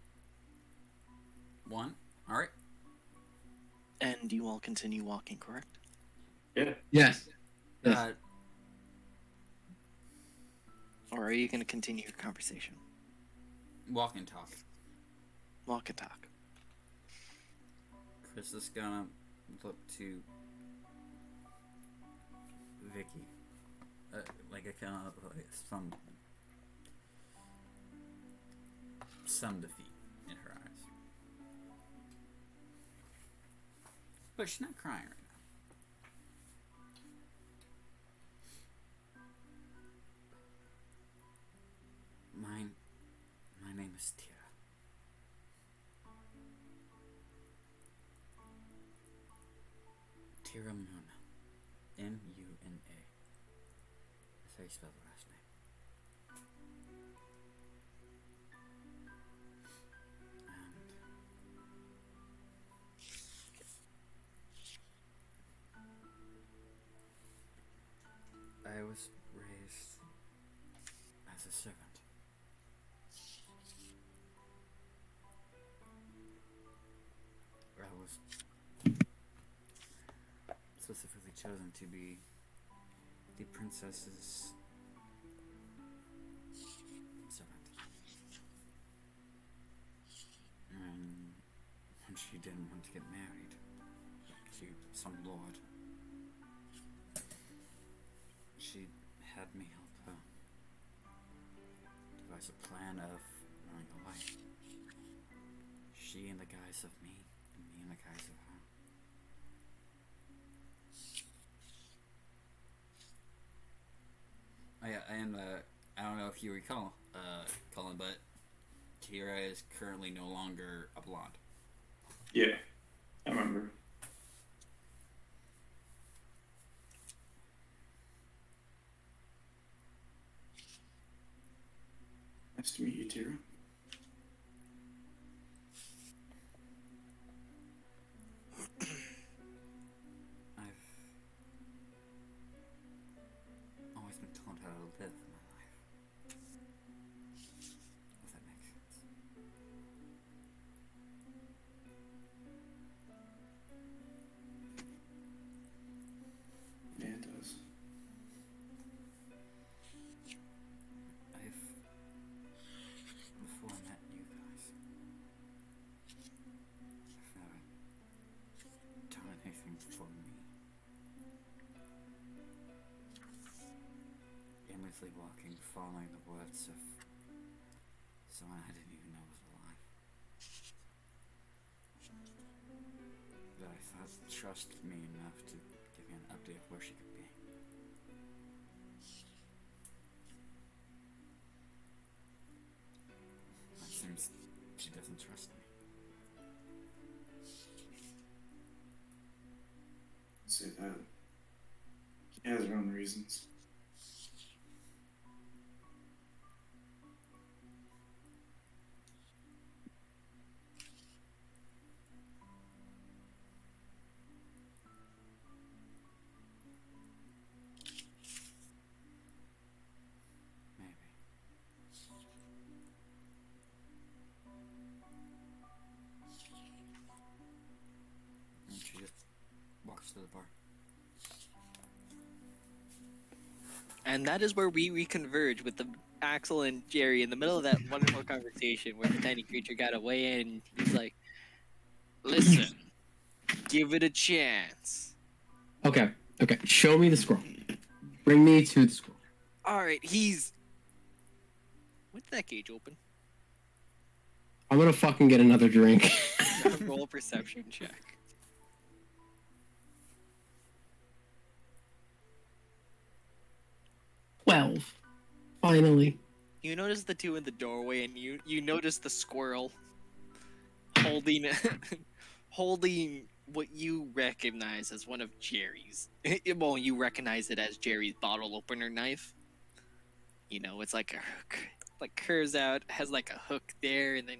1. All right. And you all continue walking, correct? Yeah. Yes. Yes. Or are you going to continue your conversation? Walk and talk. Walk and talk. Chris is gonna look to Vicky, like a kind of like some defeat in her eyes, but she's not crying right now. My name is Tira. Tira Muna. M-U-N-A. That's how you spell the last name. And I was raised as a servant. I was specifically chosen to be the princess's servant. And when she didn't want to get married to some lord, she had me help her devise a plan of running a life. She in the guise of me, and me in the guise of her. Oh yeah, and I don't know if you recall, Colin, but Tira is currently no longer a blonde. Yeah. I remember. Nice to meet you, Tira. I've always been told how to live my life. If that makes sense. Yeah, it does. Before I met you guys, I've never done anything for me. Aimlessly walking, following the words of someone I didn't even know was alive. But I thought trusted me enough to give me an update of where she could be. It seems she doesn't trust me. Say that. She has her own reasons. Maybe. And she just walks to the bar. And that is where we reconverge with the Axel and Jerry in the middle of that wonderful conversation where the tiny creature got away and he's like, listen, give it a chance. Okay. Okay. Show me the scroll. Bring me to the scroll. Alright, he's... What's that gauge open? I'm gonna fucking get another drink. Roll a perception check. 12. Finally. You notice the two in the doorway and you notice the squirrel holding holding what you recognize as one of Jerry's. Well, you recognize it as Jerry's bottle opener knife. You know, it's like like curves out, has like a hook there, and then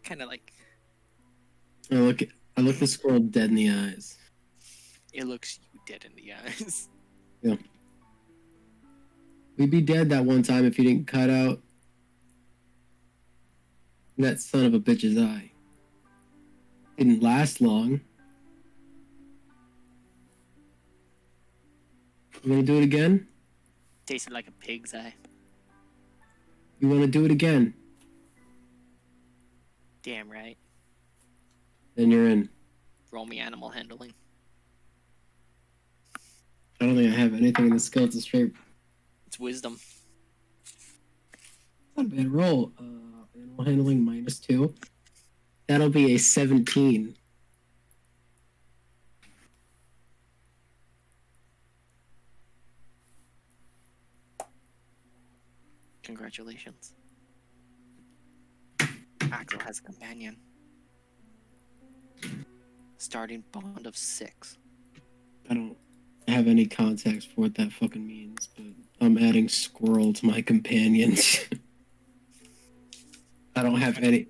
kind of like I look the scroll dead in the eyes. it looks you dead in the eyes. Yeah. We'd be dead that one time if you didn't cut out That son of a bitch's eye. Didn't last long. You want to do it again? Tasted like a pig's eye. You want to do it again? Damn right. Then you're in. Roll me animal handling. I don't think I have anything in the skeleton straight. It's wisdom. Not a bad roll. Animal handling -2. That'll be a 17. Congratulations. Axel has a companion. Starting bond of 6. I don't have any context for what that fucking means, but I'm adding squirrel to my companions. I don't have any.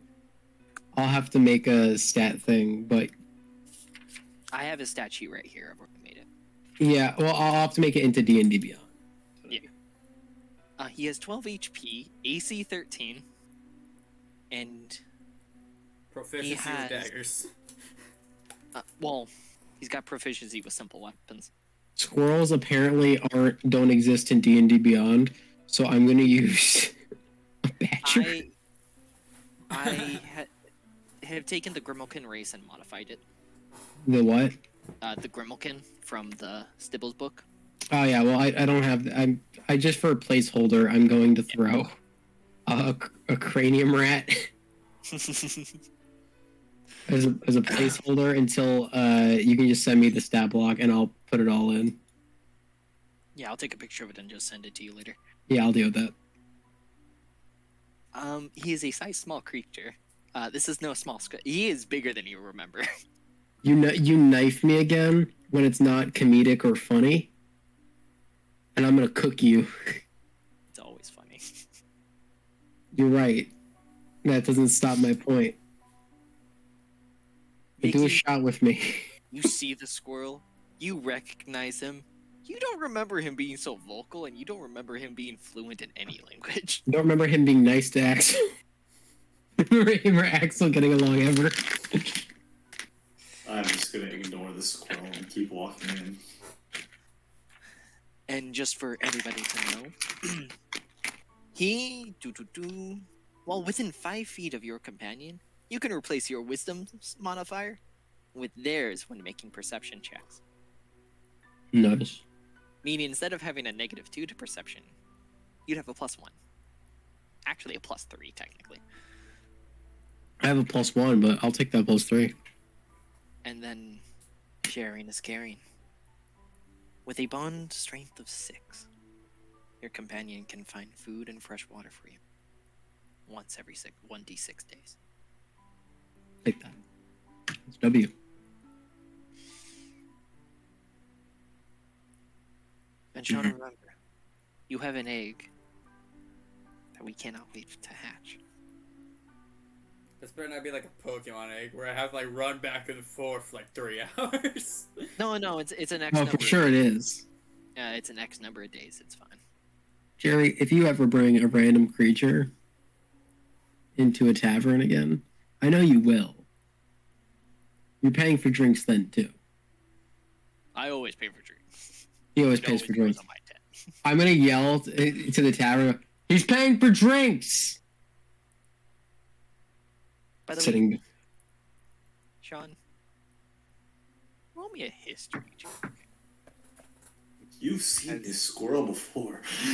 I'll have to make a stat thing, but I have his stat sheet right here. I've already made it. yeah, well, I'll have to make it into D&D Beyond. Yeah. He has 12 HP, AC 13, and Proficiency has- with daggers. well, he's got proficiency with simple weapons. Squirrels apparently don't exist in D&D Beyond, so I'm going to use a badger. I have taken the Grimalkin race and modified it. The what? The Grimalkin from the Stibbles book. Oh yeah, well I don't have. I just for a placeholder I'm going to throw a cranium rat as a placeholder until you can just send me the stat block and I'll put it all in. Yeah, I'll take a picture of it and just send it to you later. Yeah, I'll deal with that. He is a size small creature. This is no small he is bigger than you remember. You knife me again when it's not comedic or funny, and I'm gonna cook you. It's always funny. You're right. That doesn't stop my point. But do a Mickey, shot with me. you see the squirrel, you recognize him. You don't remember him being so vocal, and you don't remember him being fluent in any language. Don't remember him being nice to Axel. Remember him or Axel getting along ever? I'm just gonna ignore the squirrel and keep walking in. And just for anybody to know, while within 5 feet of your companion, you can replace your wisdom modifier with theirs when making perception checks. Nice. Meaning instead of having a -2 to perception, you'd have a +1. Actually, a +3 technically. I have a +1, but I'll take that +3. And then sharing is caring. With a bond strength of 6, your companion can find food and fresh water for you once every 1d6 days. Take that. It's W. And Sean, remember, you have an egg that we cannot wait to hatch. This better not be like a Pokemon egg where I have to like run back and forth for like 3 hours. No, it's an X Oh, number. for sure it is. Yeah, it's an X number of days. It's fine. Jerry, if you ever bring a random creature into a tavern again, I know you will. You're paying for drinks then, too. I always pay for drinks. He always It pays for goes drinks. on my tent. I'm going to yell to the tavern, he's paying for drinks! By the way, Sitting. Sean, roll me a history check. You've seen this squirrel before. He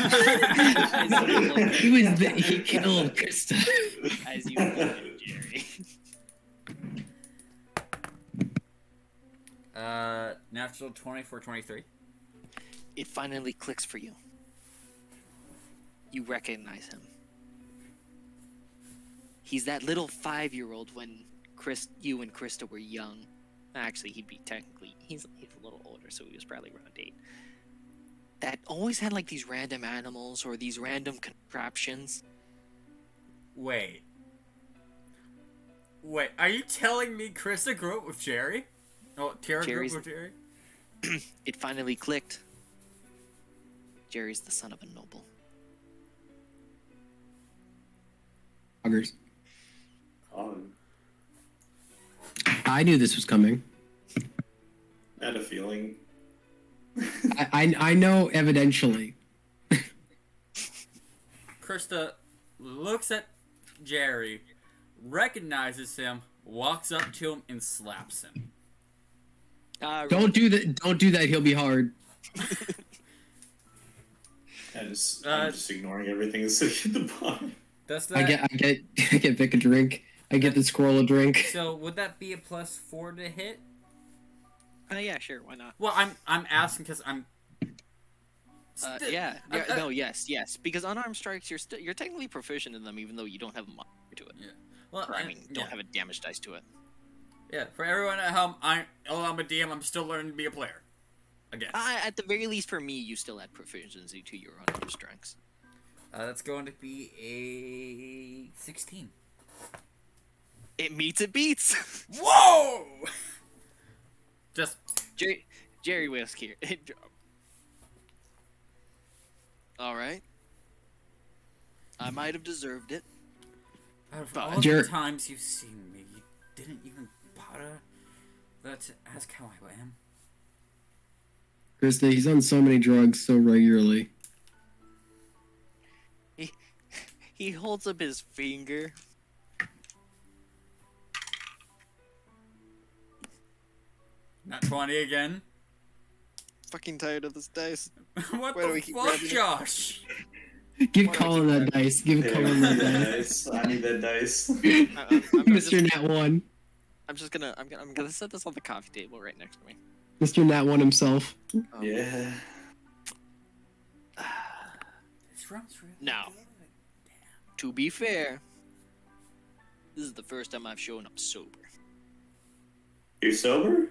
killed Krista. As you know, Jerry. Natural 24-23. It finally clicks for you. You recognize him. He's that little 5-year-old when you and Krista were young. Actually, he'd be technically he's a little older, so he was probably around 8. That always had like these random animals or these random contraptions. Wait, are you telling me Krista grew up with Jerry? Oh, Tara grew Jerry's- up with Jerry? It finally clicked. Jerry's the son of a noble. Poggers. dog. I knew this was coming. I had a feeling. I know evidentially. Krista looks at Jerry, recognizes him, walks up to him, and slaps him. Don't do that. Don't do that. He'll be hard. I'm just ignoring everything that's sitting at the bottom. Does that? I get Vic a drink. I get the scroll a drink. So would that be a +4 to hit? Yeah, sure, why not? Well, I'm asking because I'm. Yes. Because unarmed strikes, you're technically proficient in them, even though you don't have a modifier to it. Yeah. Well, Or, don't have a damage dice to it. Yeah. For everyone at home, I'm a DM. I'm still learning to be a player. Again. At the very least, for me, you still add proficiency to your unarmed strikes. That's going to be a 16. It meets, it beats. Whoa! Just Jerry Whisk here. All right. I might have deserved it. out of But- all the times you've seen me, you didn't even bother to ask how I am. Krista, he's on so many drugs so regularly. He holds up his finger. Not 20 again. Fucking tired of this dice. What Why do the we keep fuck, grabbing it? Josh? Give Why do I Colin keep that dice. Give Yeah, Colin I need that that dice. dice. I need that dice. Mr. Nat 1. I'm gonna set this on the coffee table right next to me. Mr. Nat 1 himself. Yeah. This runs really Now. good. To be fair, this is the first time I've shown up sober. You're sober?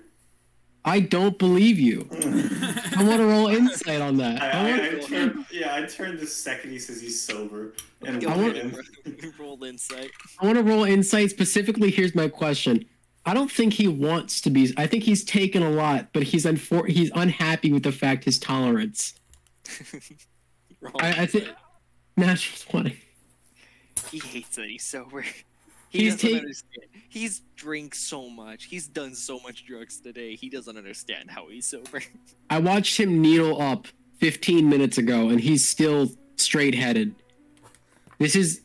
I don't believe you. I want to roll insight on that. I turned the second he says he's sober. And Go look at ahead him. and roll insight. I want to roll insight specifically. Here's my question. I don't think he wants to be. I think he's taken a lot, but he's unhappy with the fact his tolerance. Roll I think insight. natural 20. He hates that he's sober. He's Doesn't take- understand. He's drank so much. He's done so much drugs today. He doesn't understand how he's sober. I watched him needle up 15 minutes ago, and he's still straight-headed. His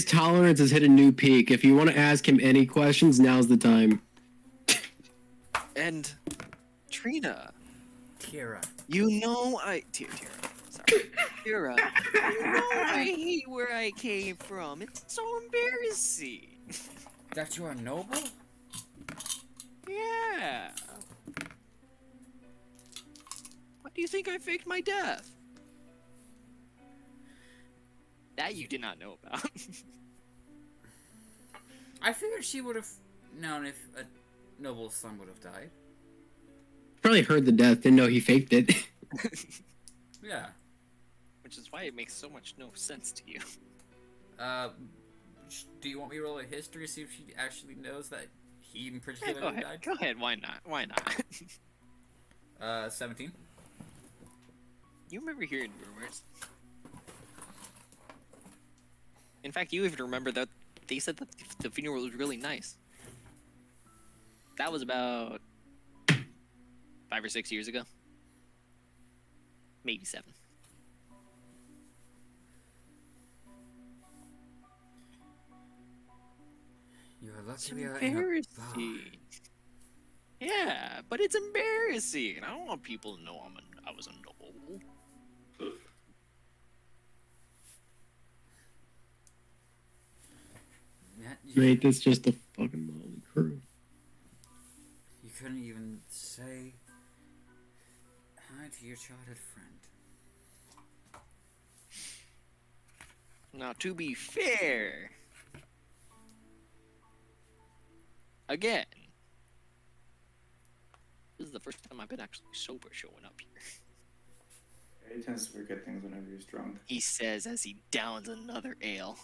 tolerance has hit a new peak. If you want to ask him any questions, now's the time. And Trina, Tira. you know Tira. Sorry. Tira, you know I hate where I came from. It's so embarrassing. That you are noble? Yeah. Why do you think I faked my death? That you did not know about. I figured she would have known if a noble son would have died. Probably heard the death, didn't know he faked it. Yeah. Which is why it makes so much no sense to you. Do you want me to roll a history to see if she actually knows that he in Yeah, particular go ahead. died? Go ahead. Why not? Why not? 17. You remember hearing rumors. In fact, you even remember that they said that the funeral was really nice. That was about 5 or 6 years ago. Maybe 7. You are It's lucky we are in a bar. embarrassing. Yeah, but it's embarrassing. I don't want people to know I was a noble. Yeah, you, Mate, that's just a fucking motley crew. you couldn't even say hi to your childhood friend. Now, to be fair, again, this is the first time I've been actually sober showing up here. He tends to forget things whenever he's drunk. He says as he downs another ale.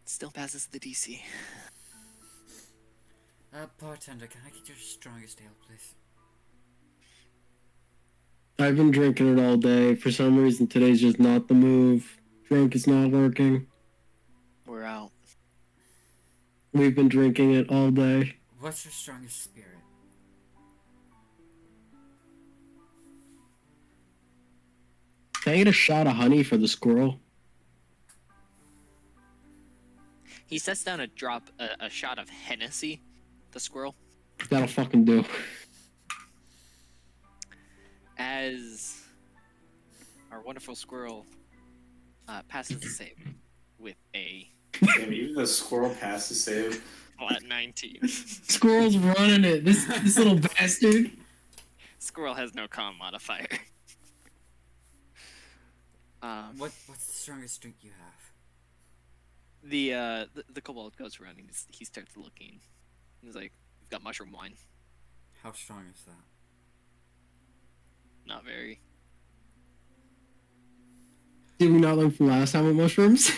Still passes the DC. Bartender, can I get your strongest ale, please? I've been drinking it all day. For some reason, today's just not the move. Drink is not working. We're out. We've been drinking it all day. What's your strongest spirit? Can I get a shot of honey for the squirrel? He sets down a shot of Hennessy, the squirrel, That'll fucking do. as our wonderful squirrel passes the save with a Damn, even the squirrel passed the save. flat 19. Squirrel's running it. This little bastard. Squirrel has no con modifier. What's the strongest drink you have? The kobold goes around and he starts looking. He's like, "We've got mushroom wine." How strong is that? Not very. Did we not learn from last time with mushrooms?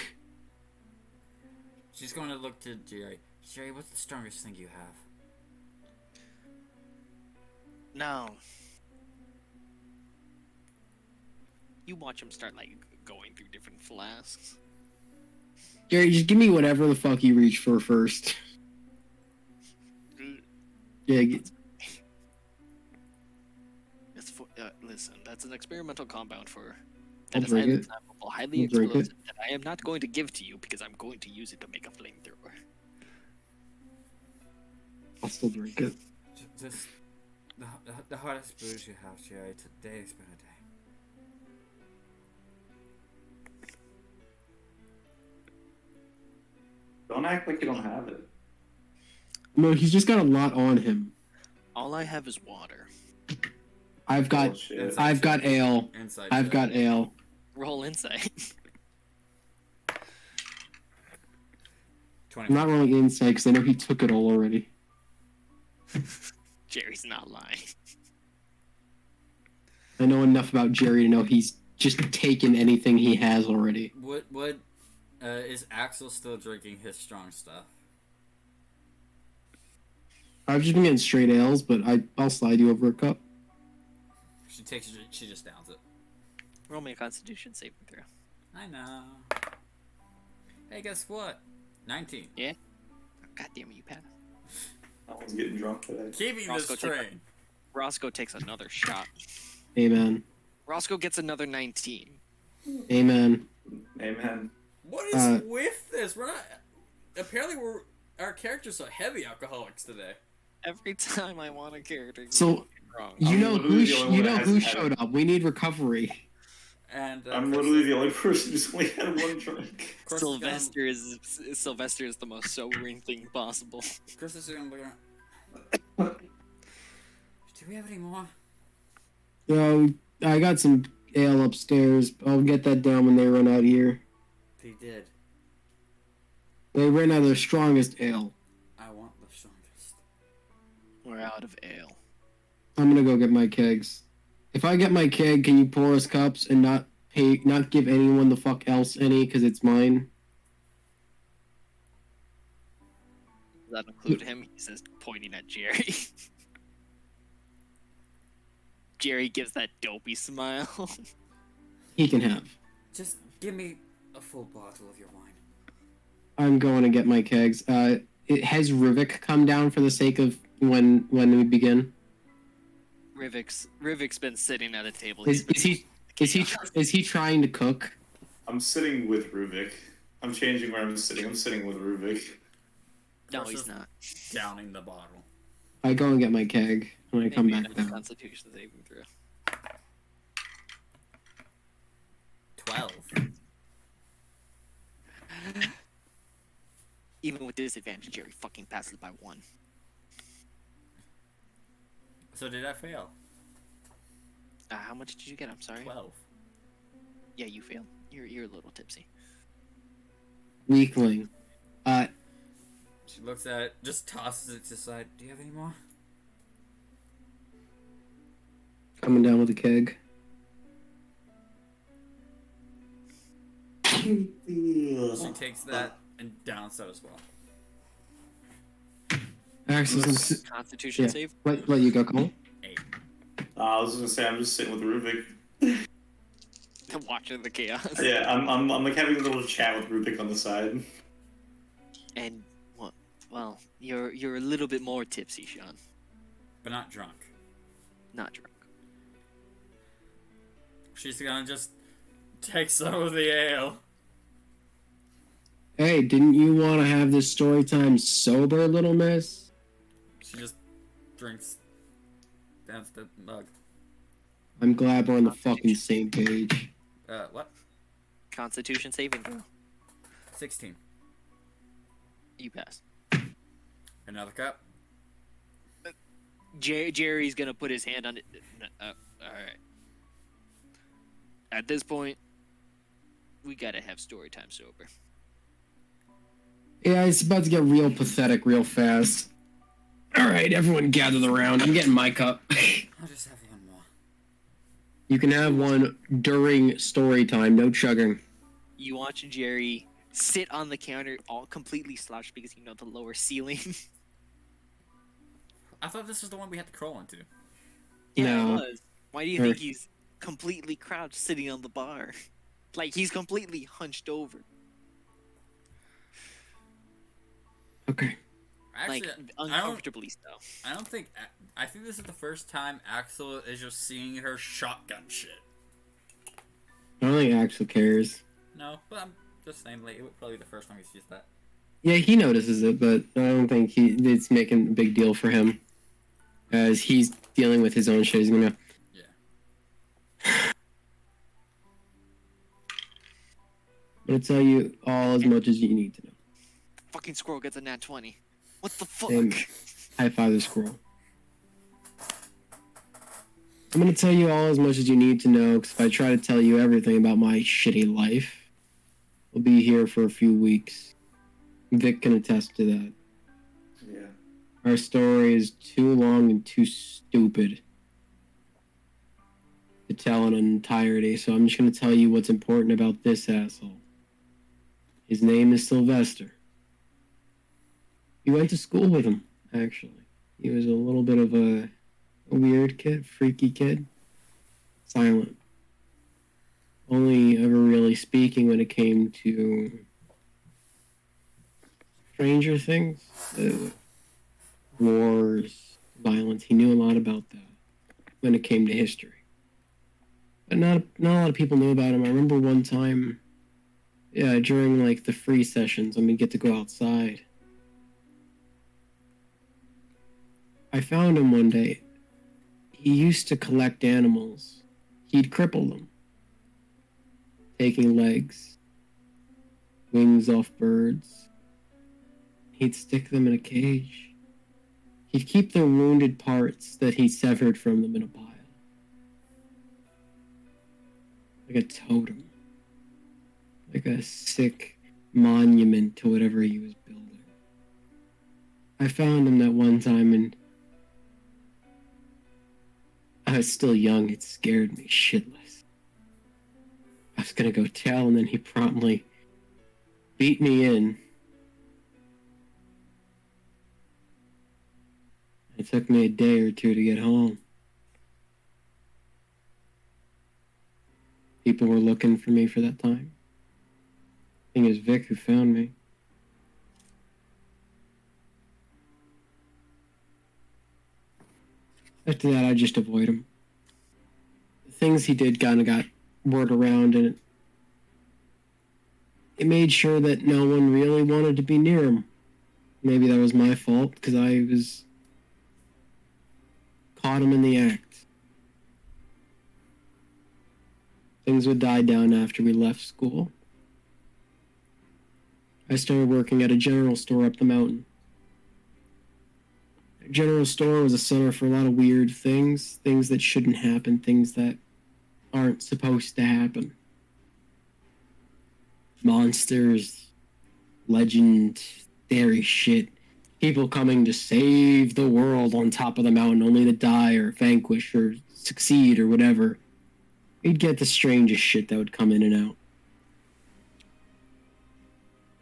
She's going to look to Jerry. Jerry, what's the strongest thing you have? No. You watch him start like going through different flasks. Jerry, just give me whatever the fuck you reach for first. Yeah, Listen, that's an experimental compound for I'll that is drink highly it. flammable, highly I'll drink it. explosive that I am not going to give to you because I'm going to use it to make a flamethrower. I'll still drink it. Just the hardest booze you have, Jerry. Today's been a day. Don't act like you don't have it. No, he's just got a lot on him. All I have is water. I've got Bullshit. I've got ale. Inside. I've joke. got ale. Roll insight. 20. I'm not rolling insight because I know he took it all already. Jerry's not lying. I know enough about Jerry to know he's just taken anything he has already. What is Axel still drinking his strong stuff? I've just been getting straight ales, but I'll slide you over a cup. She just downs it. Roll me a Constitution saving throw. I know. Hey, guess what? 19. God damn it, you passed. No one's getting drunk today. Keeping Roscoe, this take train. Roscoe takes another shot. Amen. Roscoe gets another 19. Amen. Amen. What is with this? We're not. Apparently, our characters are heavy alcoholics today. Every time I want a character, you So- get it wrong. You I'm know literally the only one that who hasn't had showed up. We need recovery. And I'm literally the only person who's only had one drink. Chris Sylvester is the most sobering thing possible. Chris is gonna look around. Do we have any more? So I got some ale upstairs. I'll get that down when they run out here. They did. They ran out of their strongest ale. I want the strongest. We're out of ale. I'm gonna go get my kegs. If I get my keg, can you pour us cups and not give anyone the fuck else any because it's mine? Does that include him? He says, pointing at Jerry. Jerry gives that dopey smile. He can have. Just give me a full bottle of your wine. I'm going to get my kegs. Has Rivik come down for the sake of when we begin? Rivik's been sitting at a table. Is he trying to cook? I'm sitting with Ruvik. I'm changing where I'm sitting. I'm sitting with Ruvik. No, Chris he's is not. Downing the bottle. I go and get my keg when I come Maybe back another down. Constitution saving throw. 12. Even with disadvantage, Jerry fucking passes by 1. So did I fail? How much did you get? I'm sorry. 12. Yeah, you failed. You're a little tipsy. Weakling. She looks at it, just tosses it to the side. Do you have any more? Coming down with a keg. She takes that and downs that as well. Axel's Constitution Yeah. save. let you go, Cole. 8. I was gonna say I'm just sitting with Rubik. Watching the chaos. Yeah, I'm like having a little chat with Rubik on the side. And well, you're a little bit more tipsy, Sean. But not drunk. Not drunk. She's gonna just take some of the ale. Hey, didn't you want to have this story time sober, little miss? She just drinks down the mug. I'm glad we're on the fucking same page. What? Constitution saving throw. 16. You pass. Another cup. Jerry's gonna put his hand on it. All right. At this point, we gotta have story time sober. Yeah, it's about to get real pathetic real fast. All right, everyone gather around. I'm getting my cup. I'll just have one more. You can have one during story time. No chugging. You watch Jerry sit on the counter, all completely slouched because the lower ceiling. I thought this was the one we had to crawl into. Yeah, No. it was. Why do you think he's completely crouched sitting on the bar? Like he's completely hunched over. Okay. Actually, Like uncomfortably so. I don't think. I think this is the first time Axel is just seeing her shotgun shit. I don't think Axel cares. No, but I'm just saying, like, it would probably be the first time he sees that. Yeah, he notices it, but I don't think it's making a big deal for him. As he's dealing with his own shit, he's gonna... Yeah. I'm gonna tell you all as much as you need to know. Fucking squirrel gets a nat 20. What the fuck? And high five the squirrel. I'm gonna tell you all as much as you need to know, because if I try to tell you everything about my shitty life, we'll be here for a few weeks. Vic can attest to that. Yeah. Our story is too long and too stupid to tell in entirety, so I'm just gonna tell you what's important about this asshole. His name is Sylvester. You went to school with him, actually. He was a little bit of a weird kid, freaky kid. Silent. Only ever really speaking when it came to stranger things. Wars, violence. He knew a lot about that when it came to history. But not a lot of people knew about him. I remember one time, during like the free sessions when we get to go outside, I found him one day. He used to collect animals. He'd cripple them, taking legs, wings off birds. He'd stick them in a cage. He'd keep the wounded parts that he severed from them in a pile. Like a totem. Like a sick monument to whatever he was building. I found him that one time and I was still young. It scared me shitless. I was gonna go tell, and then he promptly beat me in. It took me a day or two to get home. People were looking for me for that time. I think it was Vic who found me. After that, I just avoid him. The things he did kind of got word around, and it made sure that no one really wanted to be near him. Maybe that was my fault, because I was caught him in the act. Things would die down after we left school. I started working at a general store up the mountain. General store was a center for a lot of weird things that shouldn't happen, things that aren't supposed to happen. Monsters, legendary shit, people coming to save the world on top of the mountain only to die or vanquish or succeed or whatever. You'd get the strangest shit that would come in and out.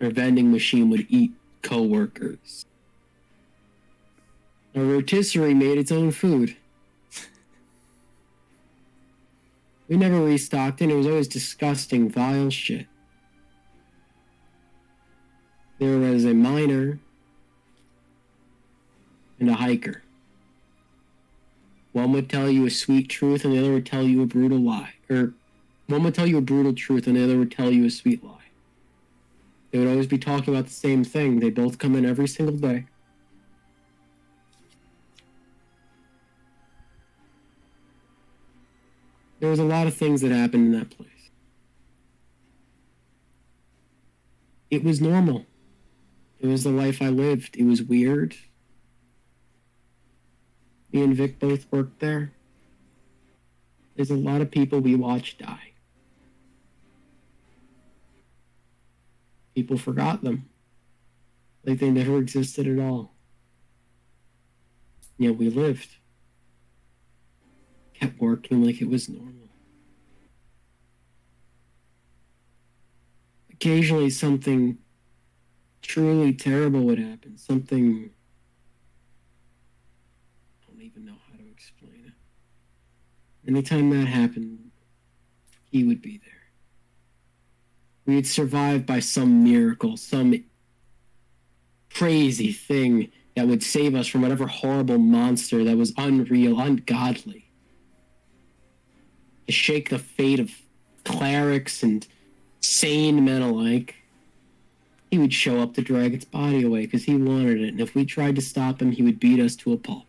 Our vending machine would eat co-workers. A rotisserie made its own food. We never restocked it. It was always disgusting, vile shit. There was a miner and a hiker. One would tell you a sweet truth and the other would tell you a brutal lie. Or one would tell you a brutal truth and the other would tell you a sweet lie. They would always be talking about the same thing. They both come in every single day. There was a lot of things that happened in that place. It was normal. It was the life I lived. It was weird. Me and Vic both worked there. There's a lot of people we watched die. People forgot them. Like they never existed at all. Yet we lived. Kept working like it was normal. Occasionally something truly terrible would happen. Something, I don't even know how to explain it. Anytime that happened, he would be there. We'd survive by some miracle, some crazy thing that would save us from whatever horrible monster that was unreal, ungodly. To shake the fate of clerics and sane men alike. He would show up to drag its body away because he wanted it, and if we tried to stop him, he would beat us to a pulp.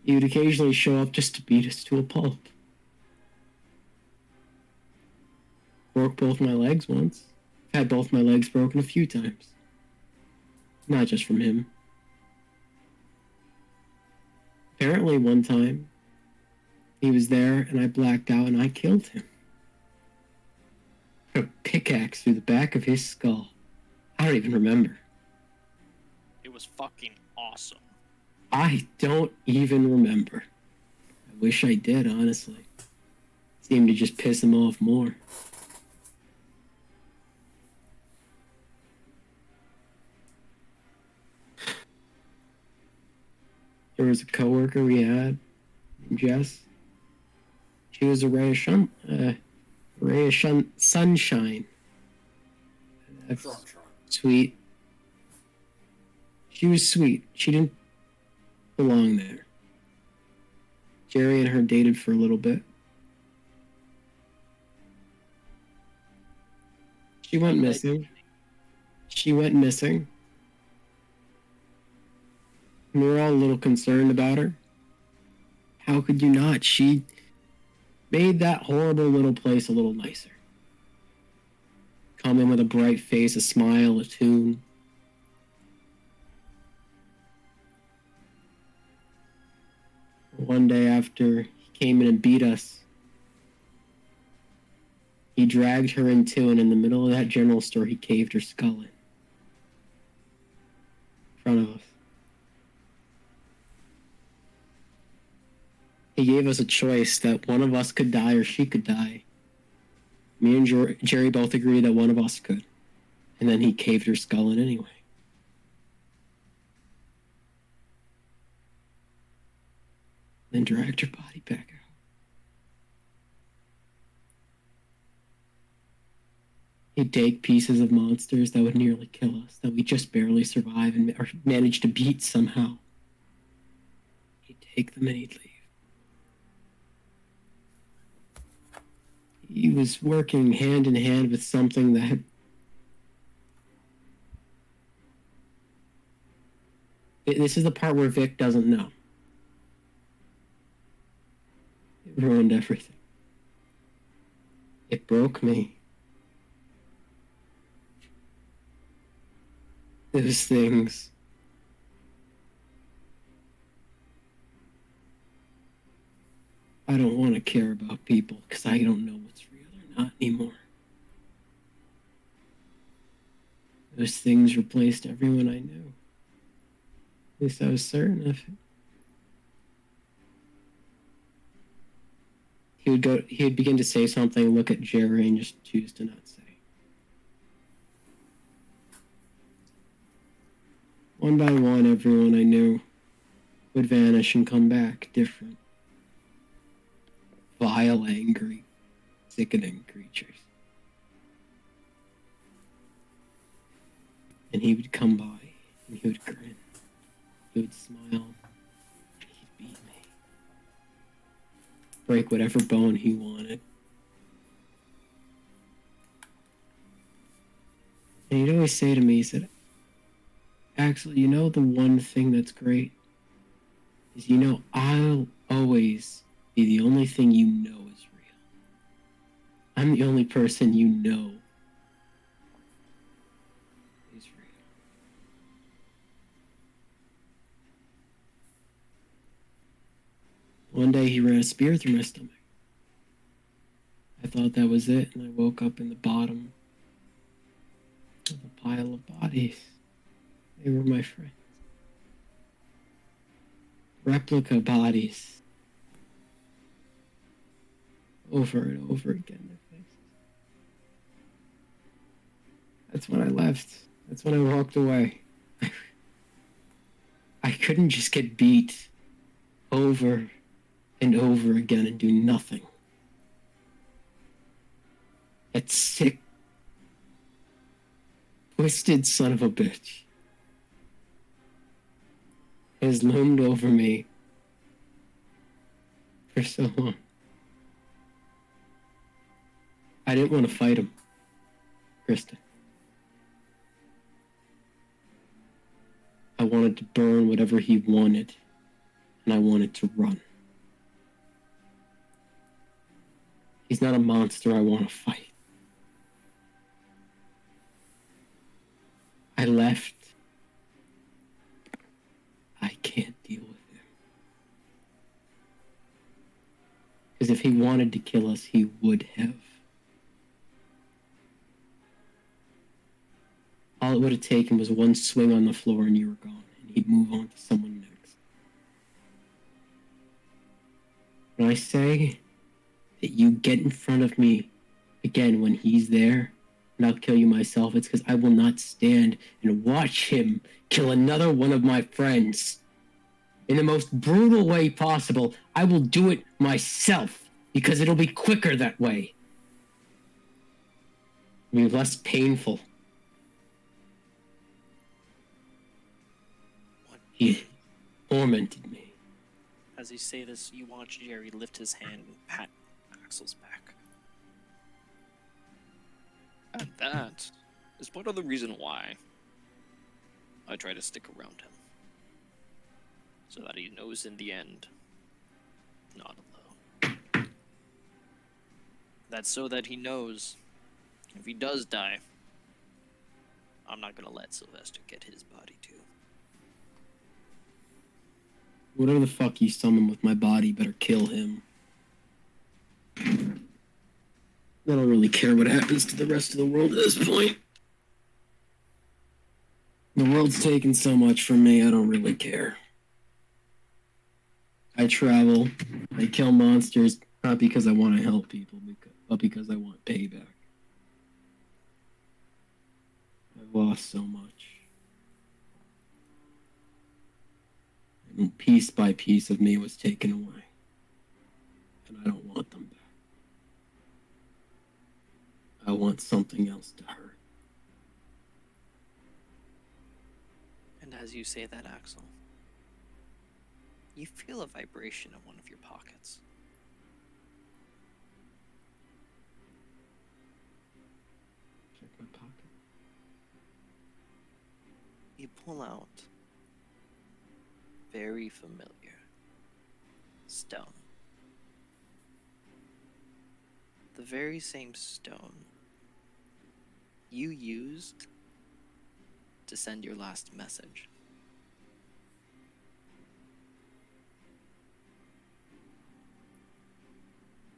He would occasionally show up just to beat us to a pulp. Broke both my legs once. Had both my legs broken a few times. Not just from him. Apparently one time, he was there and I blacked out and I killed him. A pickaxe through the back of his skull. I don't even remember. It was fucking awesome. I don't even remember. I wish I did, honestly. Seemed to just piss him off more. There was a coworker we had, Jess. She was a ray of sunshine. That's sweet. She was sweet. She didn't belong there. Jerry and her dated for a little bit. She went missing. We were all a little concerned about her. How could you not? She made that horrible little place a little nicer. Come in with a bright face, a smile, a tune. One day after he came in and beat us, he dragged her into, and in the middle of that general store, he caved her skull in front of us. He gave us a choice that one of us could die or she could die. Me and Jerry both agreed that one of us could. And then he caved her skull in anyway. Then dragged her body back out. He'd take pieces of monsters that would nearly kill us, that we just barely survive and or manage to beat somehow. He'd take them and he'd leave. He was working hand in hand with something that this is the part where Vic doesn't know. It ruined everything. It broke me. Those things. I don't want to care about people because I don't know what's real or not anymore. Those things replaced everyone I knew. At least I was certain of it. He would begin to say something, look at Jerry, and just choose to not say. One by one, everyone I knew would vanish and come back different. Vile, angry, sickening creatures. And he would come by, and he would grin. He would smile. He'd beat me. Break whatever bone he wanted. And he'd always say to me, he said, Axel, you know the one thing that's great? Is I'll always be the only thing you know is real. I'm the only person you know is real. One day he ran a spear through my stomach. I thought that was it, and I woke up in the bottom of a pile of bodies. They were my friends. Replica bodies. Over and over again, their faces. That's when I left. That's when I walked away. I couldn't just get beat over and over again and do nothing. That sick, twisted son of a bitch has loomed over me for so long. I didn't want to fight him, Krista. I wanted to burn whatever he wanted, and I wanted to run. He's not a monster I want to fight. I left. I can't deal with him. Because if he wanted to kill us, he would have. All it would have taken was one swing on the floor and you were gone, and he'd move on to someone next. When I say that you get in front of me again when he's there, and I'll kill you myself, it's because I will not stand and watch him kill another one of my friends. In the most brutal way possible, I will do it myself, because it'll be quicker that way. It'll be less painful. He tormented me. As you say this, you watch Jerry lift his hand and pat Axel's back. And that is part of the reason why I try to stick around him. So that he knows in the end, not alone. That's so that he knows if he does die, I'm not gonna let Sylvester get his body too. Whatever the fuck you summon with my body, better kill him. I don't really care what happens to the rest of the world at this point. The world's taken so much from me, I don't really care. I travel, I kill monsters, not because I want to help people, but because I want payback. I've lost so much. And piece by piece of me was taken away. And I don't want them back. I want something else to hurt. And as you say that, Axel, you feel a vibration in one of your pockets. Check my pocket. You pull out very familiar stone. The very same stone you used to send your last message.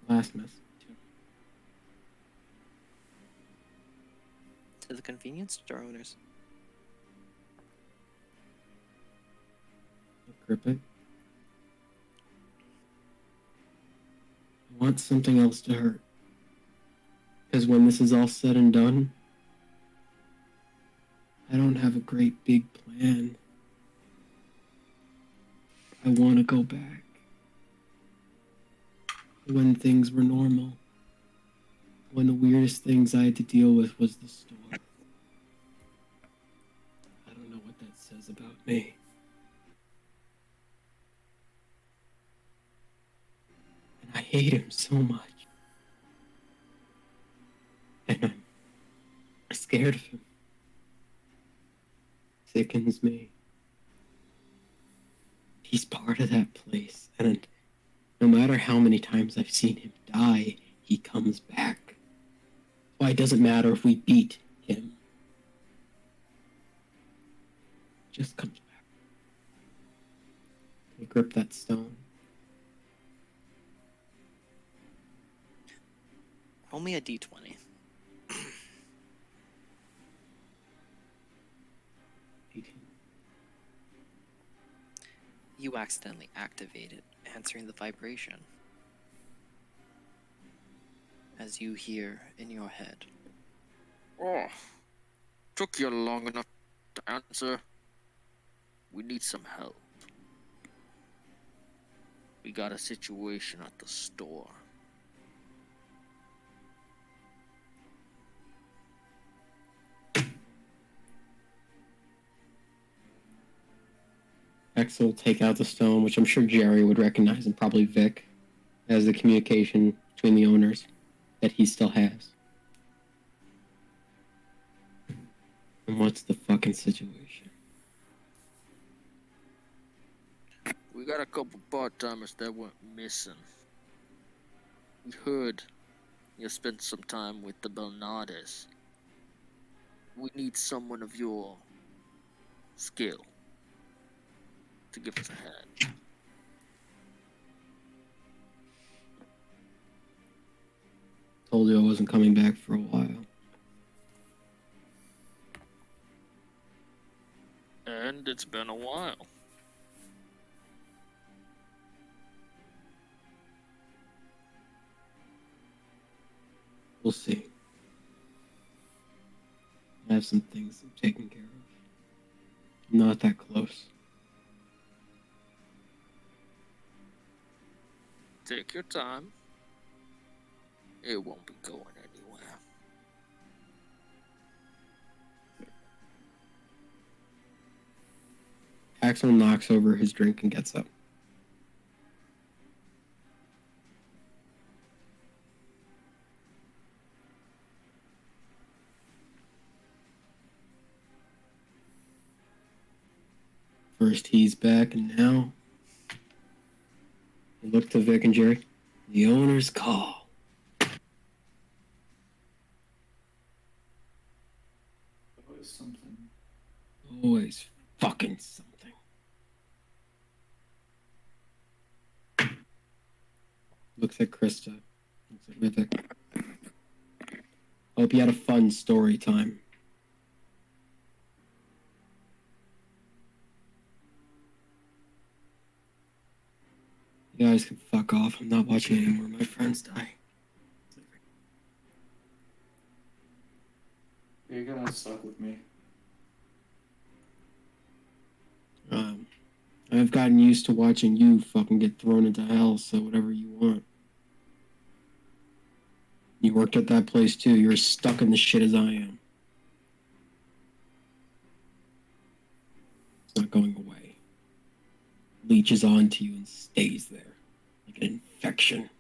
Last message. To the convenience store owners. Grip it. I want something else to hurt. Because when this is all said and done, I don't have a great big plan. I want to go back. When things were normal. When the weirdest things I had to deal with was the store. I don't know what that says about me. And I hate him so much. And I'm scared of him. Sickens me. He's part of that place, and no matter how many times I've seen him die, he comes back. Why it doesn't matter if we beat him. Just comes back. I grip that stone. Roll me a d20. 18. You accidentally activate it, answering the vibration. As you hear in your head. Oh, took you long enough to answer. We need some help. We got a situation at the store. Axel will take out the stone, which I'm sure Jerry would recognize, and probably Vic, as the communication between the owners that he still has. And what's the fucking situation? We got a couple part-timers that went missing. We heard you spent some time with the Bernardes. We need someone of your skill to give us a hand. Told you I wasn't coming back for a while. And it's been a while. We'll see. I have some things I'm taking care of. I'm not that close. Take your time. It won't be going anywhere. Axel knocks over his drink and gets up. First he's back, and now I look to Vic and Jerry. The owner's call. Always something. Always fucking something. Looks at Krista. Looks at Vivek. Hope you had a fun story time. You guys can fuck off. I'm not watching any more of my friends die. You're gonna suck with me. I've gotten used to watching you fucking get thrown into hell, so whatever you want. You worked at that place too. You're as stuck in the shit as I am. It's not going away. Leeches onto you and stays there. Like an infection.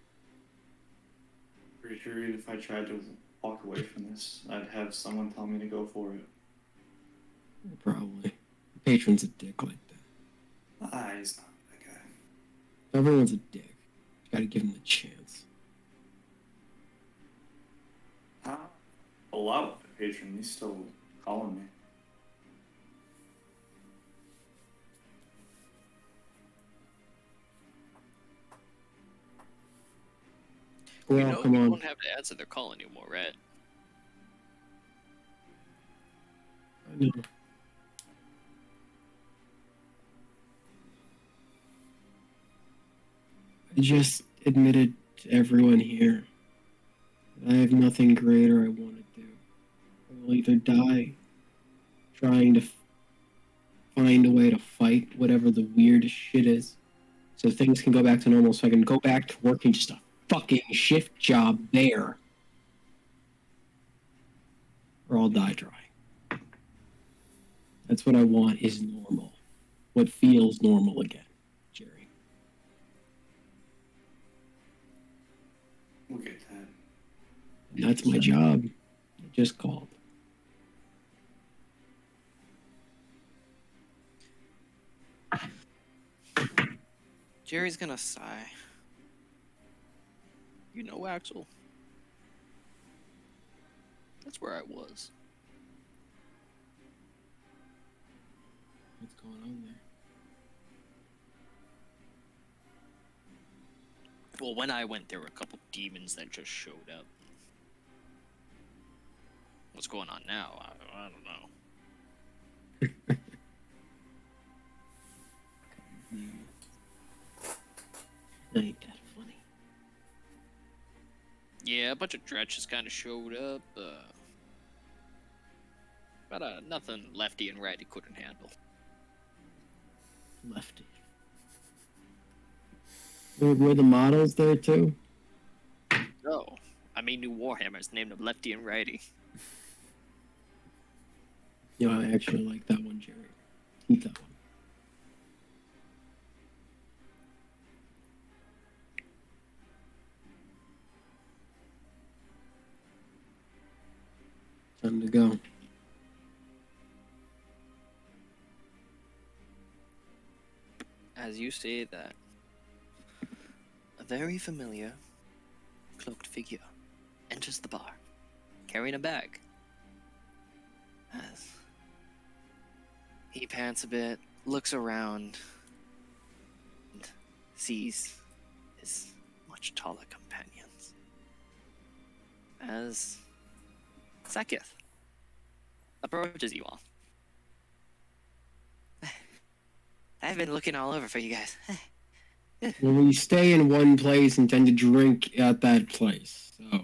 Pretty sure if I tried to walk away from this, I'd have someone tell me to go for it. Probably. The patron's a dick like that. Ah, he's not that guy. Everyone's a dick. You gotta give him the chance. Pull out the patron, he's still calling me. Well, you know, come you on. don't have to answer their call anymore, right? I know. I just admitted to everyone here that I have nothing greater I want to do. I will either die trying to find a way to fight whatever the weirdest shit is, so things can go back to normal, so I can go back to working just a fucking shift job there, or I'll die trying. That's what I want is normal. What feels normal again, Jerry. We'll get that. And that's my job. I just called. Jerry's gonna sigh. You know, Axel. That's where I was. What's going on there? Well, when I went, there were a couple demons that just showed up. What's going on now? I don't know. Ain't that funny? Yeah, a bunch of dretches kind of showed up. But nothing Lefty and Righty couldn't handle. Lefty. Were the models there too? No, I mean new Warhammers named them Lefty and Righty. You know, I actually like that one, Jerry. Keep that one. Time to go. As you say that, a very familiar cloaked figure enters the bar, carrying a bag. As he pants a bit, looks around, and sees his much taller companions. As Sakith approaches you all. I've been looking all over for you guys. Well, we stay in one place and tend to drink at that place. So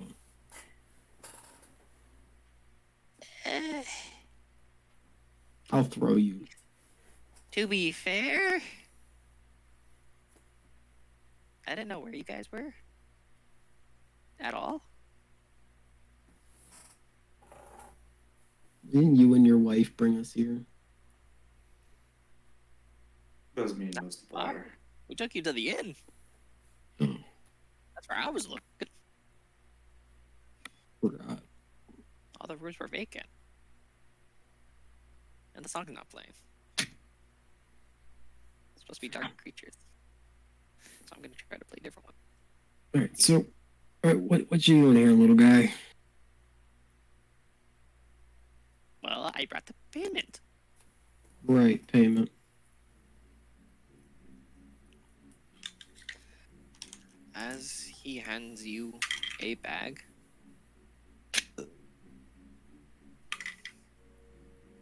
I'll throw you. To be fair, I didn't know where you guys were. At all. Didn't you and your wife bring us here? That was me and most of the bar. We took you to the inn. Oh, That's where I was looking. forgot. All the rooms were vacant. And the song's not playing. It's supposed to be dark creatures. So I'm gonna try to play a different one. All right, so, all right, what you doing here, little guy? Well, I brought the payment. Right, payment. As he hands you a bag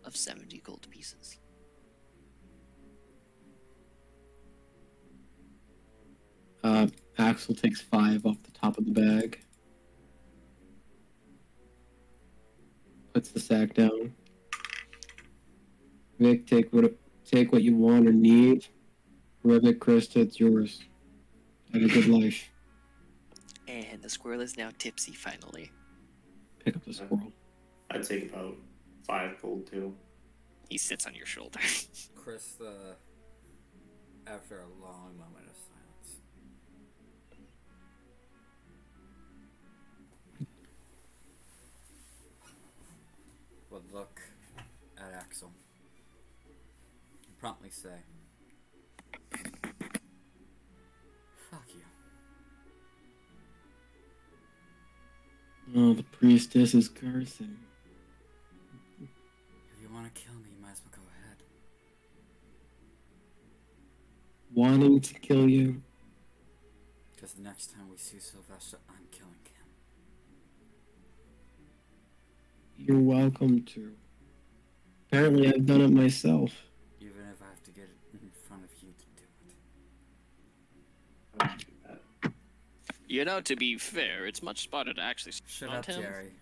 of 70 gold pieces. Axel takes 5 off the top of the bag. Puts the sack down. Vic, take what you want or need. Revit, Krista, it's yours. Have a good life. And the squirrel is now tipsy finally. Pick up the squirrel. I'd take about 5 gold too. He sits on your shoulder. Chris, after a long moment of silence, would look at Axel and promptly say, "Fuck you." Oh, the priestess is cursing. If you want to kill me, you might as well go ahead. Wanting to kill you. Because the next time we see Sylvester, I'm killing him. You're welcome to. Apparently, I've done it myself. Even if I have to get it in front of you to do it. I wouldn't do that. You know, to be fair, it's much smarter to actually Shut surround up, him. Jerry.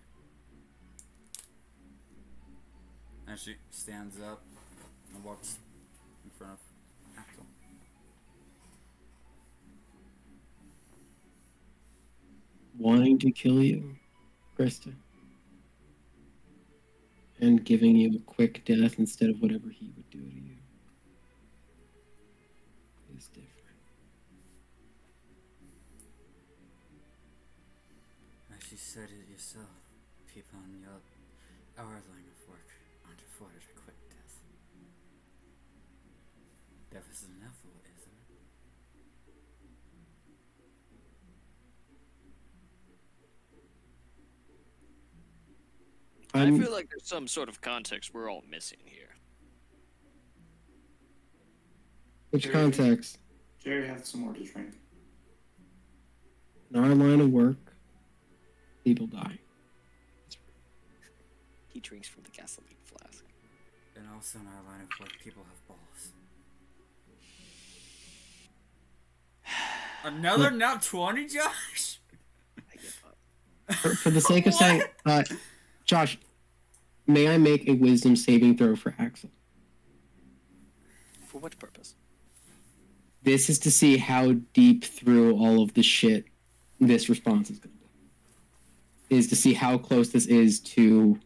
And she stands up and walks in front of Axel. wanting to kill you, Krista, and giving you a quick death instead of whatever he would do to you is different. As you said it yourself, people in our line of work aren't afforded a quick death. Death is inevitable, isn't it? I feel like there's some sort of context we're all missing here. Which context? Jerry has some more to drink. In our line of work, people die. He drinks from the gasoline flask. And also in our line of work, people have balls. Another nat 20, Josh? I give up. For the sake of saying, Josh, may I make a wisdom saving throw for Axel? For what purpose? This is to see how deep through all of the shit this response is going to be. Is to see how close this is to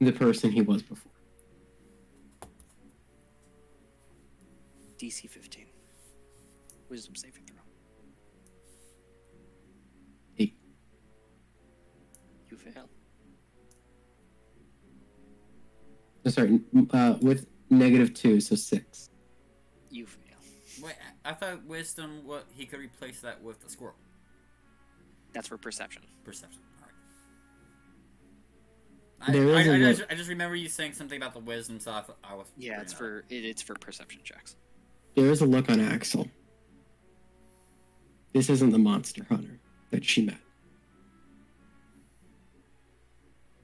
the person he was before. DC 15. Wisdom saving throw. 8. You fail. Sorry, with -2, so 6. You fail. Wait, I thought wisdom, he could replace that with a squirrel. That's for perception. Perception. There is a I just remember you saying something about the wisdom, so I was. Yeah, it's for perception checks. There is a look on Axel. This isn't the monster hunter that she met.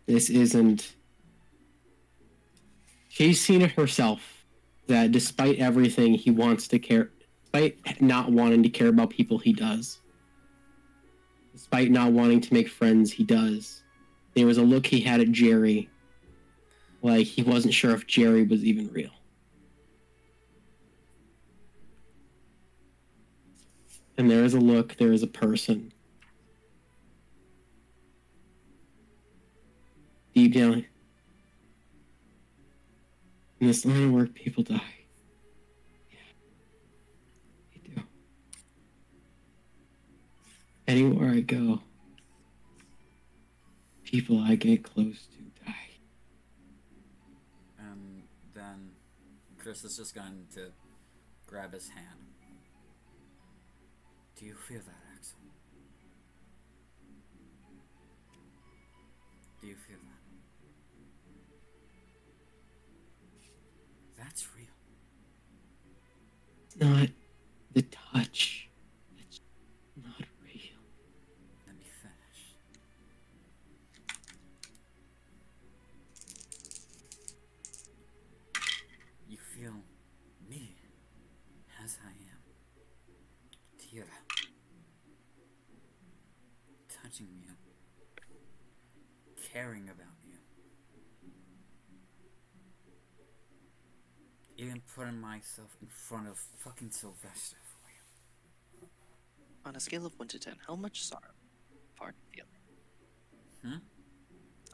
This isn't. She's seen it herself that despite everything he wants to care, despite not wanting to care about people, he does. Despite not wanting to make friends, he does. There was a look he had at Jerry, like he wasn't sure if Jerry was even real. And there is a look, there is a person. Deep down, in this line of work, people die. Yeah, they do. Anywhere I go, people I get close to die. And then Chris is just going to grab his hand. Do you feel that, Axel? Do you feel that? That's real. It's not the touch. It's not real. Let me finish. You feel me as I am. Tira. Touching you. Caring about you. Even putting myself in front of fucking Sylvester for you. On a scale of 1 to 10, how much sorrow party feeling?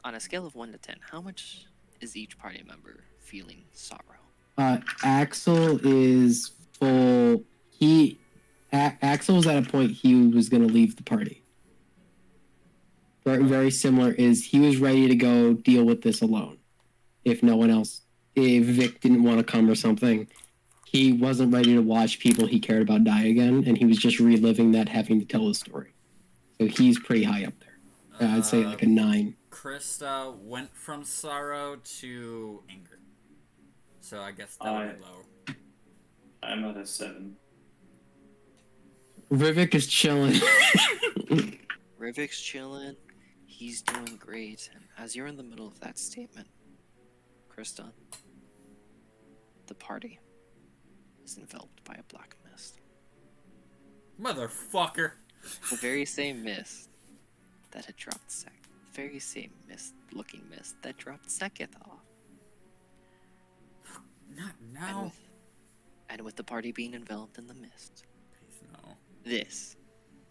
On a scale of 1 to 10, how much is each party member feeling sorrow? Axel is full. Axel was at a point he was going to leave the party. Very, very similar is he was ready to go deal with this alone. If no one else, if Vic didn't want to come or something, he wasn't ready to watch people he cared about die again, and he was just reliving that, having to tell the story. So he's pretty high up there. I'd say like a 9. Krista went from sorrow to anger. So I guess that would be low. I'm at a 7. Rivik is chilling. Rivik's chilling. He's doing great. And as you're in the middle of that statement, Krista, the party is enveloped by a black mist. Motherfucker. The very same mist that had dropped Sek. The very same looking mist that dropped Seketh off. Not And now. with the party being enveloped in the mist, Please no. this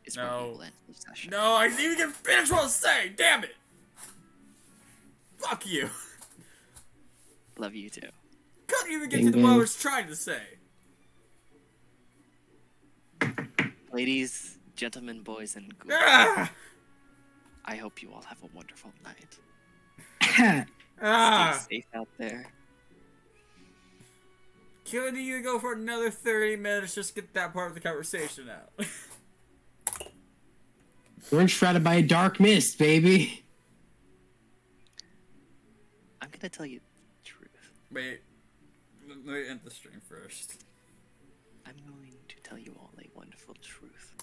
is where No. we will end the session. No, I didn't even get finished what I was saying. Damn it! Fuck you. Love you too. Couldn't even get Ding, to the what I ding. was trying to say. Ladies, gentlemen, boys, and ghouls, Ah! I hope you all have a wonderful night. Ah! Stay safe out there. Couldn't you go for another 30 minutes just get that part of the conversation out? We're enshrouded by a dark mist, baby. I'm gonna tell you the truth. Wait, let me end the stream first. I'm going to tell you all a wonderful truth.